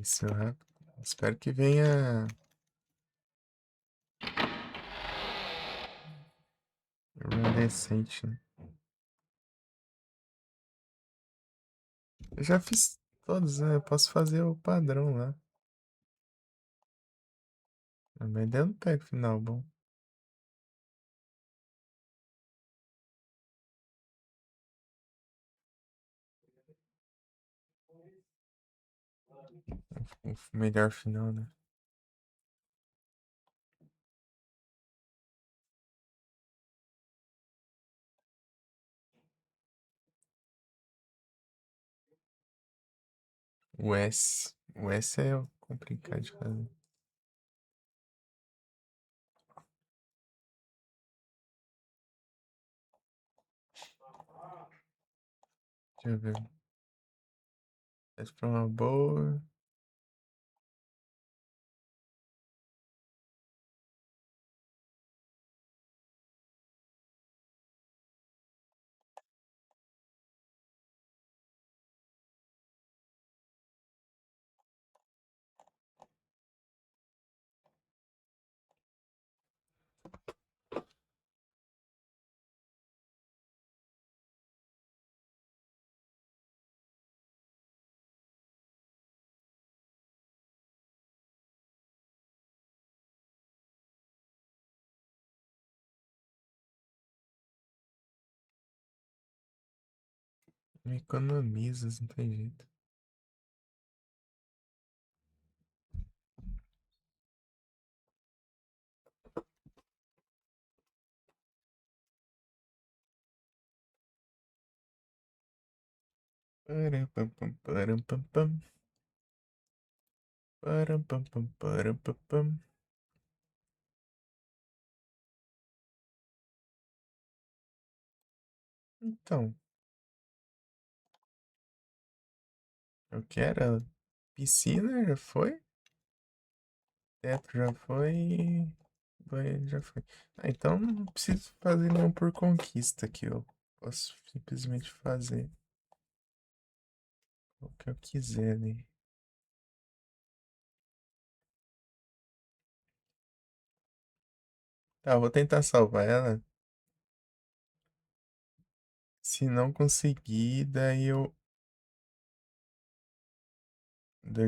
S1: Isso, espero que venha decente, né? Eu já fiz todos, né? Eu posso fazer o padrão lá. Mas daí eu não pego final bom. O melhor final, né? O S. O S é o complicado de fazer. Deixa eu ver. Essa foi uma boa. Me economizas, não tem jeito. Param, pam, pam, param, pam, pam. Param, pam, pam, param, pam, pam. Então, eu quero. Piscina já foi? Teto já foi. Já foi. Ah, então não preciso fazer nenhum por conquista aqui. Eu posso simplesmente fazer o que eu quiser ali. Tá, eu vou tentar salvar ela. Se não conseguir, daí eu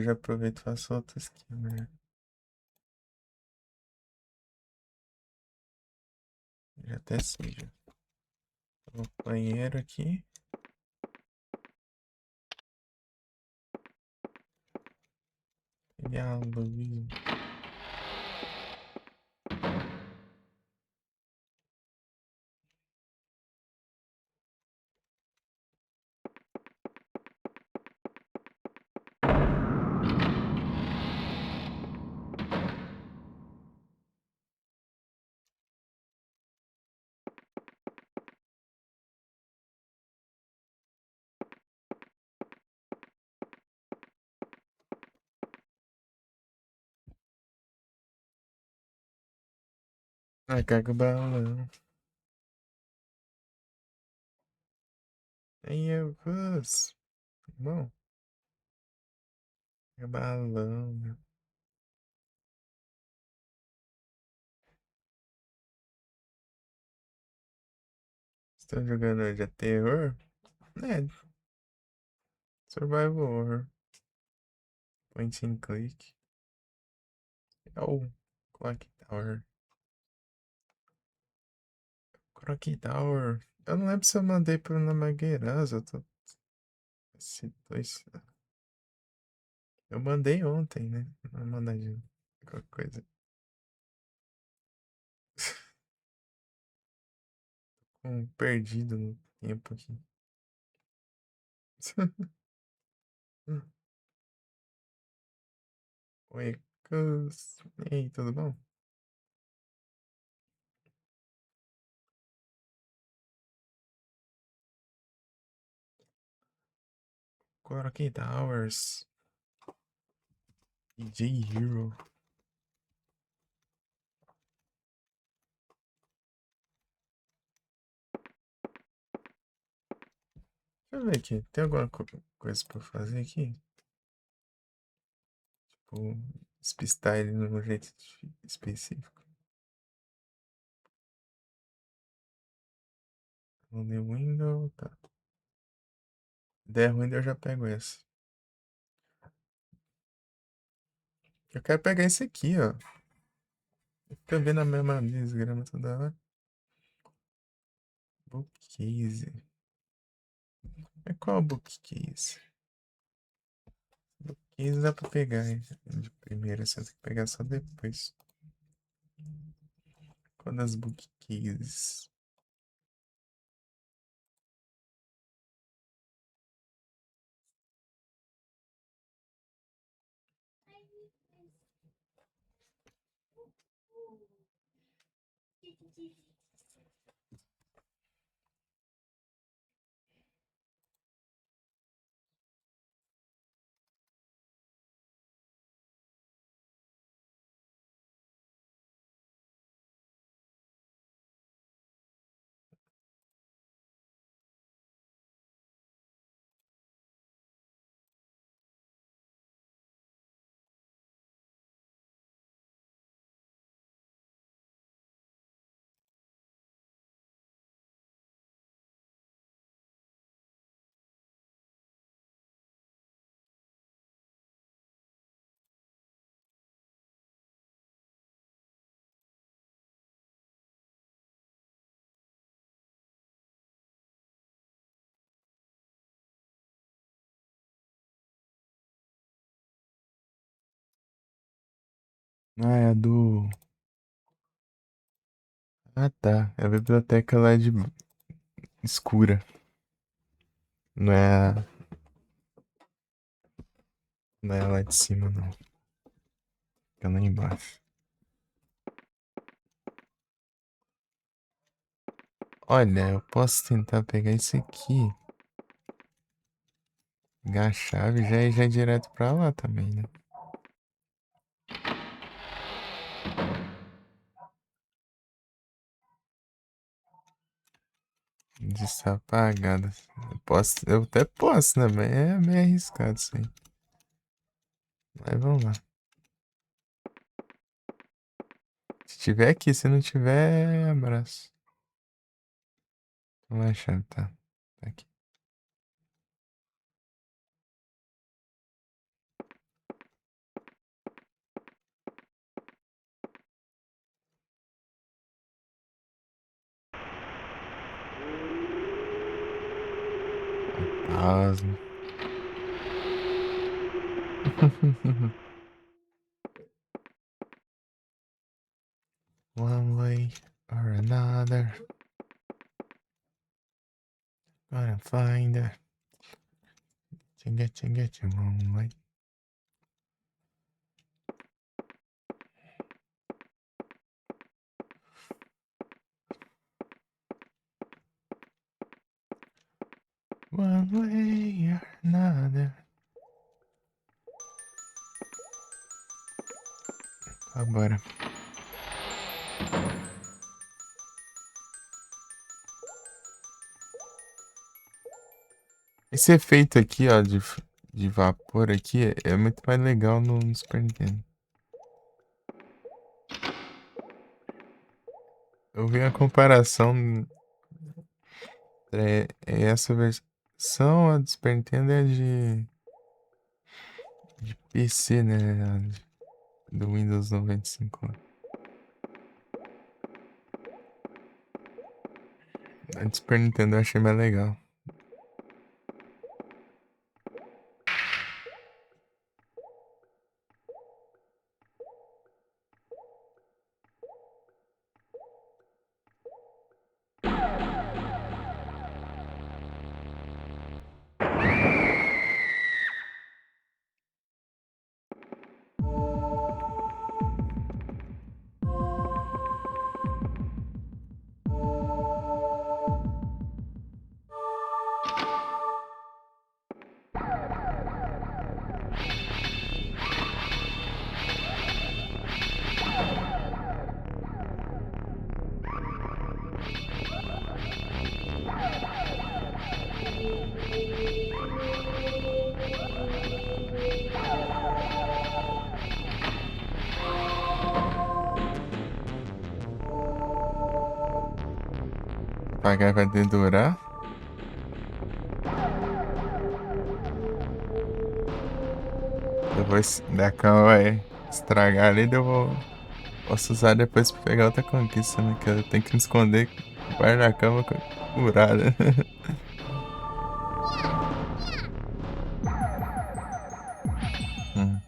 S1: já aproveito e faço outra skill, né? Já até sei, já. Vou pro banheiro aqui. Pegar a luz. Ah, carga o balão. Aí eu vou. Bom, carga balão, né? Estão jogando hoje a terror? É, survival horror. Point and click. É o Clock Tower. Clock Tower. Eu não lembro se eu mandei pro Namagueiras. Eu tô. Esse dois. Eu mandei ontem, né? Não mandar de qualquer coisa. Perdido no tempo aqui. Oi, Cus. E aí, tudo bom? Clock Towers. DJ Hero. Deixa eu ver aqui. Tem alguma coisa pra fazer aqui? Tipo, despistar ele de um jeito específico. On the window, tá. Der ruim, eu já pego essa. Eu quero pegar esse aqui, ó. Fica vendo a mesma desgrama toda hora. Bookcase. É qual bookcase? Bookcase dá pra pegar hein, de primeira, você tem que pegar só depois. Qual das bookcases? Ah, é a do. Ah, tá. É a biblioteca lá de escura. Não é não é lá de cima, não. Fica lá embaixo. Olha, eu posso tentar pegar esse aqui. Pegar a chave já é direto pra lá também, né? Está apagada. Eu até posso, né? Mas é meio arriscado isso aí. Mas vamos lá. Se tiver aqui, se não tiver, abraço. Não vai achar, tá? Tá aqui. Fantasma. One way or another. Gonna find her. Tinga, one way. One way or another. Agora. Esse efeito aqui, ó, de vapor aqui é muito mais legal no Super Nintendo. Eu vi a comparação essa versão, a do Super Nintendo é de PC, né? Do Windows 95. A do Super Nintendo eu achei mais legal. Pagar vai dedurar. Depois da cama vai estragar ali, posso usar depois pra pegar outra conquista, né? Que eu tenho que me esconder debaixo da cama curada. Hum.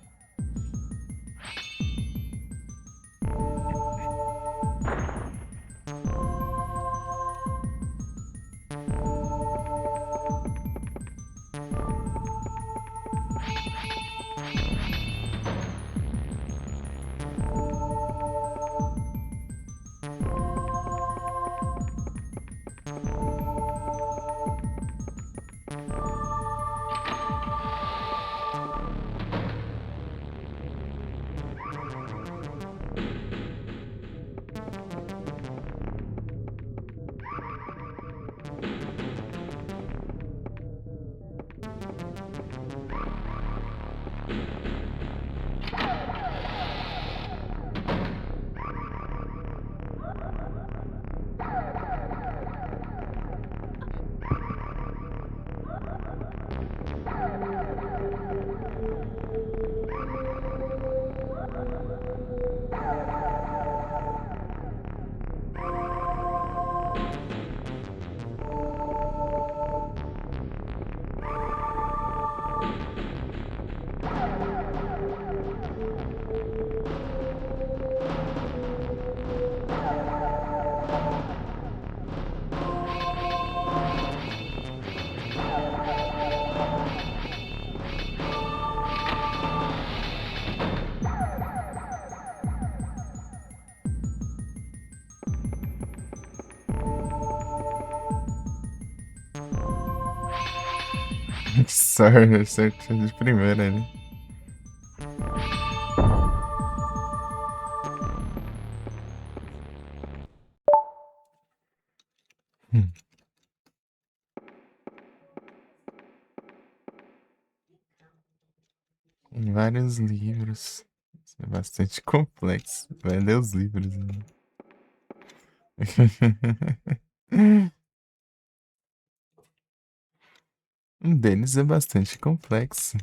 S1: Sorry, certeza de primeira, né? vários livros. Isso é bastante complexo. Vai ler os livros, né? Um deles é bastante complexo.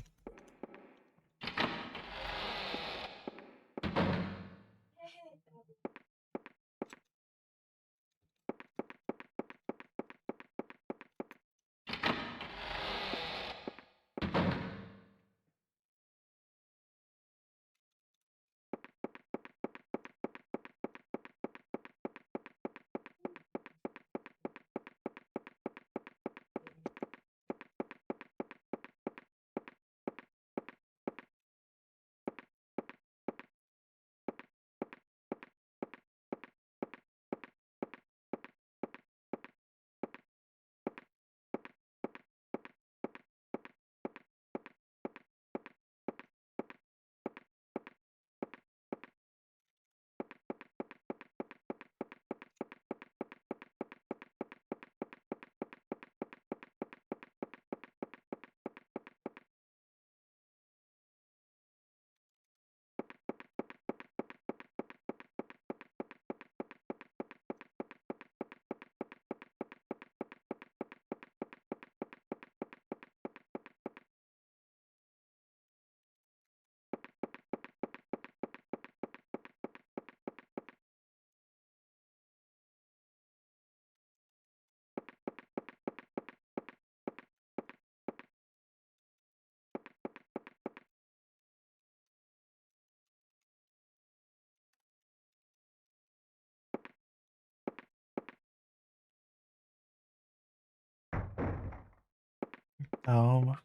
S1: Calma.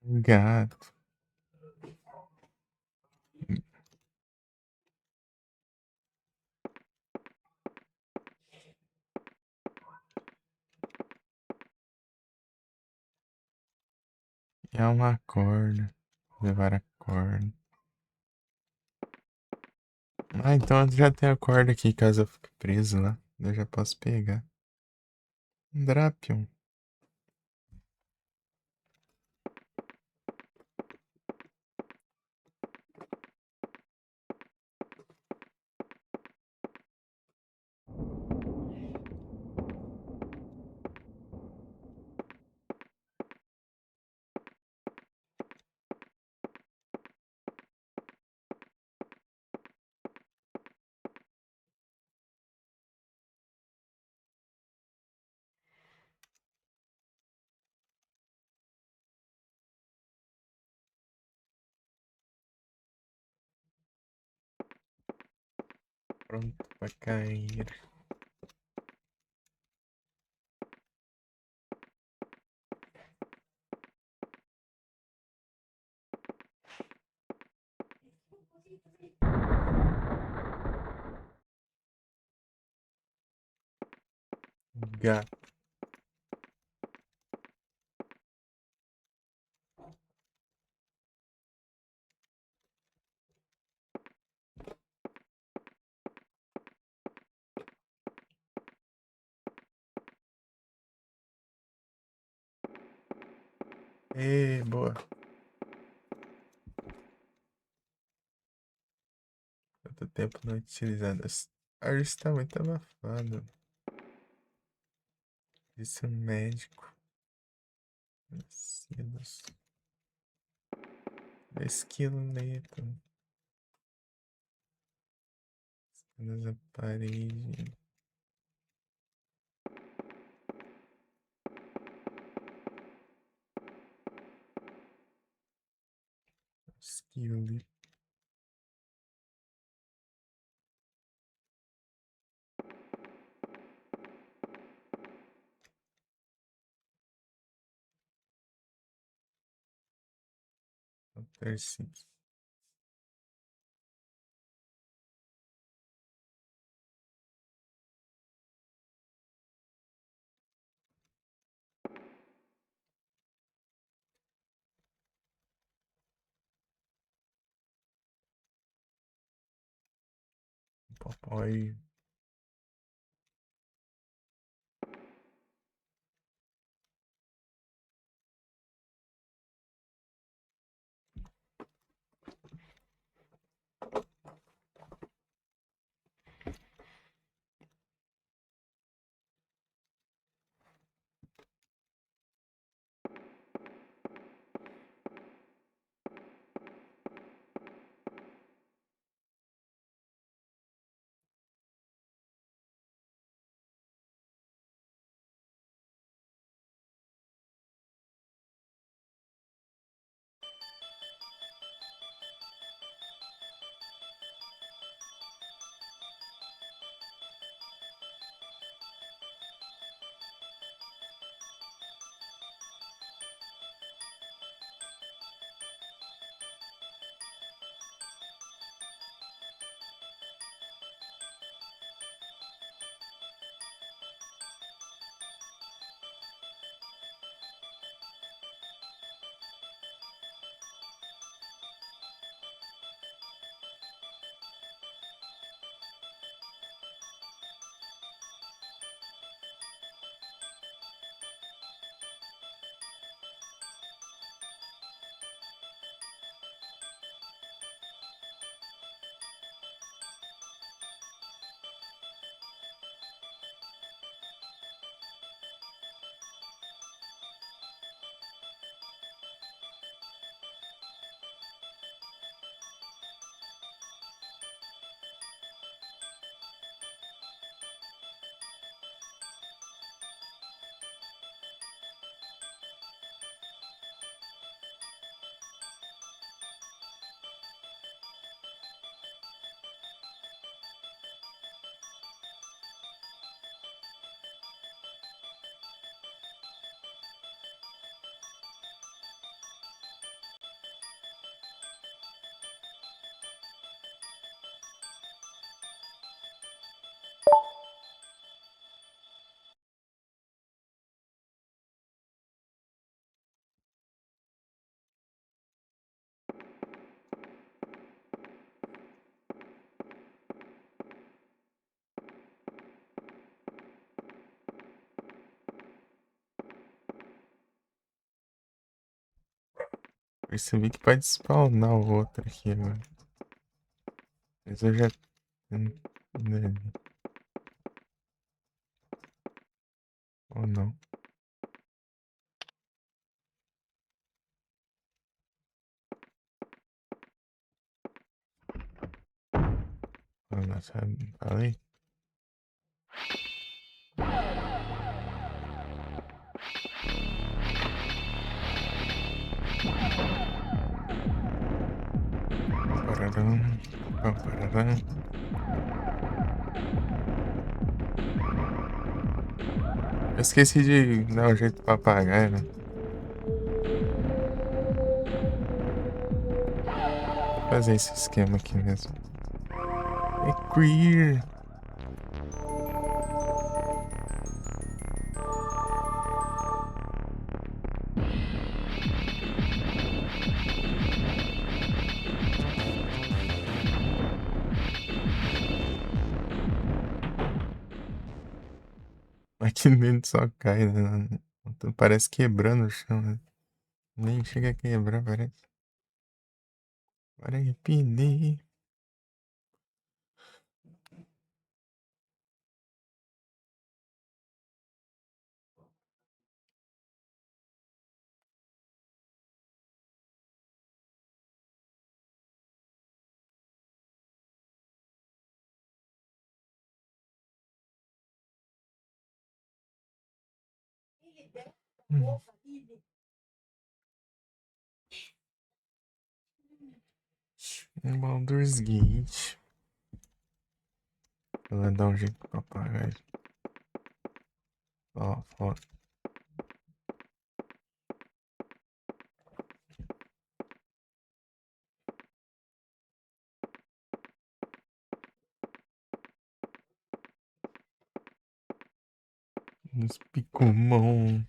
S1: Gato. É uma corda. Levar a corda. Ah, então eu já tenho a corda aqui caso eu fique preso lá. Eu já posso pegar. Drapion. Pronto pra cair. Gato. Ê, boa. tempo não utilizadas. A Alice tá muito abafado. Disse o médico. Nascidos. Esqueleto. Nessa parede. Esqueleto. Terceiro. Papai. Percebi que pode spawnar o outro aqui agora. Mas eu já. Nele. Ou não. Olha, sabe? Falei? Pararam. Pararam. Eu esqueci de dar um jeito pra apagar, né? Vou fazer esse esquema aqui mesmo. É queer. Aqui dentro só cai, né? Parece quebrando o chão, né? Nem chega a quebrar, parece. Para repetir. Baldur's Gate. Ela dá um jeito pra apagar isso. Ó, foda. Nos Picumon.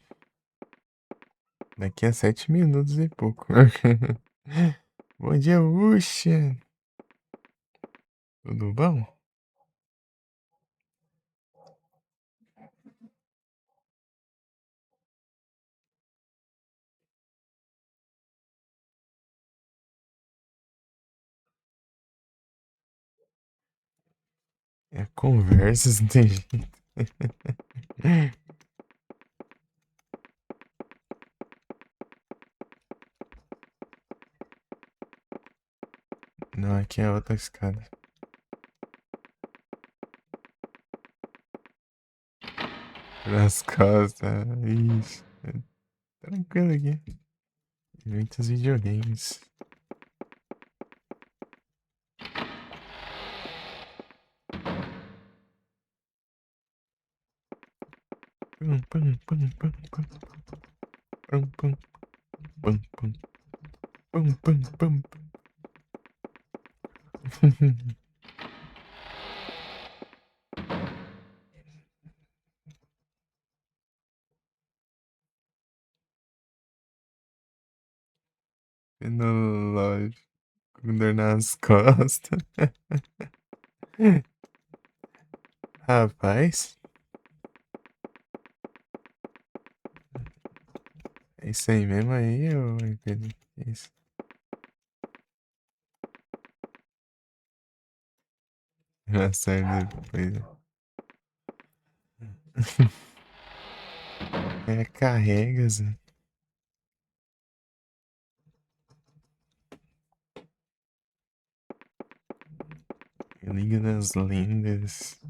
S1: Daqui a 7 minutos e pouco. Bom dia, Uxa. Tudo bom? É conversas, não tem jeito. Não, aqui é outra escada. Nas costas. Isso. Tranquilo aqui. Muitos videogames. Pum, pum, pum, pum, pum. Pum, pum, pum, pum. Pum, pum, pum. Tecnológico. Com dor nas costas. Rapaz. É isso aí mesmo aí, ô Pedro? É isso. Engraçado depois. É, carrega, Zé. Liga das Lendas.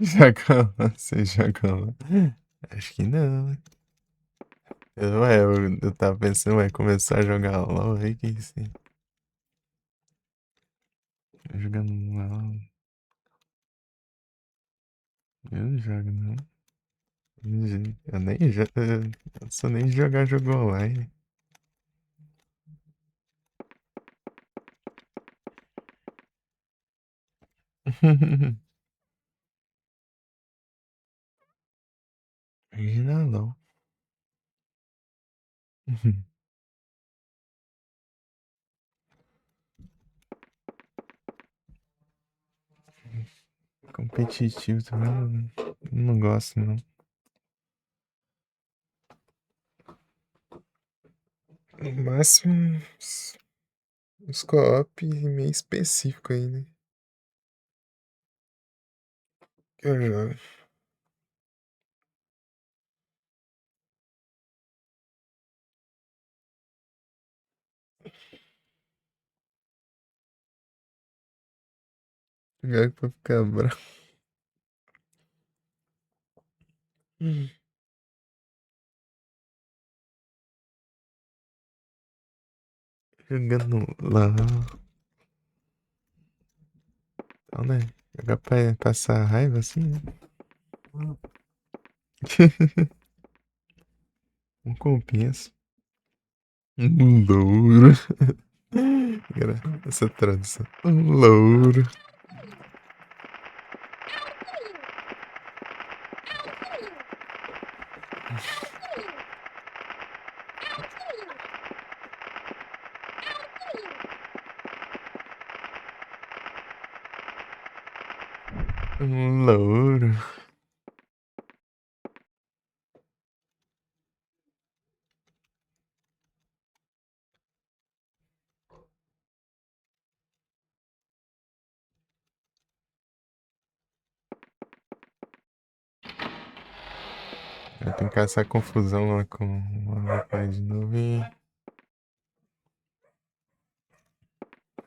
S1: Jacola, você Jacola. Acho que não. Eu tava pensando, vai começar a jogar LOL aí, que isso aí? Jogando LOL. Eu não jogo, não. Eu nem jogo. Eu sou nem de jogar jogo online. Imagina LOL. Competitivo também não gosto, não. No máximo, os co-op meio específico aí, né? Que eu jogo. Jogo pra ficar bravo. Jogando LOL. Então, né? Jogar pra passar raiva assim, né? Não compensa. Louro. Cara, essa tradução. Louro. Um louro. Eu tenho que caçar confusão lá com o rapaz de novo e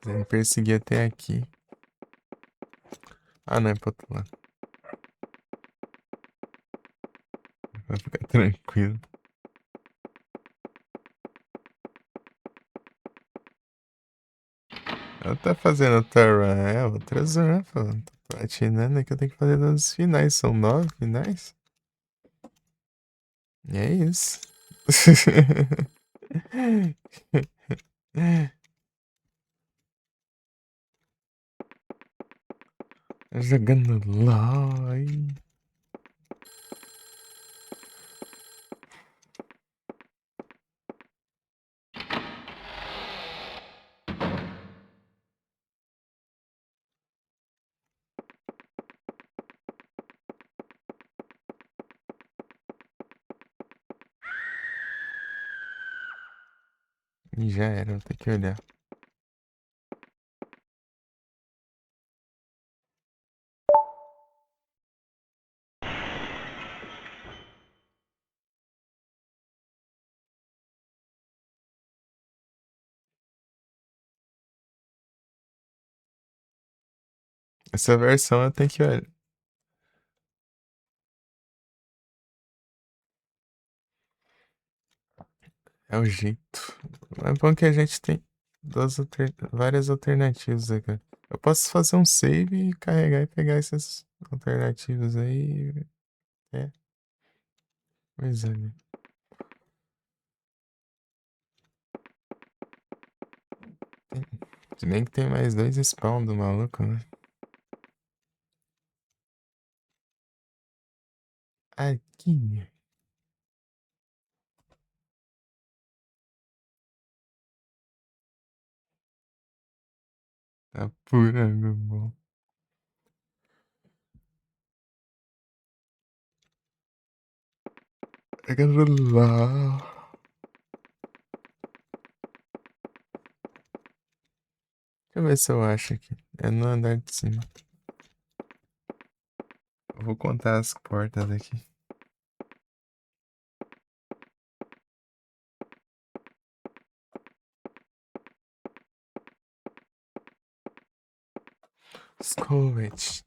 S1: ele me perseguir até aqui. Ah, não, é pro outro lado. Vai ficar tranquilo. Ela tá fazendo outra run, é outras run, falando. Tô platinando que eu tenho que fazer nos finais. São 9 finais. E é isso. Jogando LOL. E já era, vou ter que olhar. Essa versão eu tenho que olhar. É o jeito. É bom que a gente tem várias alternativas aqui. Eu posso fazer um save e carregar e pegar essas alternativas aí. É, pois é, né? Se bem que tem mais 2 spawn do maluco, né? Aqui. Tá pura, meu bom. Pega lá. Deixa eu ver se eu acho aqui. É no andar de cima. Eu vou contar as portas aqui. Scovet.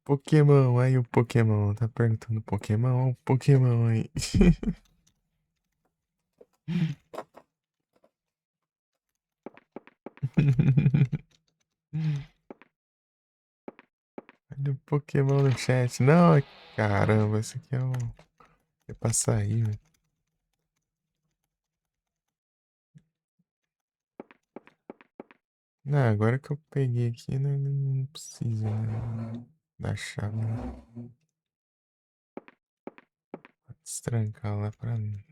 S1: Pokémon, aí o Pokémon. Tá perguntando Pokémon, o Pokémon aí. Olha o Pokémon no chat. Não, caramba, esse aqui é o. É pra sair, velho. Não, agora que eu peguei aqui, não precisa, né, da chave. Né? Vou destrancar lá pra mim.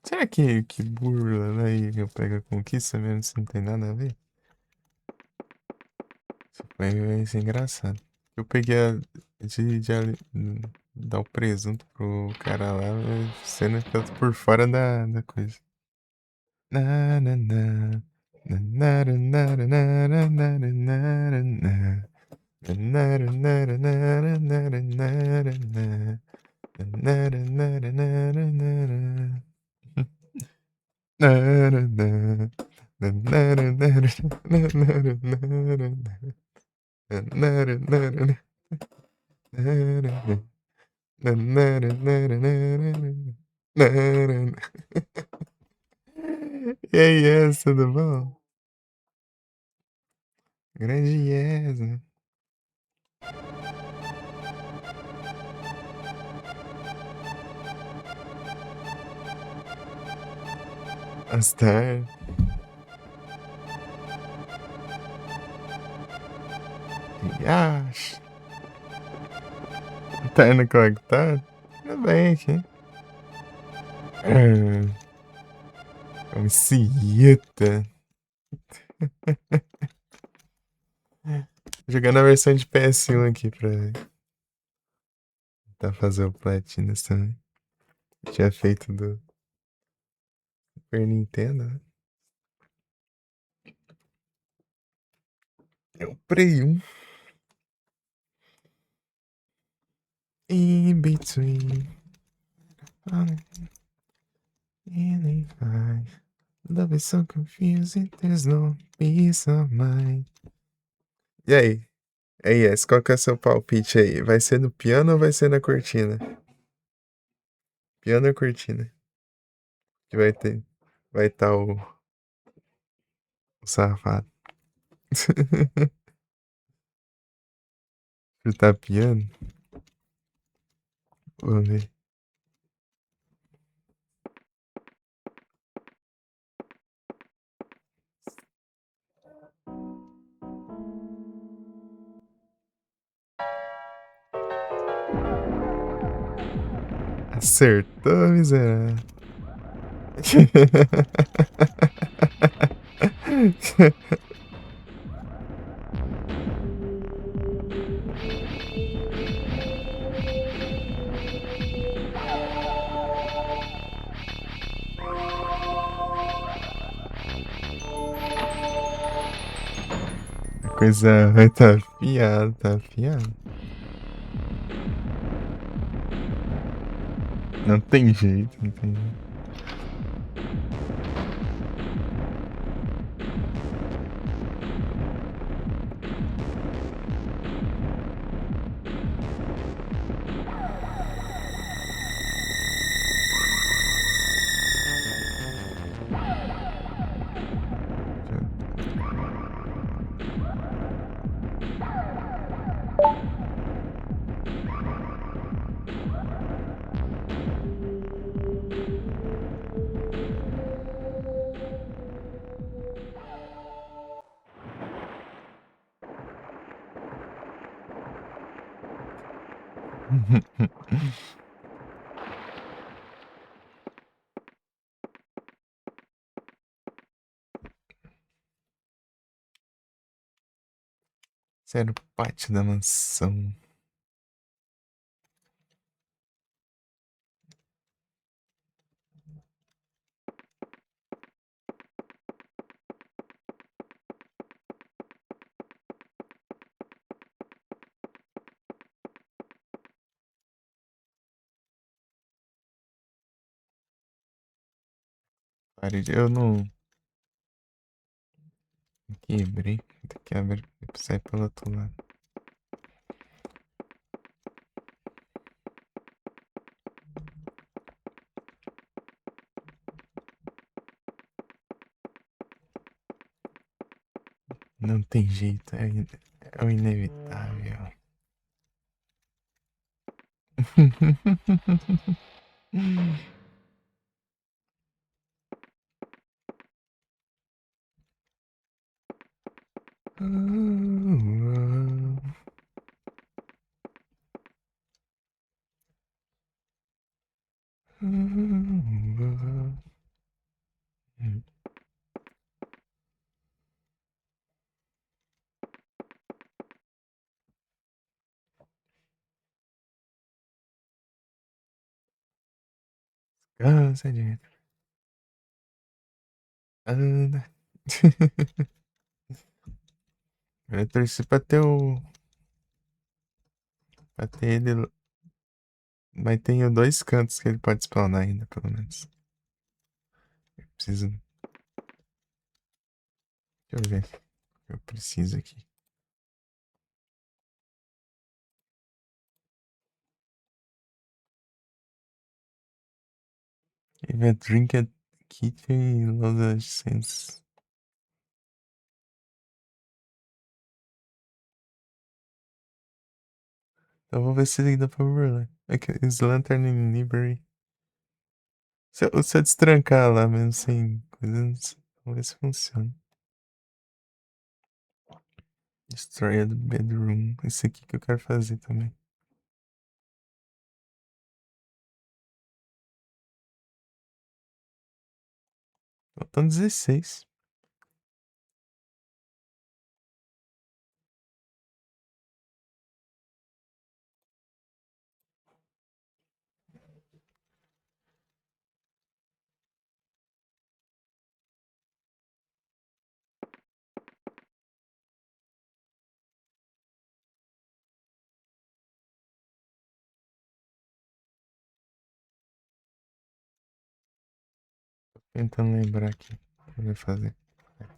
S1: Será que burla, né? E eu pego a conquista mesmo se não tem nada a ver? Vai ser engraçado. Eu peguei dar o presunto pro cara lá, sendo que eu tô por fora da coisa. Na, na, na, na, na, na, na, na, na, na, na, na, na. Na, na, na, na, na, na, na, na, na, na. Na, na, na, na, na, na, na, na. Na, na, na. Na, na, na, na, na, na, na, na, na. Na, na, na, na, na, na, na, na. Na, na, na, na, na, na, na, na, na, na. E aí, Yes, tudo bom? Grande Yes, né? Astar. Ah, tá indo conectado? Tudo bem aqui. Como se irrita. Jogando a versão de PS1 aqui pra tentar fazer o Platinas também. Tinha feito do Super Nintendo, né? É o Play 1. In between. Love is so confusing, there's no peace of mind. E aí? Aí, S, qual que é o seu palpite aí? Vai ser no piano ou vai ser na cortina? Piano ou cortina? Que vai ter. Vai estar o safado. Chutar piano? Vamos ver. Acertou, miserável. A coisa vai tá afiada, tá afiada. Não tem jeito, não tem jeito. Sério, pátio da mansão. Eu não quebrei. Tem que abrir pra sair pelo outro lado. Não tem jeito, é o inevitável. Cansa de anda. Eu torci pra ter o. Pra ter ele. Mas tem dois cantos que ele pode spawnar ainda, pelo menos. Preciso. Deixa eu ver. Eu preciso aqui. If a drink at kitchen loads sense. Então vou ver se dá pra burlar. Is Lantern in Library. Se eu destrancar lá mesmo sem coisas, vamos ver se funciona. Destroy the bedroom. Esse aqui que eu quero fazer também. Faltam 16. Tentando lembrar aqui. O que eu vou fazer? Deixa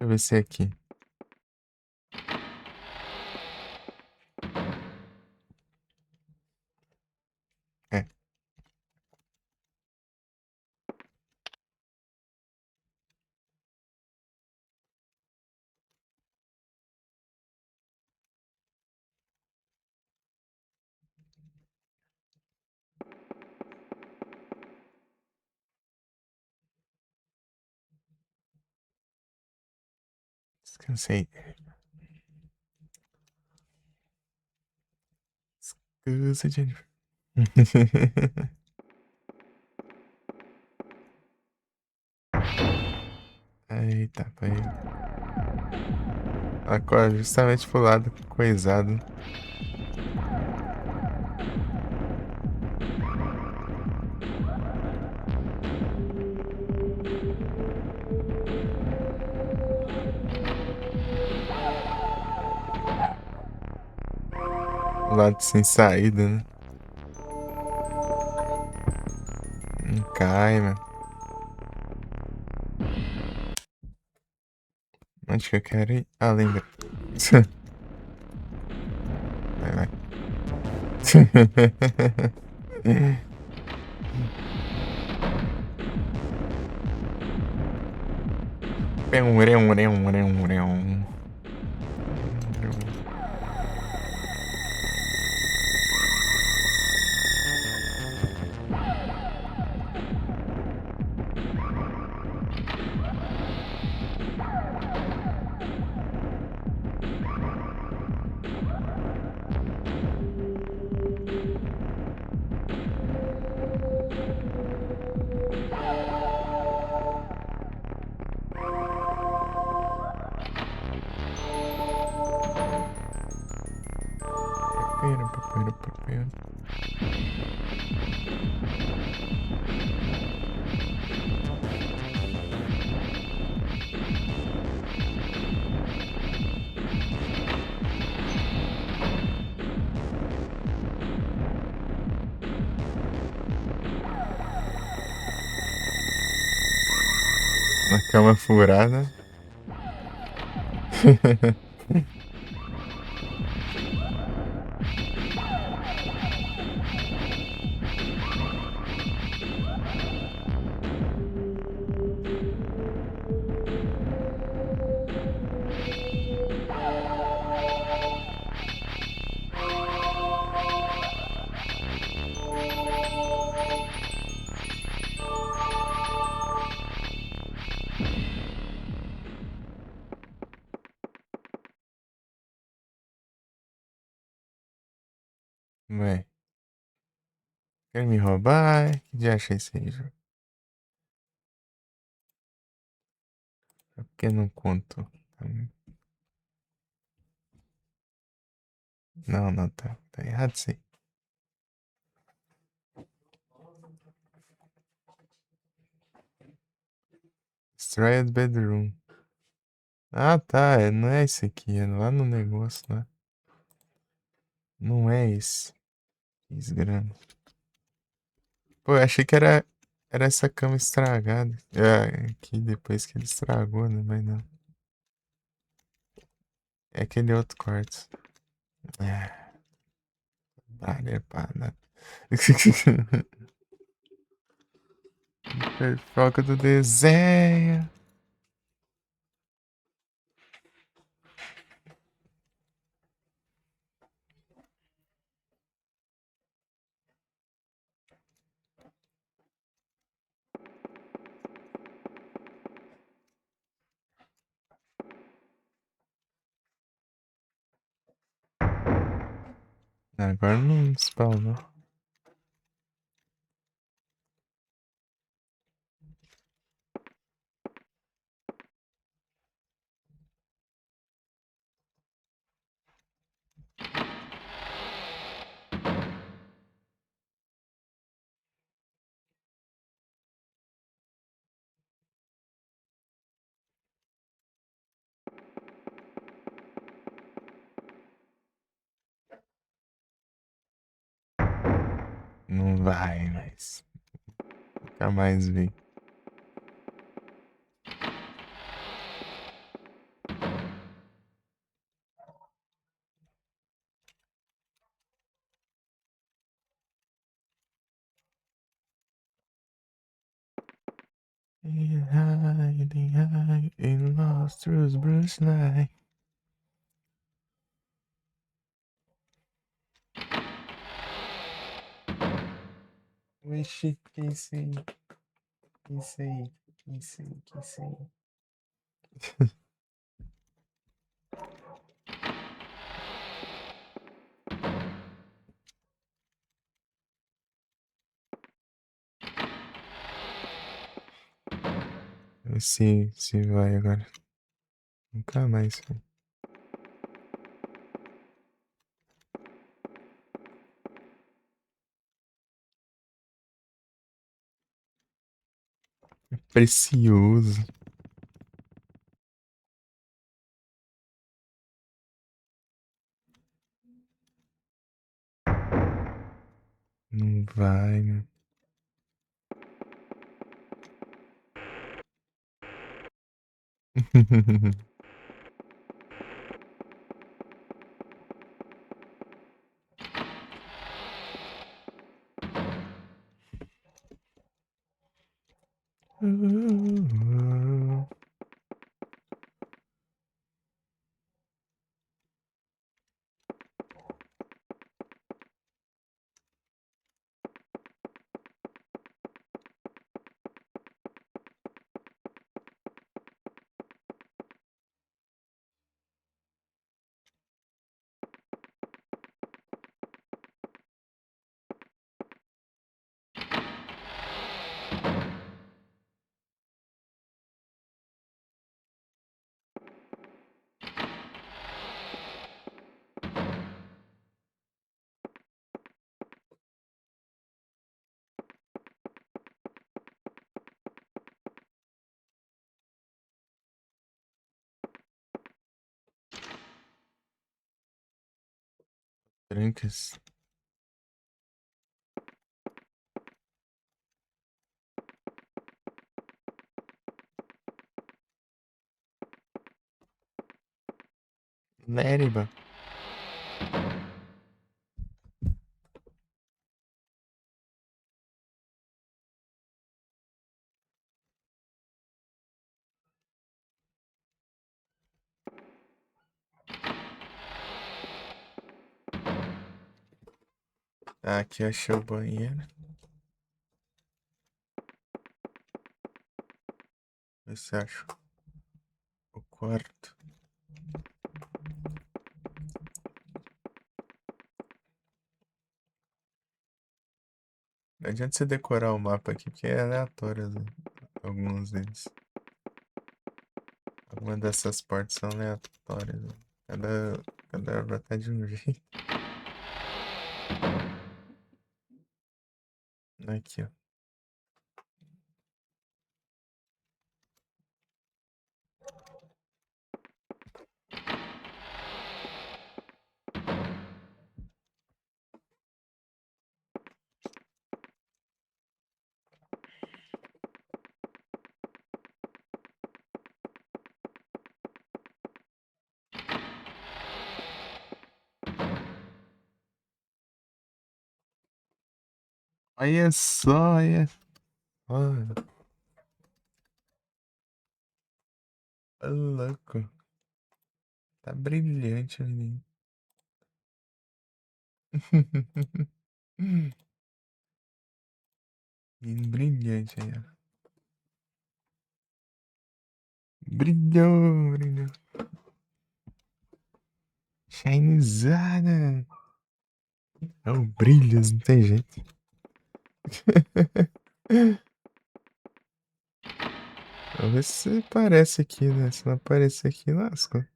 S1: eu ver se é aqui. É. Descansei. Descansa, Jennifer. Eita, pai. Acorda justamente pro lado coisado. O lado sem saída, né? Não cai, mano. Onde que eu quero ir? Ah, lembra. Vai, vai. Na cama furada. Vai. Quer me roubar? Que dia achei isso aí, Ju? É porque não conto. Não, não, tá errado isso aí. Destroyed bedroom. Ah, tá. Não é esse aqui. É lá no negócio, né? Não é esse. Desgrama. Pô, eu achei que era essa cama estragada. É, que depois que ele estragou, né? Mas não. É aquele outro quarto. É, vale, pá, né? Foca do desenho. Agora não spawnou. Não vai, mas nunca mais vi. Hiding high in lost Bruce night. Wish it kissing, kissing, kissing, kissing. Se vai agora. Nunca mais. Precioso. Não vai, meu. Trancas. Nériba. Aqui achei o banheiro. Vê se acho o quarto. Não adianta você decorar o mapa aqui, porque é aleatório, né? Alguns deles. Algumas dessas partes são aleatórias, né? Cada hora tá de um jeito. Aqui, ó. Olha só, olha só. Ô, louco. Tá brilhante ali. Brilhante aí, ó. Brilhou, brilhou. Shinezada. É o brilhos, não tem jeito. Vamos ver se aparece aqui, né? Se não aparecer aqui, lasca.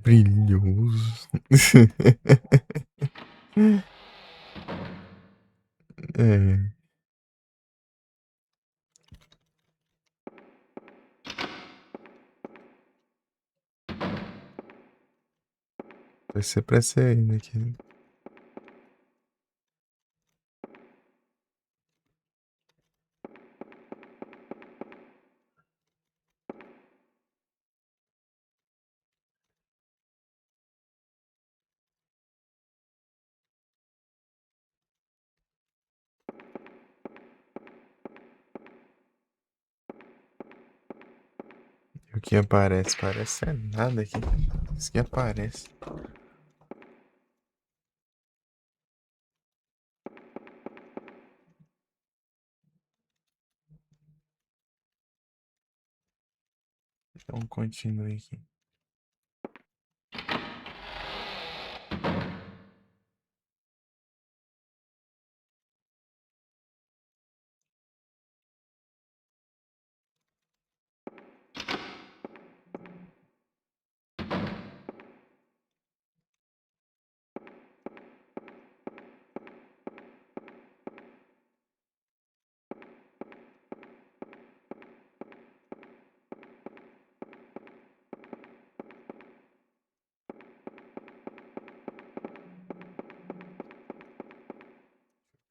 S1: Brilhoso. É. Vai ser pra ser ainda aqui. E o que aparece? Parece é nada aqui. Isso que aparece. Então continue aqui.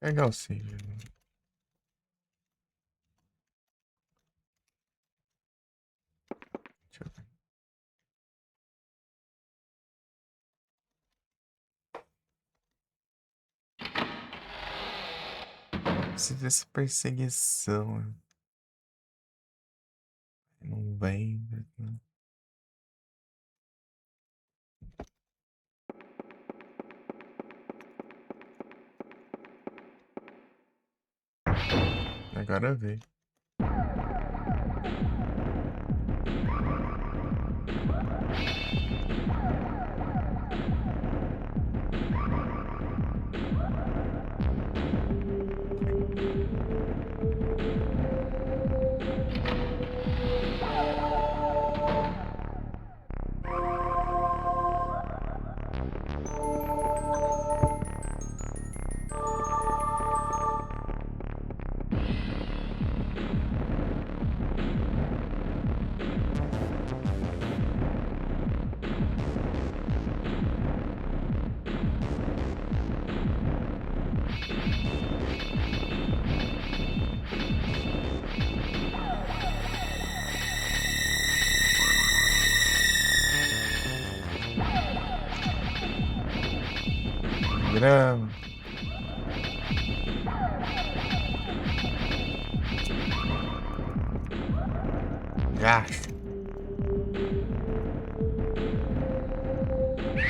S1: Legal sim. Deixa eu ver. Se tivesse perseguição. Não vem. Agora veio. Grama. Ah,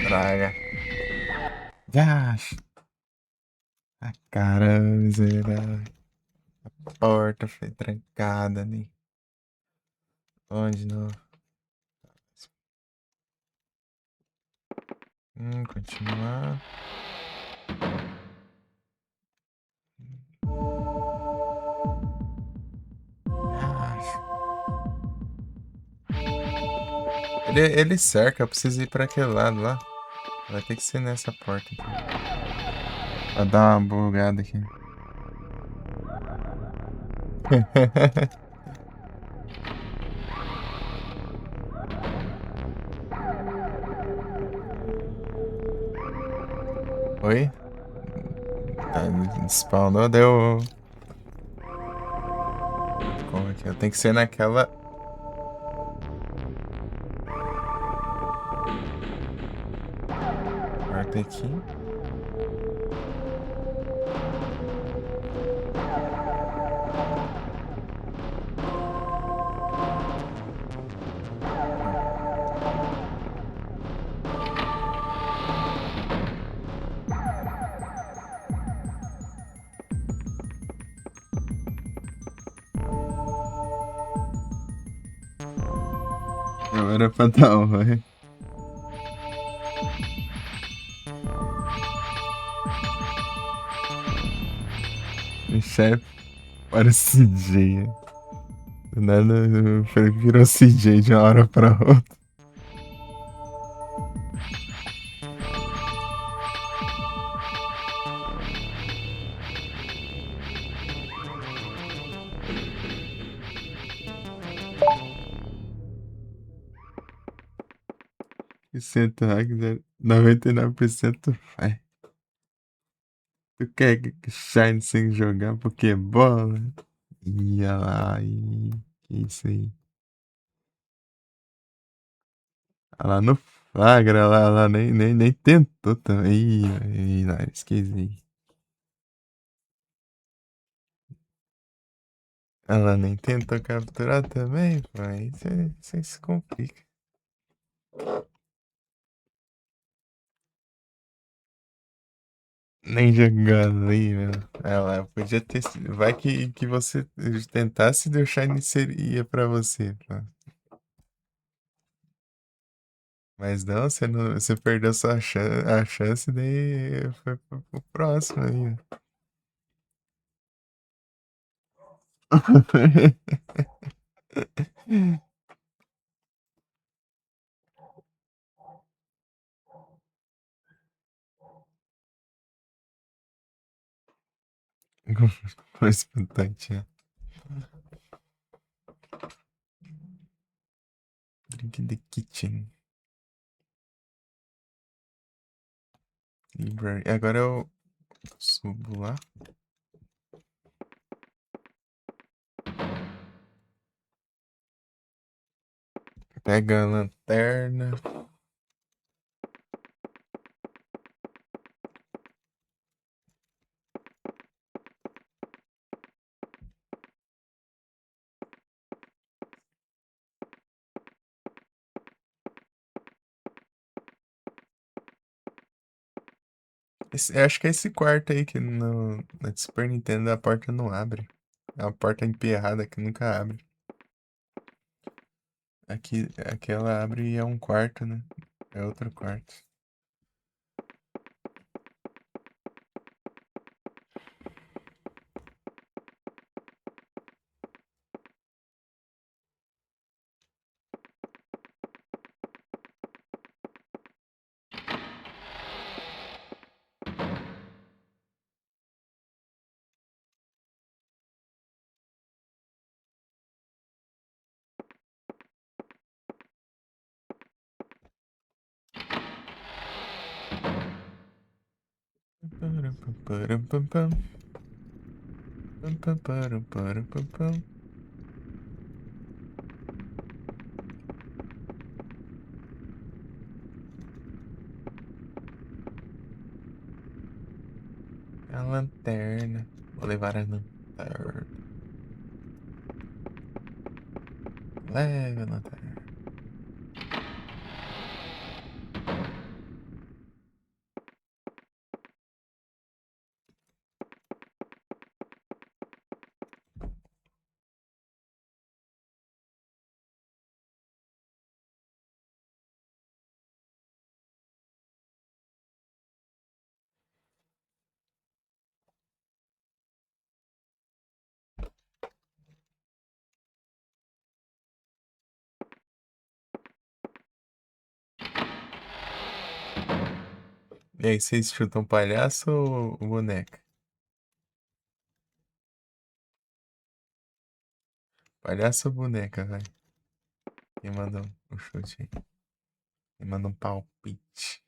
S1: praga. Ah, a cara miserável. A porta foi trancada ali. Onde não? Continuar. Ah, ele cerca, eu preciso ir pra aquele lado lá. Vai ter que ser nessa porta aqui. Pra dar uma bugada aqui. Oi? Spawnou, deu. Como é que é? Tem que ser naquela. Porta aqui. Não era pra dar, vai. O chefe para o CJ. Do nada virou CJ de uma hora pra outra. E cento hack, 99% vai. Tu quer que Shine sem jogar Pokébola? Ia lá, que isso aí. Ela no flagra, ela nem tentou também. Ih, nariz, esqueci. Ela nem tentou capturar também, pô. Aí você se complica. Nem jogando aí, meu. Ela podia ter. Vai que você tentasse e o Shine seria pra você, pô. Mas não, você perdeu a chance, daí foi pro próximo aí. Foi espantante, né? Drink in the kitchen. Library. Agora eu subo lá. Pega a lanterna. Eu acho que é esse quarto aí que na Super Nintendo a porta não abre. É uma porta emperrada que nunca abre. Aqui ela abre e é um quarto, né? É outro quarto. Param, pam, param, pam, pam. Pam, pam, param, param, pam, pam. A lanterna. Vou levar a lanterna. Leve a lanterna. E aí, vocês chutam palhaço ou boneca? Palhaço ou boneca, vai? Quem manda um chute aí? Quem manda um palpite?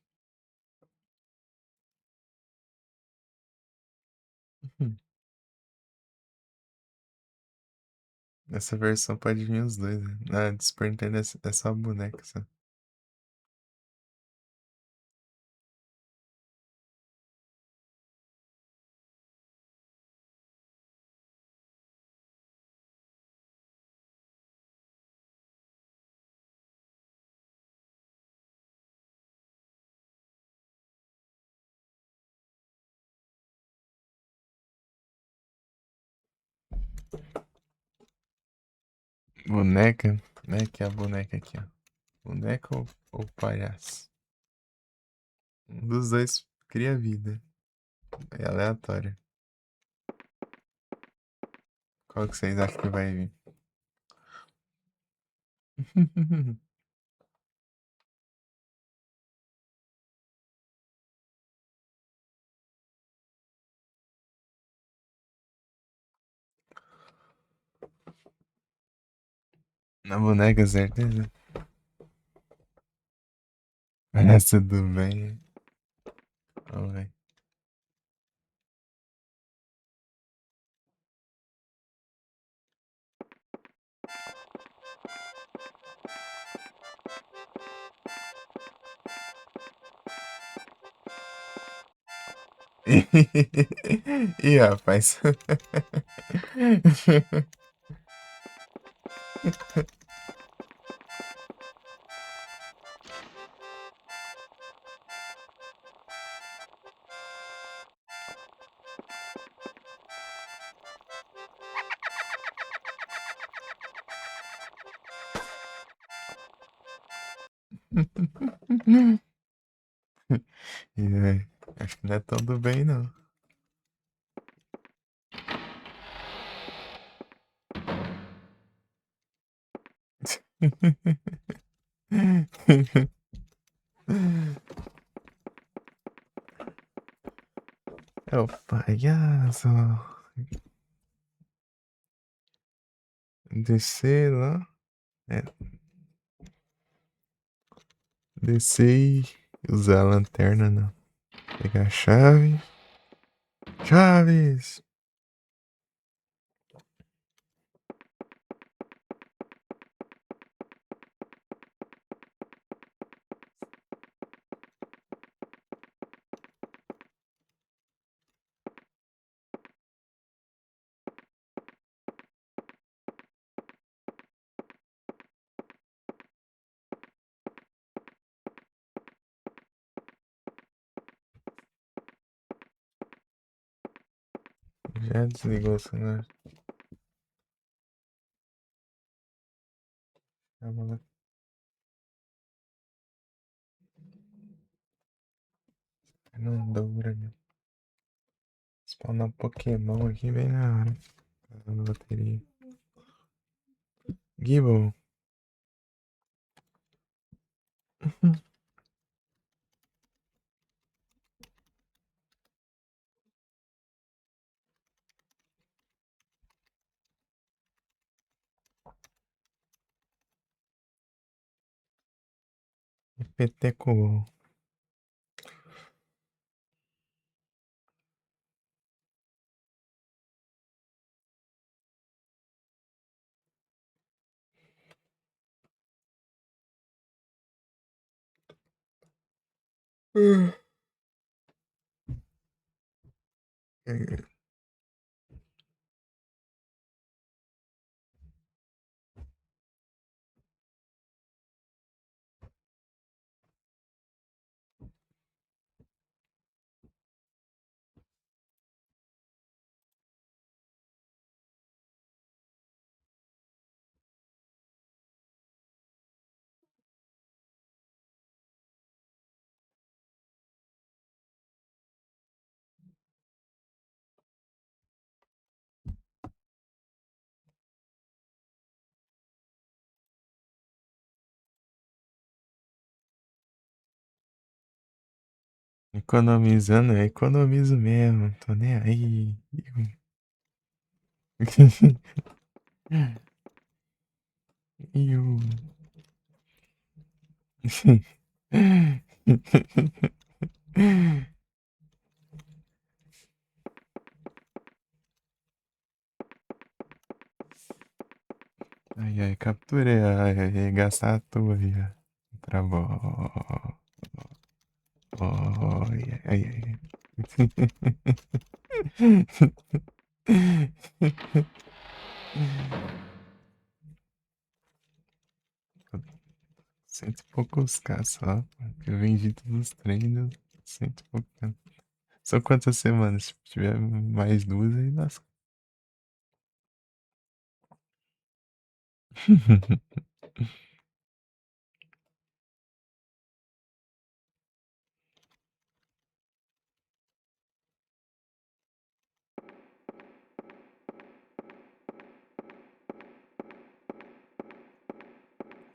S1: Hum, Essa versão pode vir os dois, né? Na de Super Nintendo é só boneca, só. Boneca? Né? Que é a boneca aqui, ó. Boneca ou palhaço? Um dos dois cria vida. É aleatório. Qual que vocês acham que vai vir? Na boneca, certeza? Mas tudo bem. Vamos ver. Ih, rapaz. É, acho que não é tão do bem, não. É o palhaço. Descer lá. É, descer e usar a lanterna, não. Pegar a chave. Chaves! Já desligou o celular. Não dura, meu. Spawnar um Pokémon aqui bem na hora. Tá na bateria. Gibbon. Peteco. Economizando, eu economizo mesmo. Tô nem aí. Eu. Ai, ai, capturei. Ai, ai, gastar a tua aí, ó. Travou. Ai, ai, ai. Cento e poucos K só. Eu vendi todos os treinos. Cento e poucos K. São quantas semanas? Se tiver mais duas aí, lasca.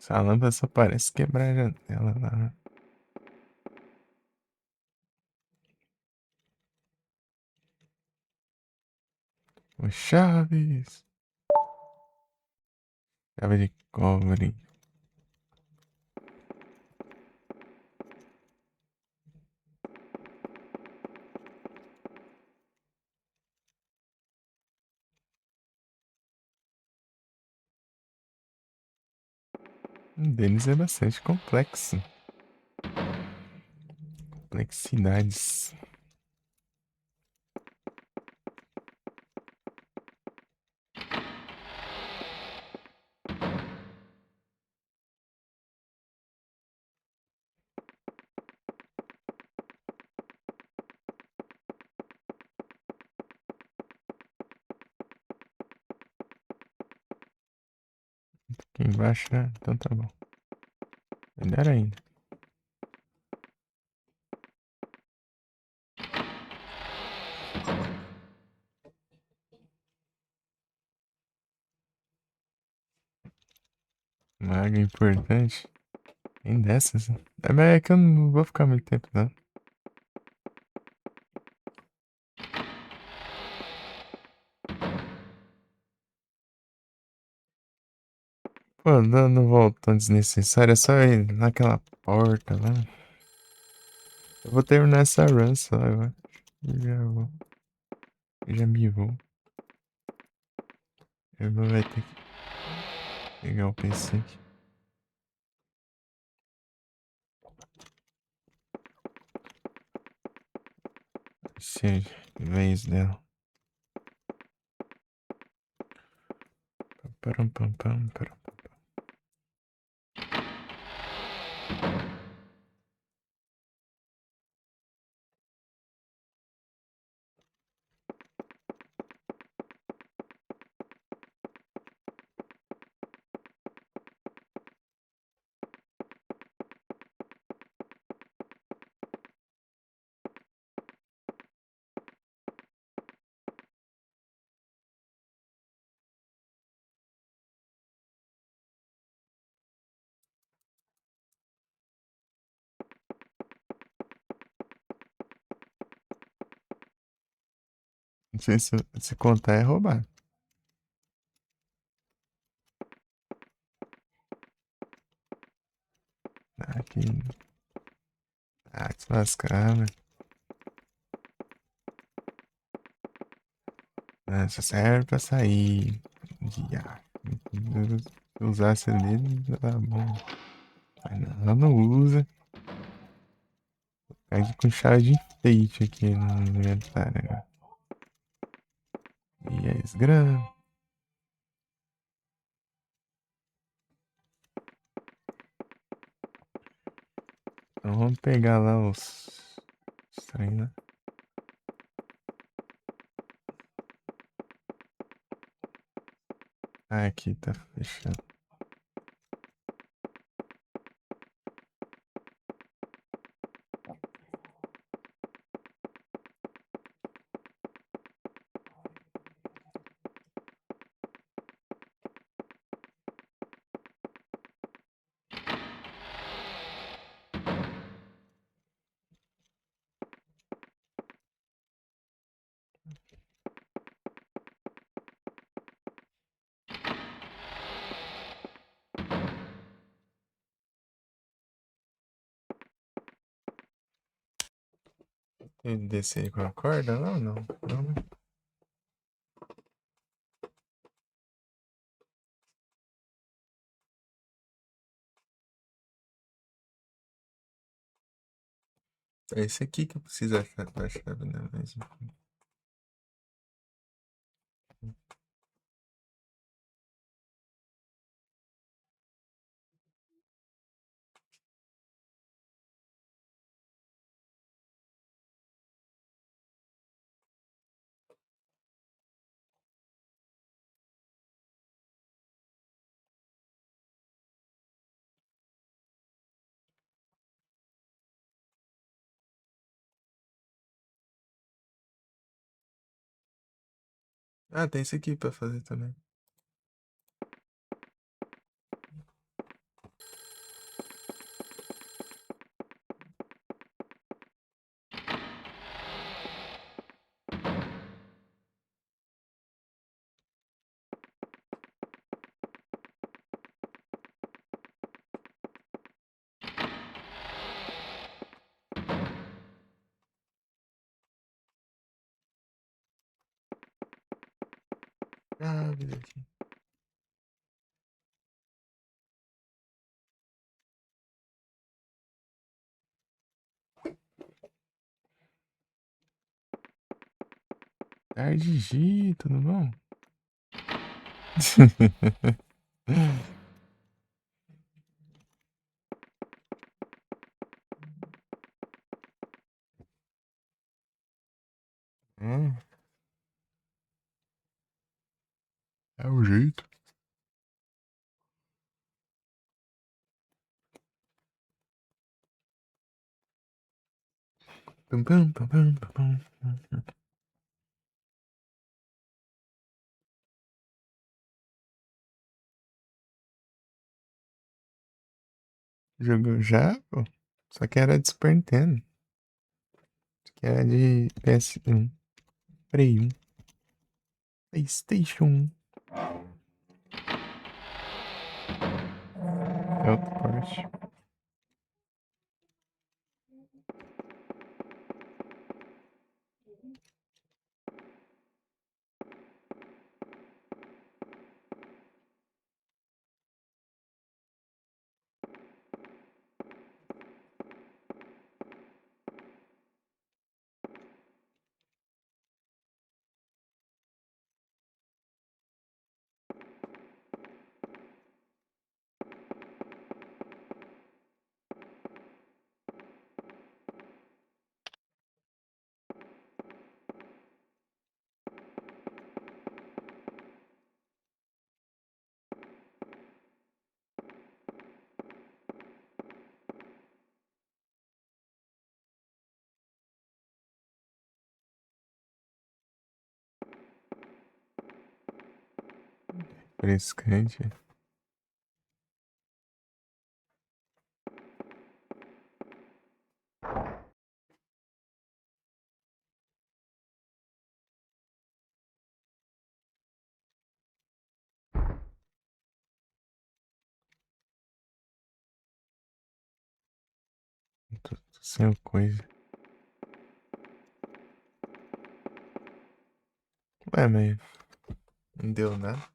S1: Essa lâmpada só parece quebrar a janela lá, né? O Chaves. Chave de cobre. Um deles é bastante complexo. Complexidades. Aqui embaixo, né? Então tá bom. Melhor ainda. Uma água importante. Tem dessas. É que eu não vou ficar muito tempo, não. Pô, dando voltão desnecessário, é só ir naquela porta lá. Eu vou terminar essa run só, eu acho. Eu já vou. Eu já me vou. Eu vou vai ter que pegar o PC aqui. Se vez dela. Param, pam, pam, param. Não sei se contar é roubar. Aqui. Ah, se lascar, velho. Só serve pra sair. Já. Se usasse ali, já tá bom. Mas não, ela não usa. Tá aqui com chave de enfeite aqui no inventário agora. E é esgrama. Então vamos pegar lá os trem, né? Ah, aqui tá fechado. Tem que descer com a corda? Não, não. Não, né? É esse aqui que eu preciso achar da chave, né? Mas, enfim. Ah, tem esse aqui pra fazer também. Grávida aqui. Tarde, Gi, tudo bom? É, é o jeito. Pam, pam, pam, pam, pam, pam. Jogou já, pô? Só que era de Super Nintendo. Isso aqui era de PS1. Play 1. PlayStation 1. É outra parte. Frescante. Tô sem coisa. Ué, mas não deu nada.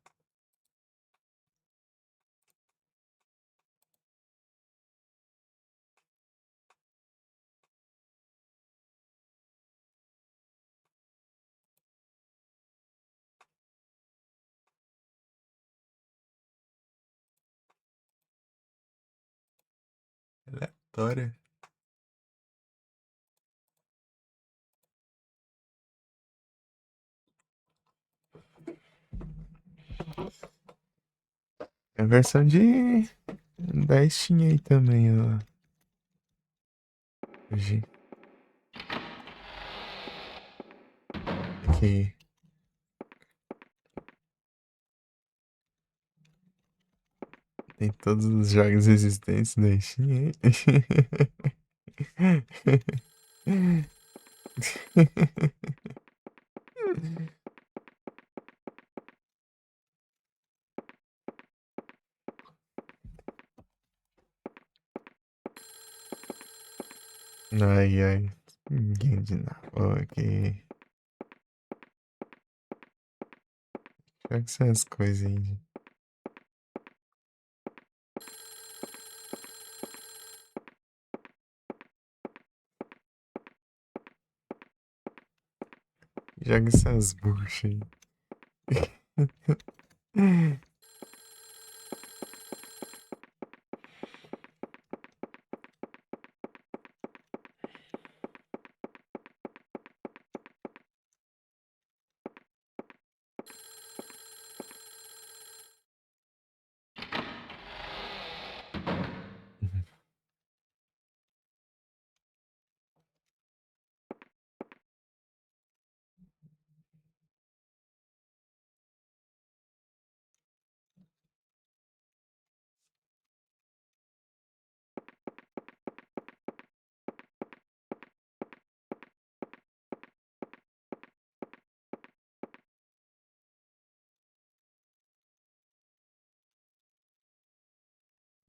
S1: Aleatória. É a versão da Steam aí também, ó. Hoje. Aqui. Tem todos os jogos existentes da Steam aí. Ai, ai. Ninguém de nada. Ok. Pior que são as coisas aí. Joga essas buchas aí.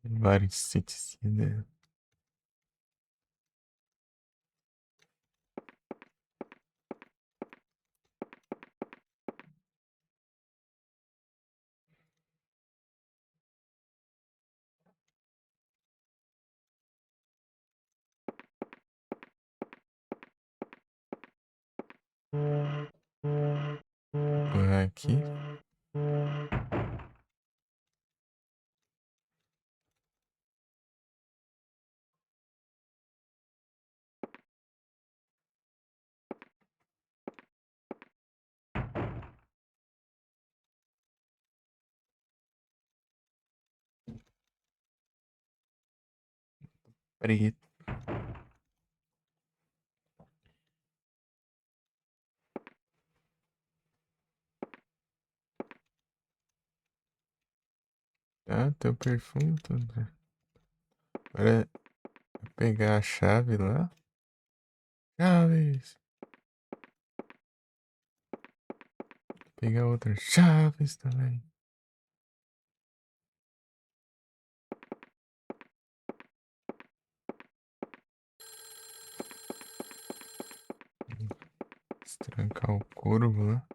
S1: Vários inseticidas. aqui. Preto. Tá, teu perfume tudo. Agora é pegar a chave lá. Chaves. Pegar outras chaves também. Trancar o corvo lá.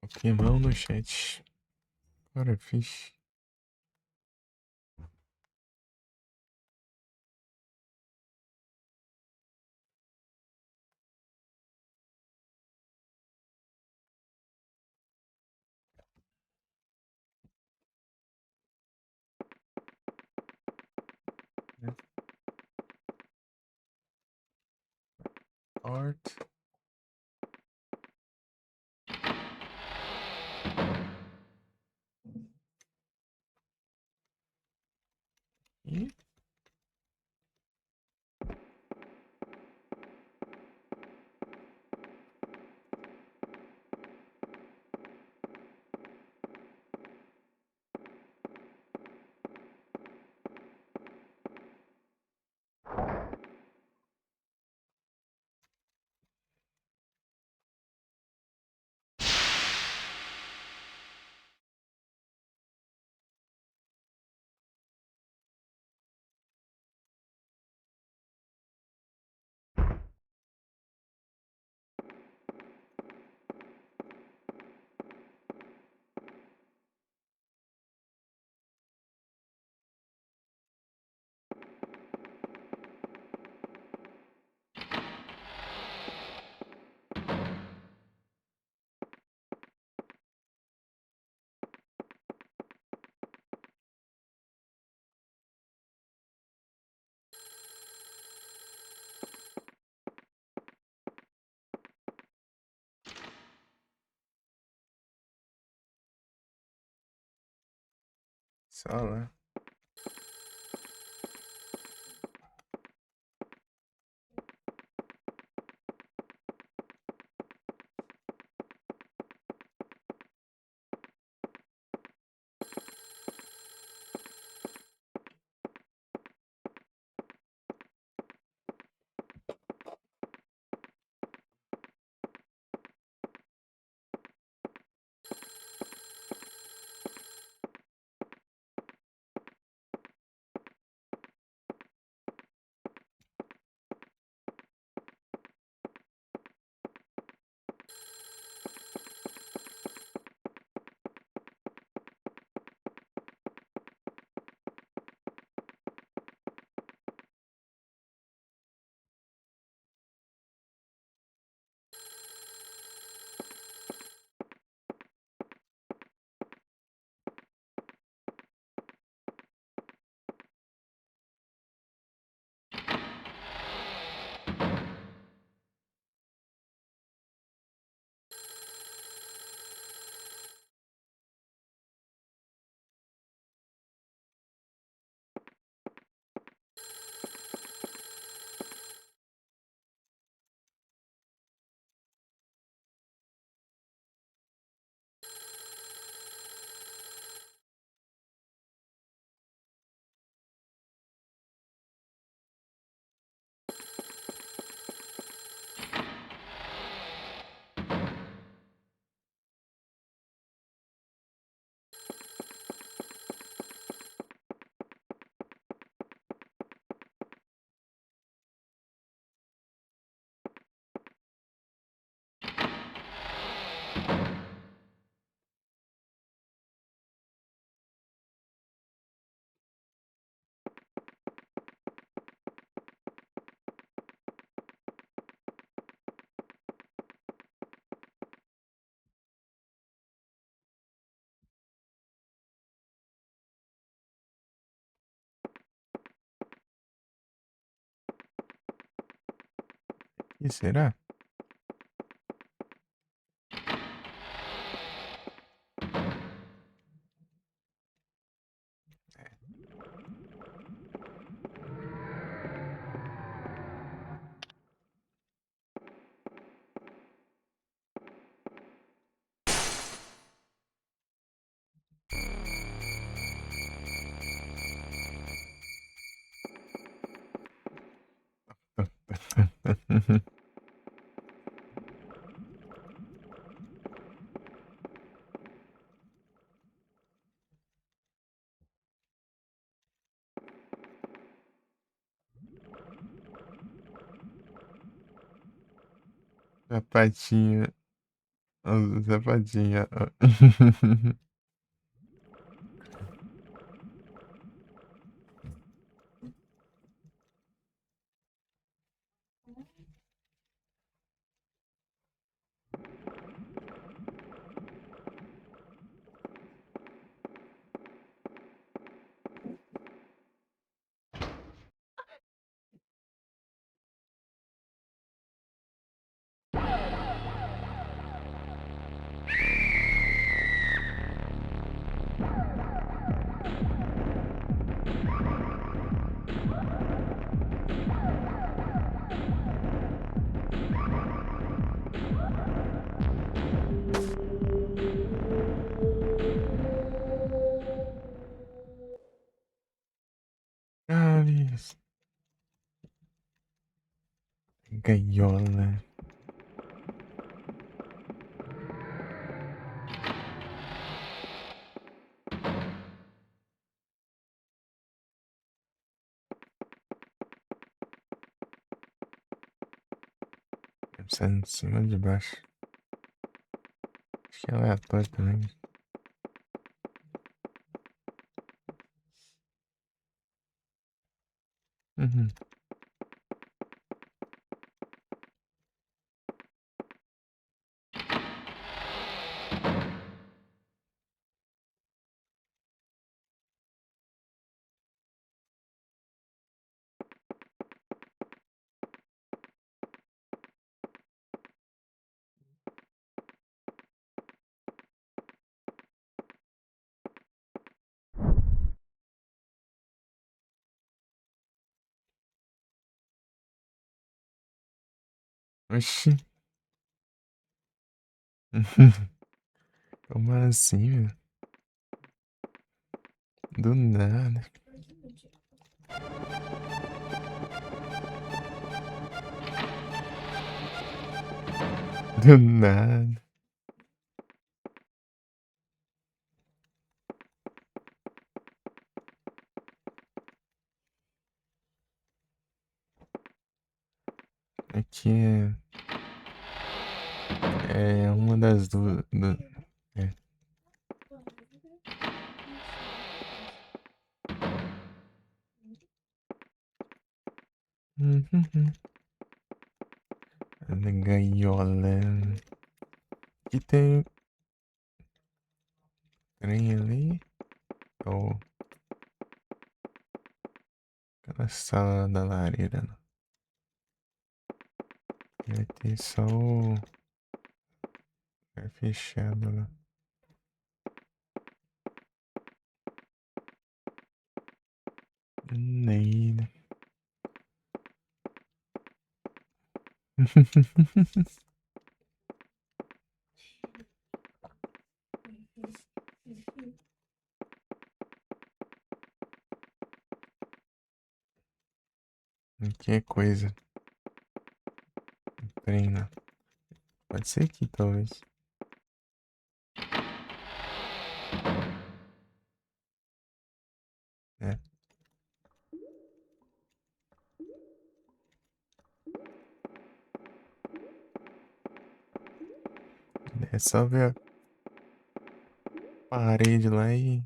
S1: Pokémon no chat. Bora, fish. Art. E sala. E será? Sapatinho. Sapatinho. Caris. Gaiola. Pensando de cima ou de baixo. Acho que é aleatório também. Uhum. Oxi. Como assim, meu? Do nada. Do nada. Aqui é uma das duas. É. Uhum. A gaiola. Aqui tem trem ali. Ou aquela sala da lareira. Não. Vai ter só o. É fechado lá. Nem, né? Aqui é coisa. Treina. Pode ser aqui, talvez. É. É só ver a parede lá e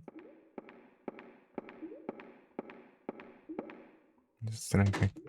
S1: destranca aqui.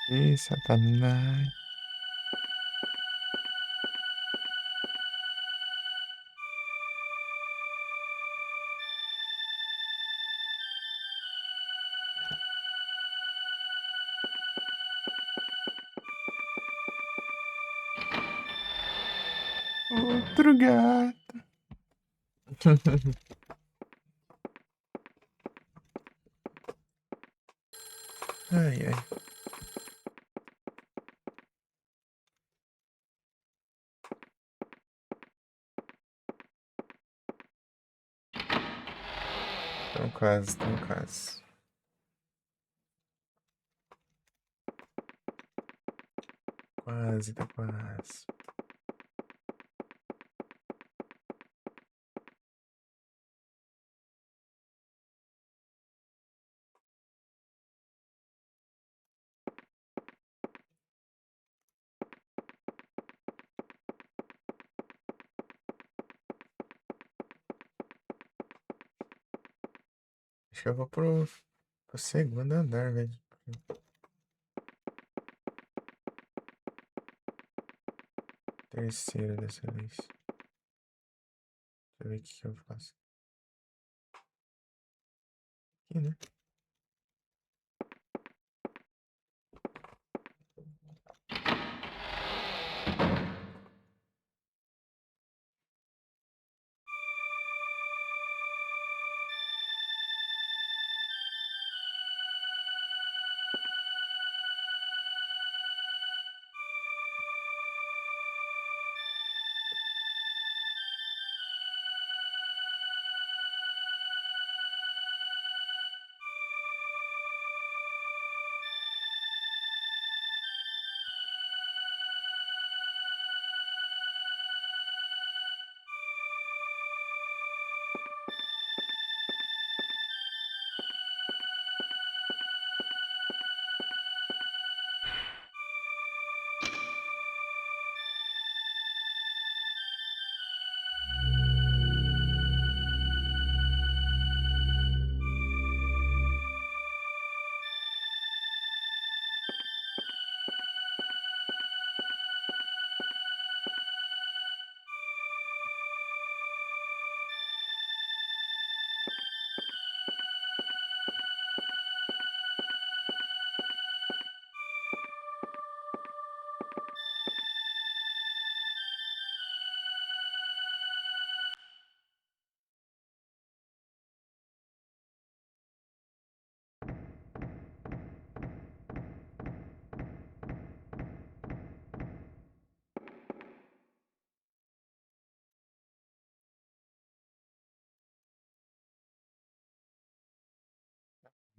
S1: E Satanás. Outro gato. Ai, ai. Tão quase, tão quase. Quase, tá quase. Acho que eu vou pro segundo andar, velho. Terceiro dessa vez. Deixa eu ver o que eu faço. Aqui, né?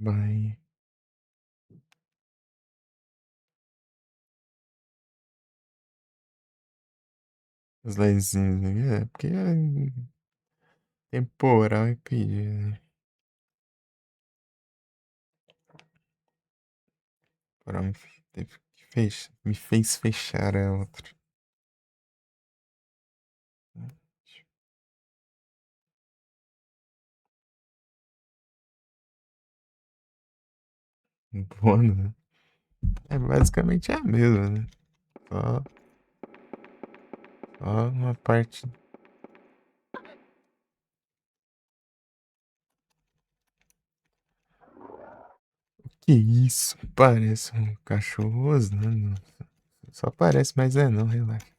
S1: Vai. Os lezinhos aqui. É, porque é temporal e pedir, né? Temporal me fez fechar a outra. Boa, né? É basicamente a mesma, né? Só, só uma parte. Que isso? Parece um cachorro rosnando. Só parece, mas é não, relaxa.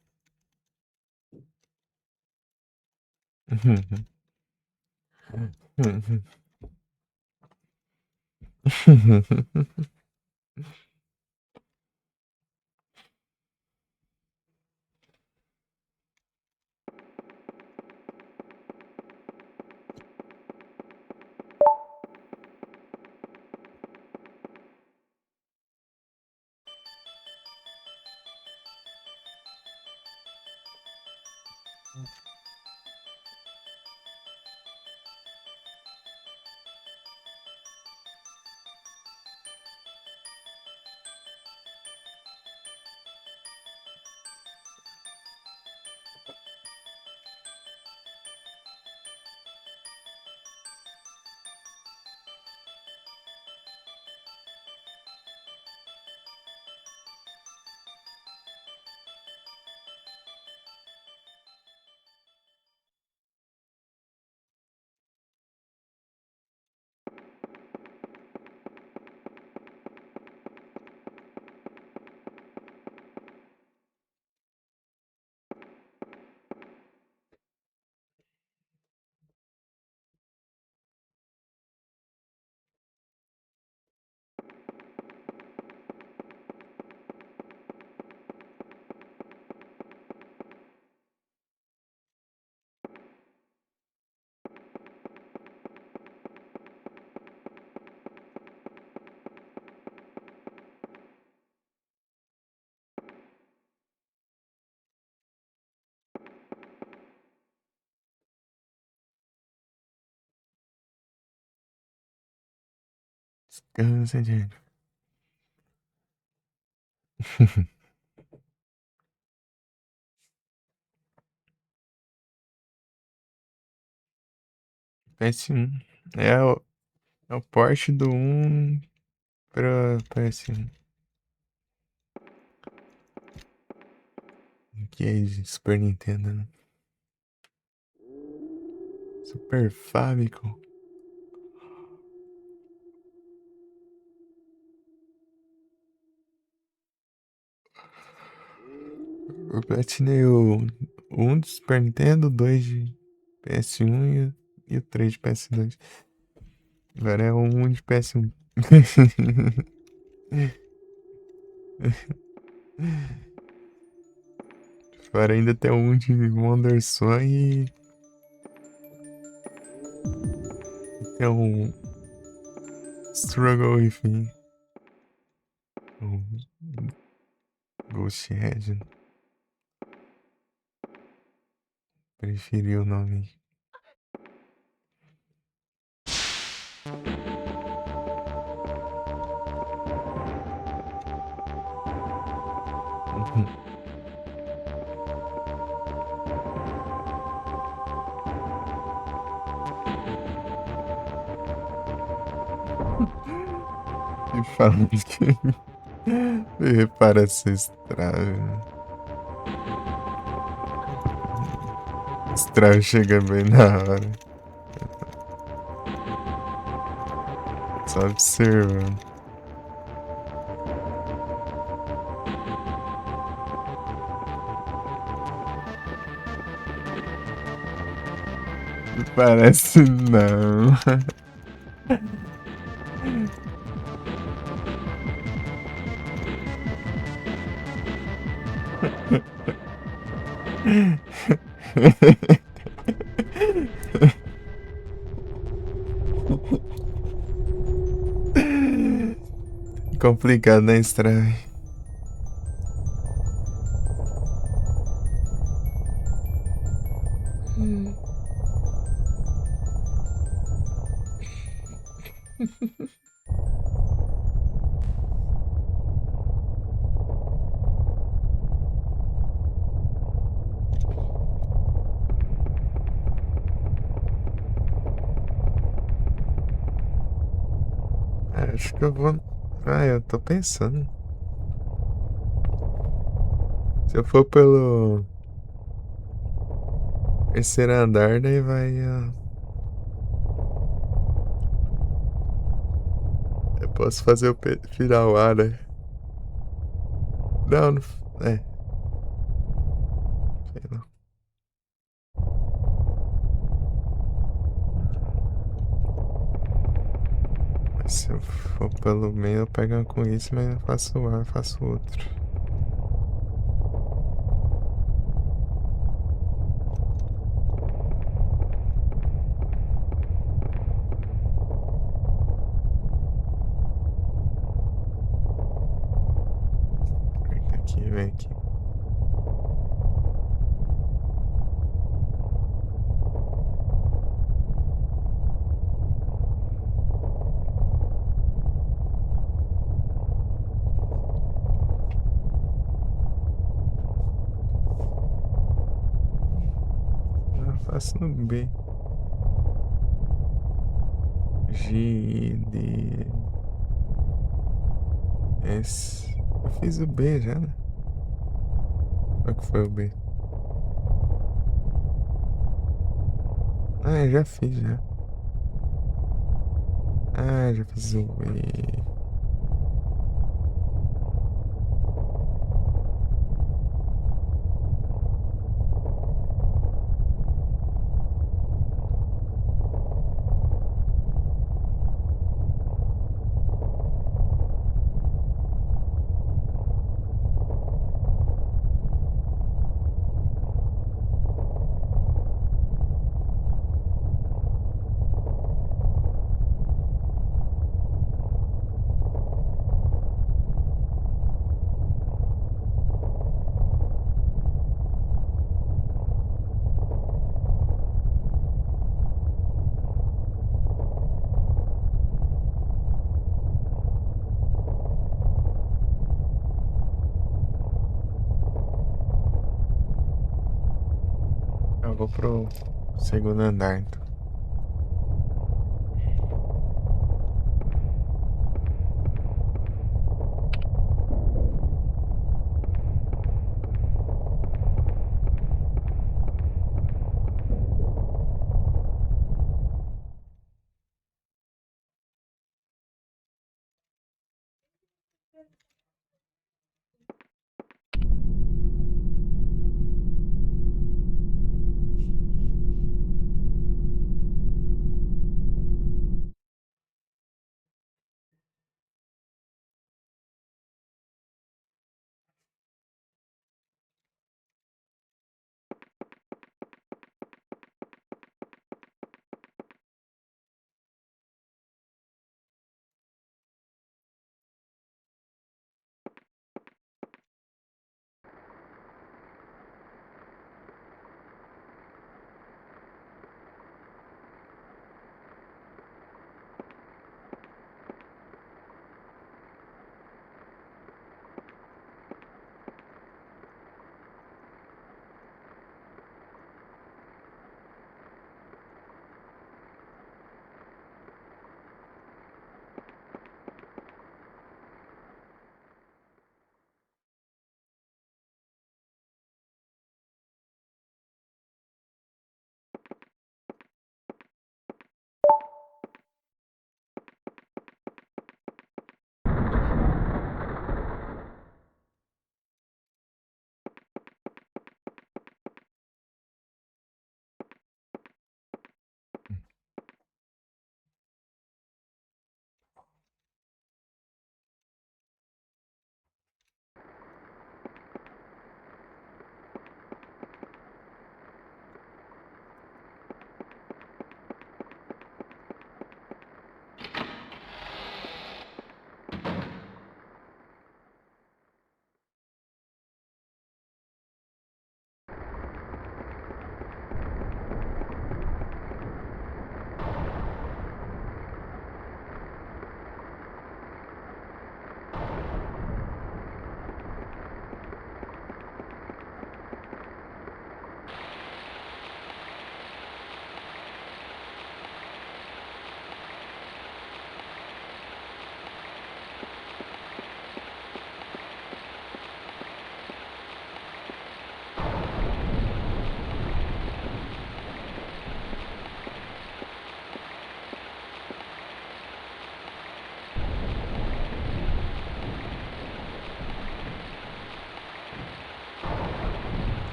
S1: Descansa, gente. PS1. É o port do 1 pra PS1. Que é de Super Nintendo, né? Super Famicom. Eu platinei o 1 de Super Nintendo, o 2 de PS1 e o 3 de PS2. Agora é o 1 de PS1. Agora ainda tem um de Wonderson e tem um Struggle with Me. O Ghost Legend. Preferi o nome. E falando que repara essa estrada. Estrada chega bem na hora. Só observando. Parece não. Complicado, né, Stray? Acho que eu vou. Ah, eu tô pensando. Se eu for pelo terceiro andar, daí vai. Eu posso fazer o virar o ar, né? Não, não. É, sei lá. Mas se eu for pelo meio, eu pego com isso, mas eu faço o ar, faço outro. Vem aqui, vem aqui. Eu faço no B. G, D, S. Eu fiz o B já, né? Qual que foi o B? Ah, eu já fiz já. Ah, já fiz o B. vou pro segundo andar, então.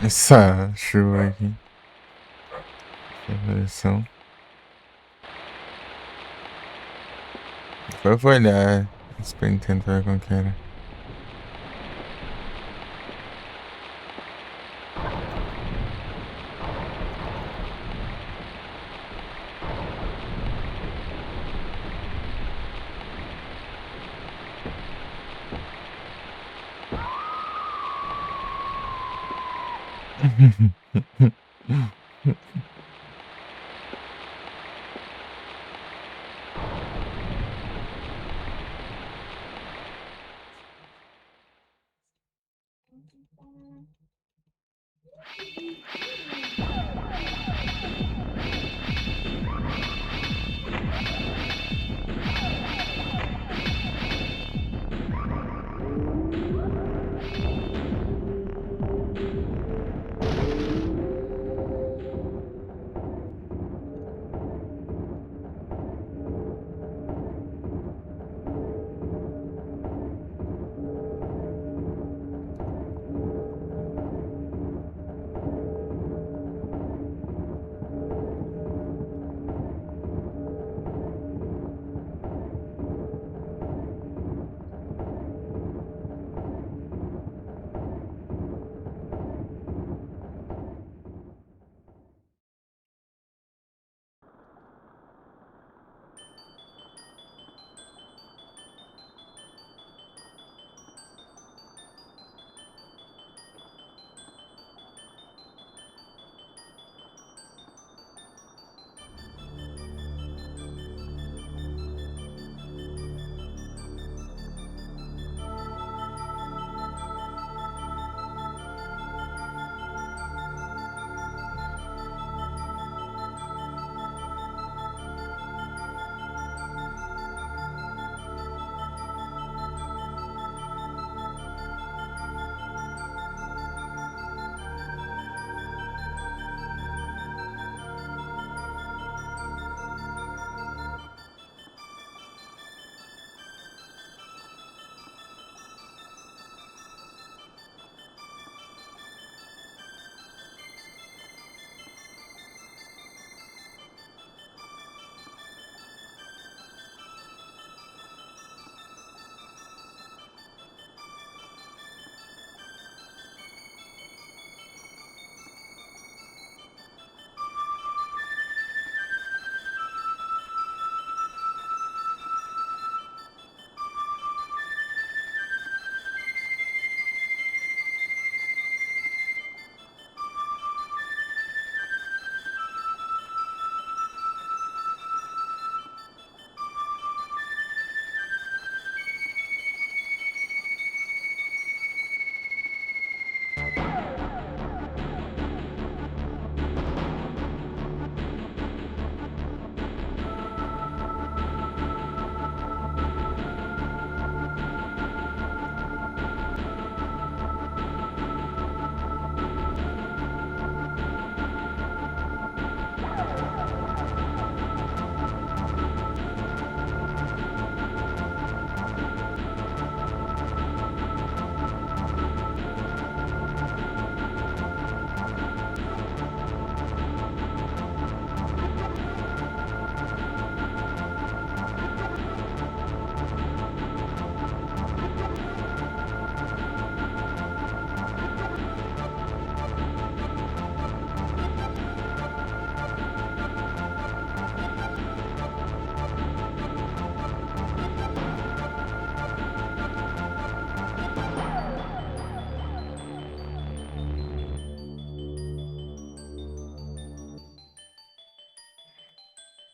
S1: Essa chuva aqui. Essa pressão. Eu vou olhar pra tentar ver como que era.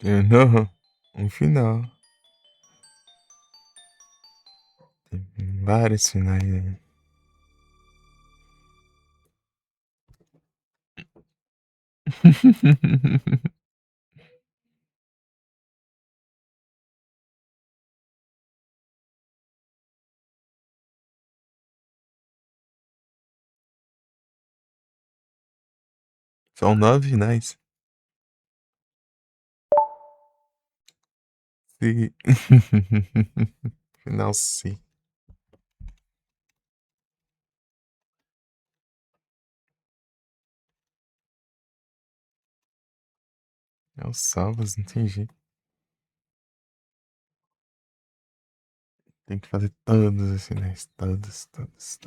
S1: Não, um final. Tem vários finais, né? São 9 finais. Sim. Final C. É os salvos, não tem jeito. Tem que fazer todos os finais. Todos, todos.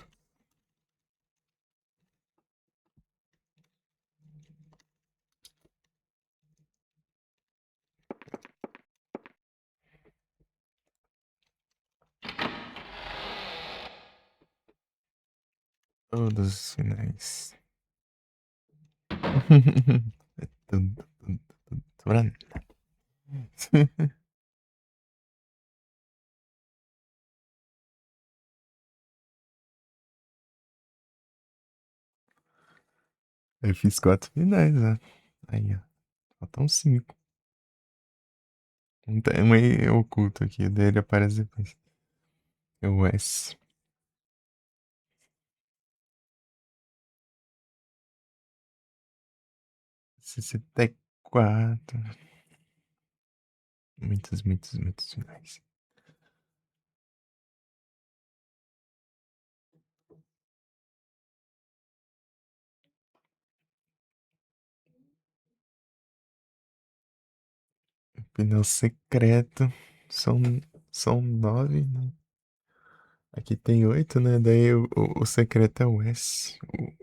S1: Todos os finais. É tudo, tudo, tudo. Sobrando. Eu fiz 4 finais, né? Aí, ó. Faltam 5. Um tem um aí oculto aqui. O dele aparece depois. É o S. 64. Muitos, muitos, muitos finais. Pneu secreto. São, são 9, né? Aqui tem 8, né? Daí o secreto é o S.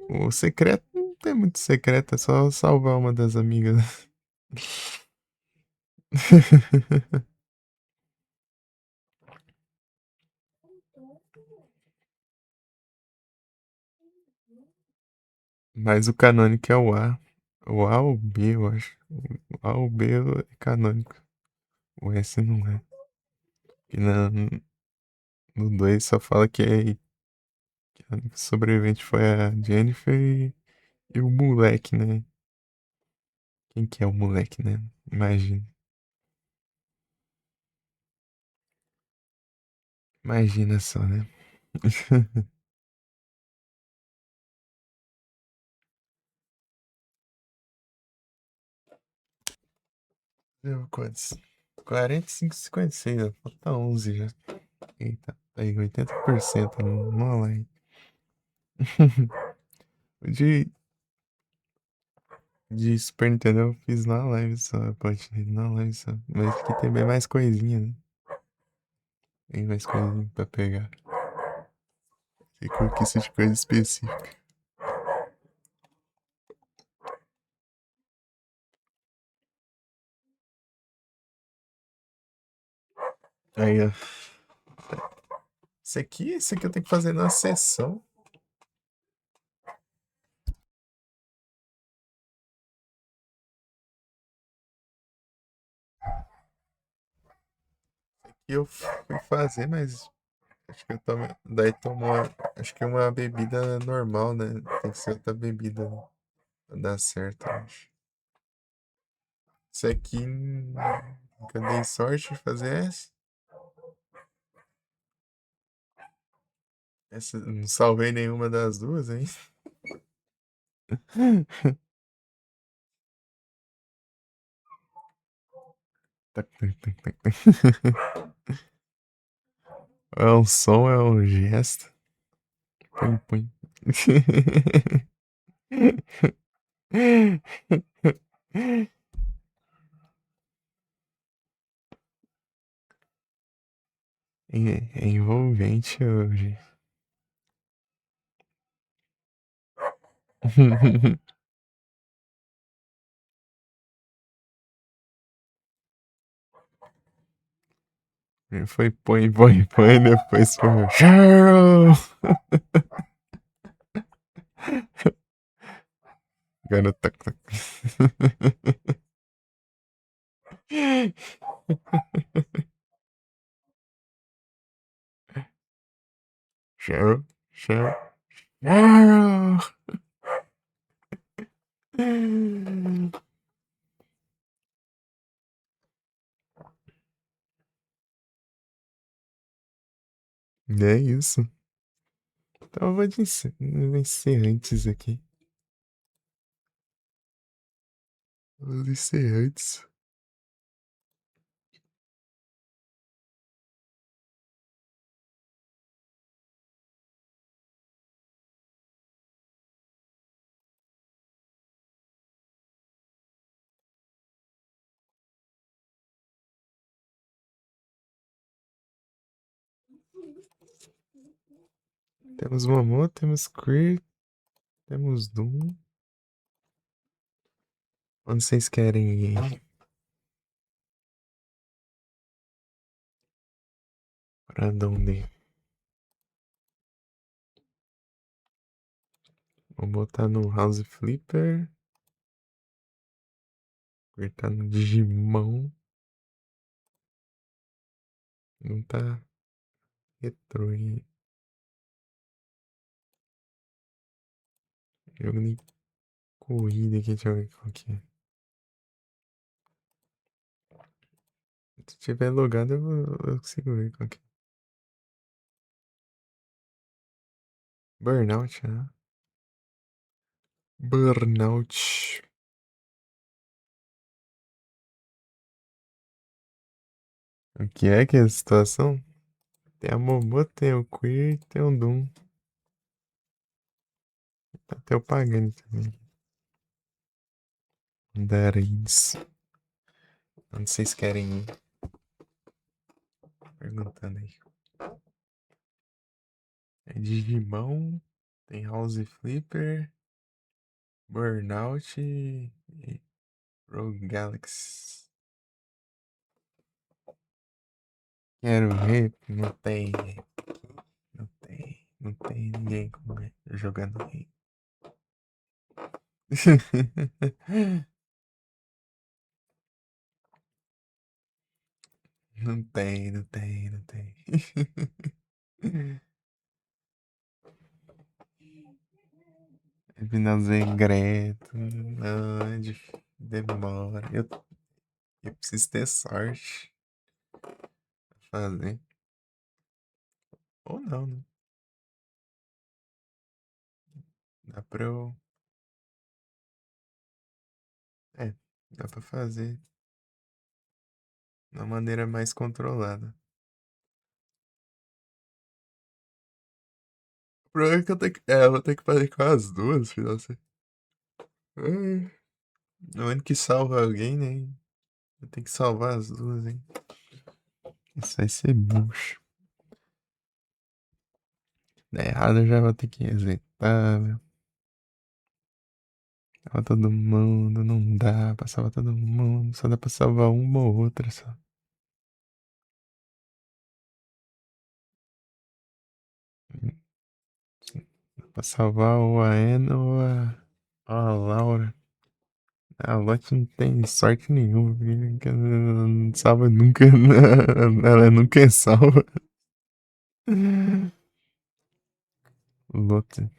S1: O secreto não tem muito secreto, é só salvar uma das amigas. Mas o canônico é o A. O A ou o B, eu acho. O A ou o B é canônico. O S não é. E no 2 só fala que a única sobrevivente foi a Jennifer e o moleque, né? Quem que é o moleque, né? Imagina. Imagina só, né? Deu quantos? 45, 56, ó. Falta 11 já. Eita, tá aí 80%. Vamos lá, hein? De, de Super Nintendo eu fiz na live só. Eu platinei na live só. Mas aqui tem bem mais coisinha, né? Tem mais coisinha pra pegar. Tem conquista de coisa específica. Aí, ó. Esse aqui eu tenho que fazer na sessão. E eu fui fazer, mas acho que eu tomo. Daí tomou. Acho que uma bebida normal, né? Tem que ser outra bebida, né? Pra dar certo, eu acho. Isso aqui. Nunca dei sorte de fazer essa. Essa não salvei nenhuma das duas, hein? Tac, tac, tac, tac, tac. É um som, é um gesto. Pum, pum. É envolvente hoje. Foi põe, põe, põe, depois foi. Cheryl! Garota. Cheryl, Cheryl, Cheryl. É isso. Então eu vou vencer antes aqui. Vou vencer antes. Temos Momô, temos Queer, temos Doom. Onde vocês querem ir? Pra onde? Vou botar no House Flipper. Queer tá no Digimon. Não tá retrô aí. Jogo de corrida aqui, deixa eu ver qual que é. Se tiver logado, eu consigo ver qual que é. Burnout, né? Burnout. O que é a situação? Tem a Momô, tem o Queer, tem o Doom. Até o Pagani também. Darins. Onde vocês querem ir? Perguntando aí. É Digimon, tem House Flipper, Burnout e Rogue Galaxy. Quero ver, não tem. Não tem. Não tem ninguém jogando rei. Não tem, não tem, não tem. Final secreto. Não, demora. Eu preciso ter sorte pra fazer. Ou não, né? Dá pra eu. É, dá pra fazer de uma maneira mais controlada. O problema é que eu vou ter que fazer com as duas, filho. No ano que salva alguém, né? Eu tenho que salvar as duas, hein? Isso vai ser bucho. Der errado, eu já vou ter que resetar, meu. Salva todo mundo, não dá pra salvar todo mundo. Só dá pra salvar uma ou outra só. Dá pra salvar ou a Ana ou a Laura. A Lotte não tem sorte nenhuma, porque ela não salva nunca. Ela nunca é salva. Lotte.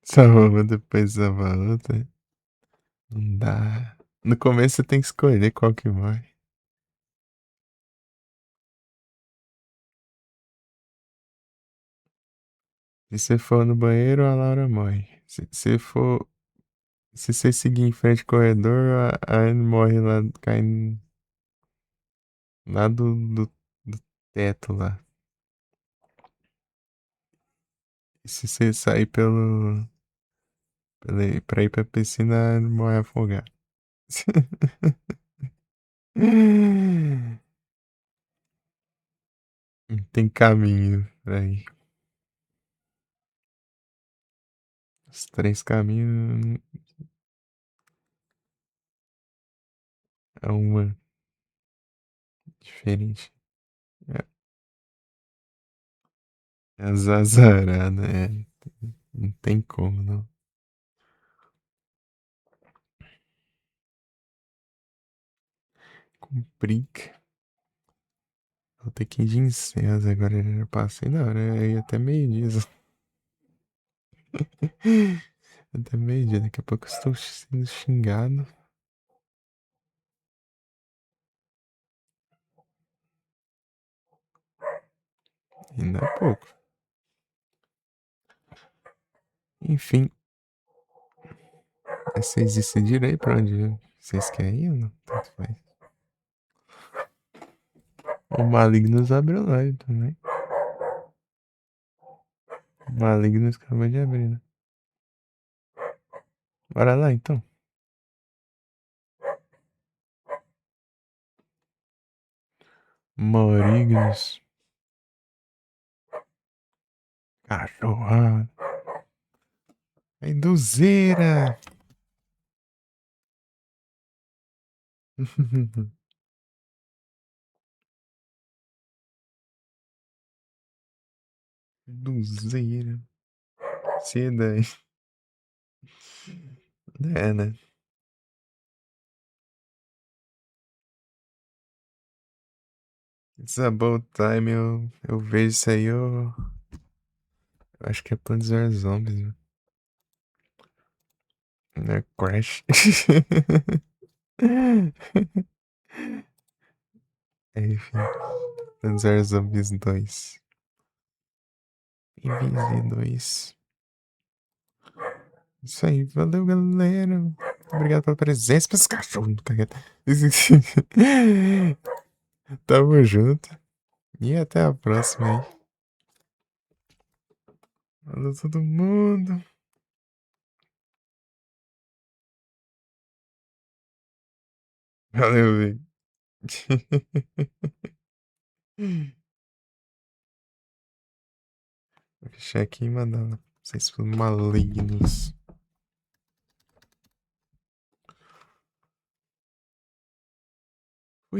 S1: Salva uma, depois salva a outra. Não dá. No começo você tem que escolher qual que morre. Se você for no banheiro, a Laura morre. Se você seguir em frente ao corredor, a Anne morre lá, caindo lá do teto lá. E se você sair pra ir pra piscina, morre afogado. Não tem caminho pra ir. Os três caminhos é uma diferente. É, é azarada, é. Não tem como, não. Complica. Vou ter que ir de incenso agora. Eu já passei da hora. Eu ia até meio-dia. Até meio-dia. Daqui a pouco eu estou sendo xingado. Ainda é pouco. Enfim. Vocês decidiram aí pra onde vocês querem ir ou não? Tanto faz. O Malignos abriu live também. O Malignos acabou de abrir, né? Bora lá então. Malignos. Cachorrada. Induzeira. Induzeira. Seda. É, né? It's about time eu vejo isso aí, eu acho que é Plants vs Zombies, né? Não é Crash. É, enfim, Plants vs Zombies 2. Invisível 2. Isso aí, valeu galera. Obrigado pela presença, pelos cachorros do cagado. Tamo junto. E até a próxima aí. Valeu todo mundo. Valeu, velho. Vou fechar aqui e mandar pra vocês malignos.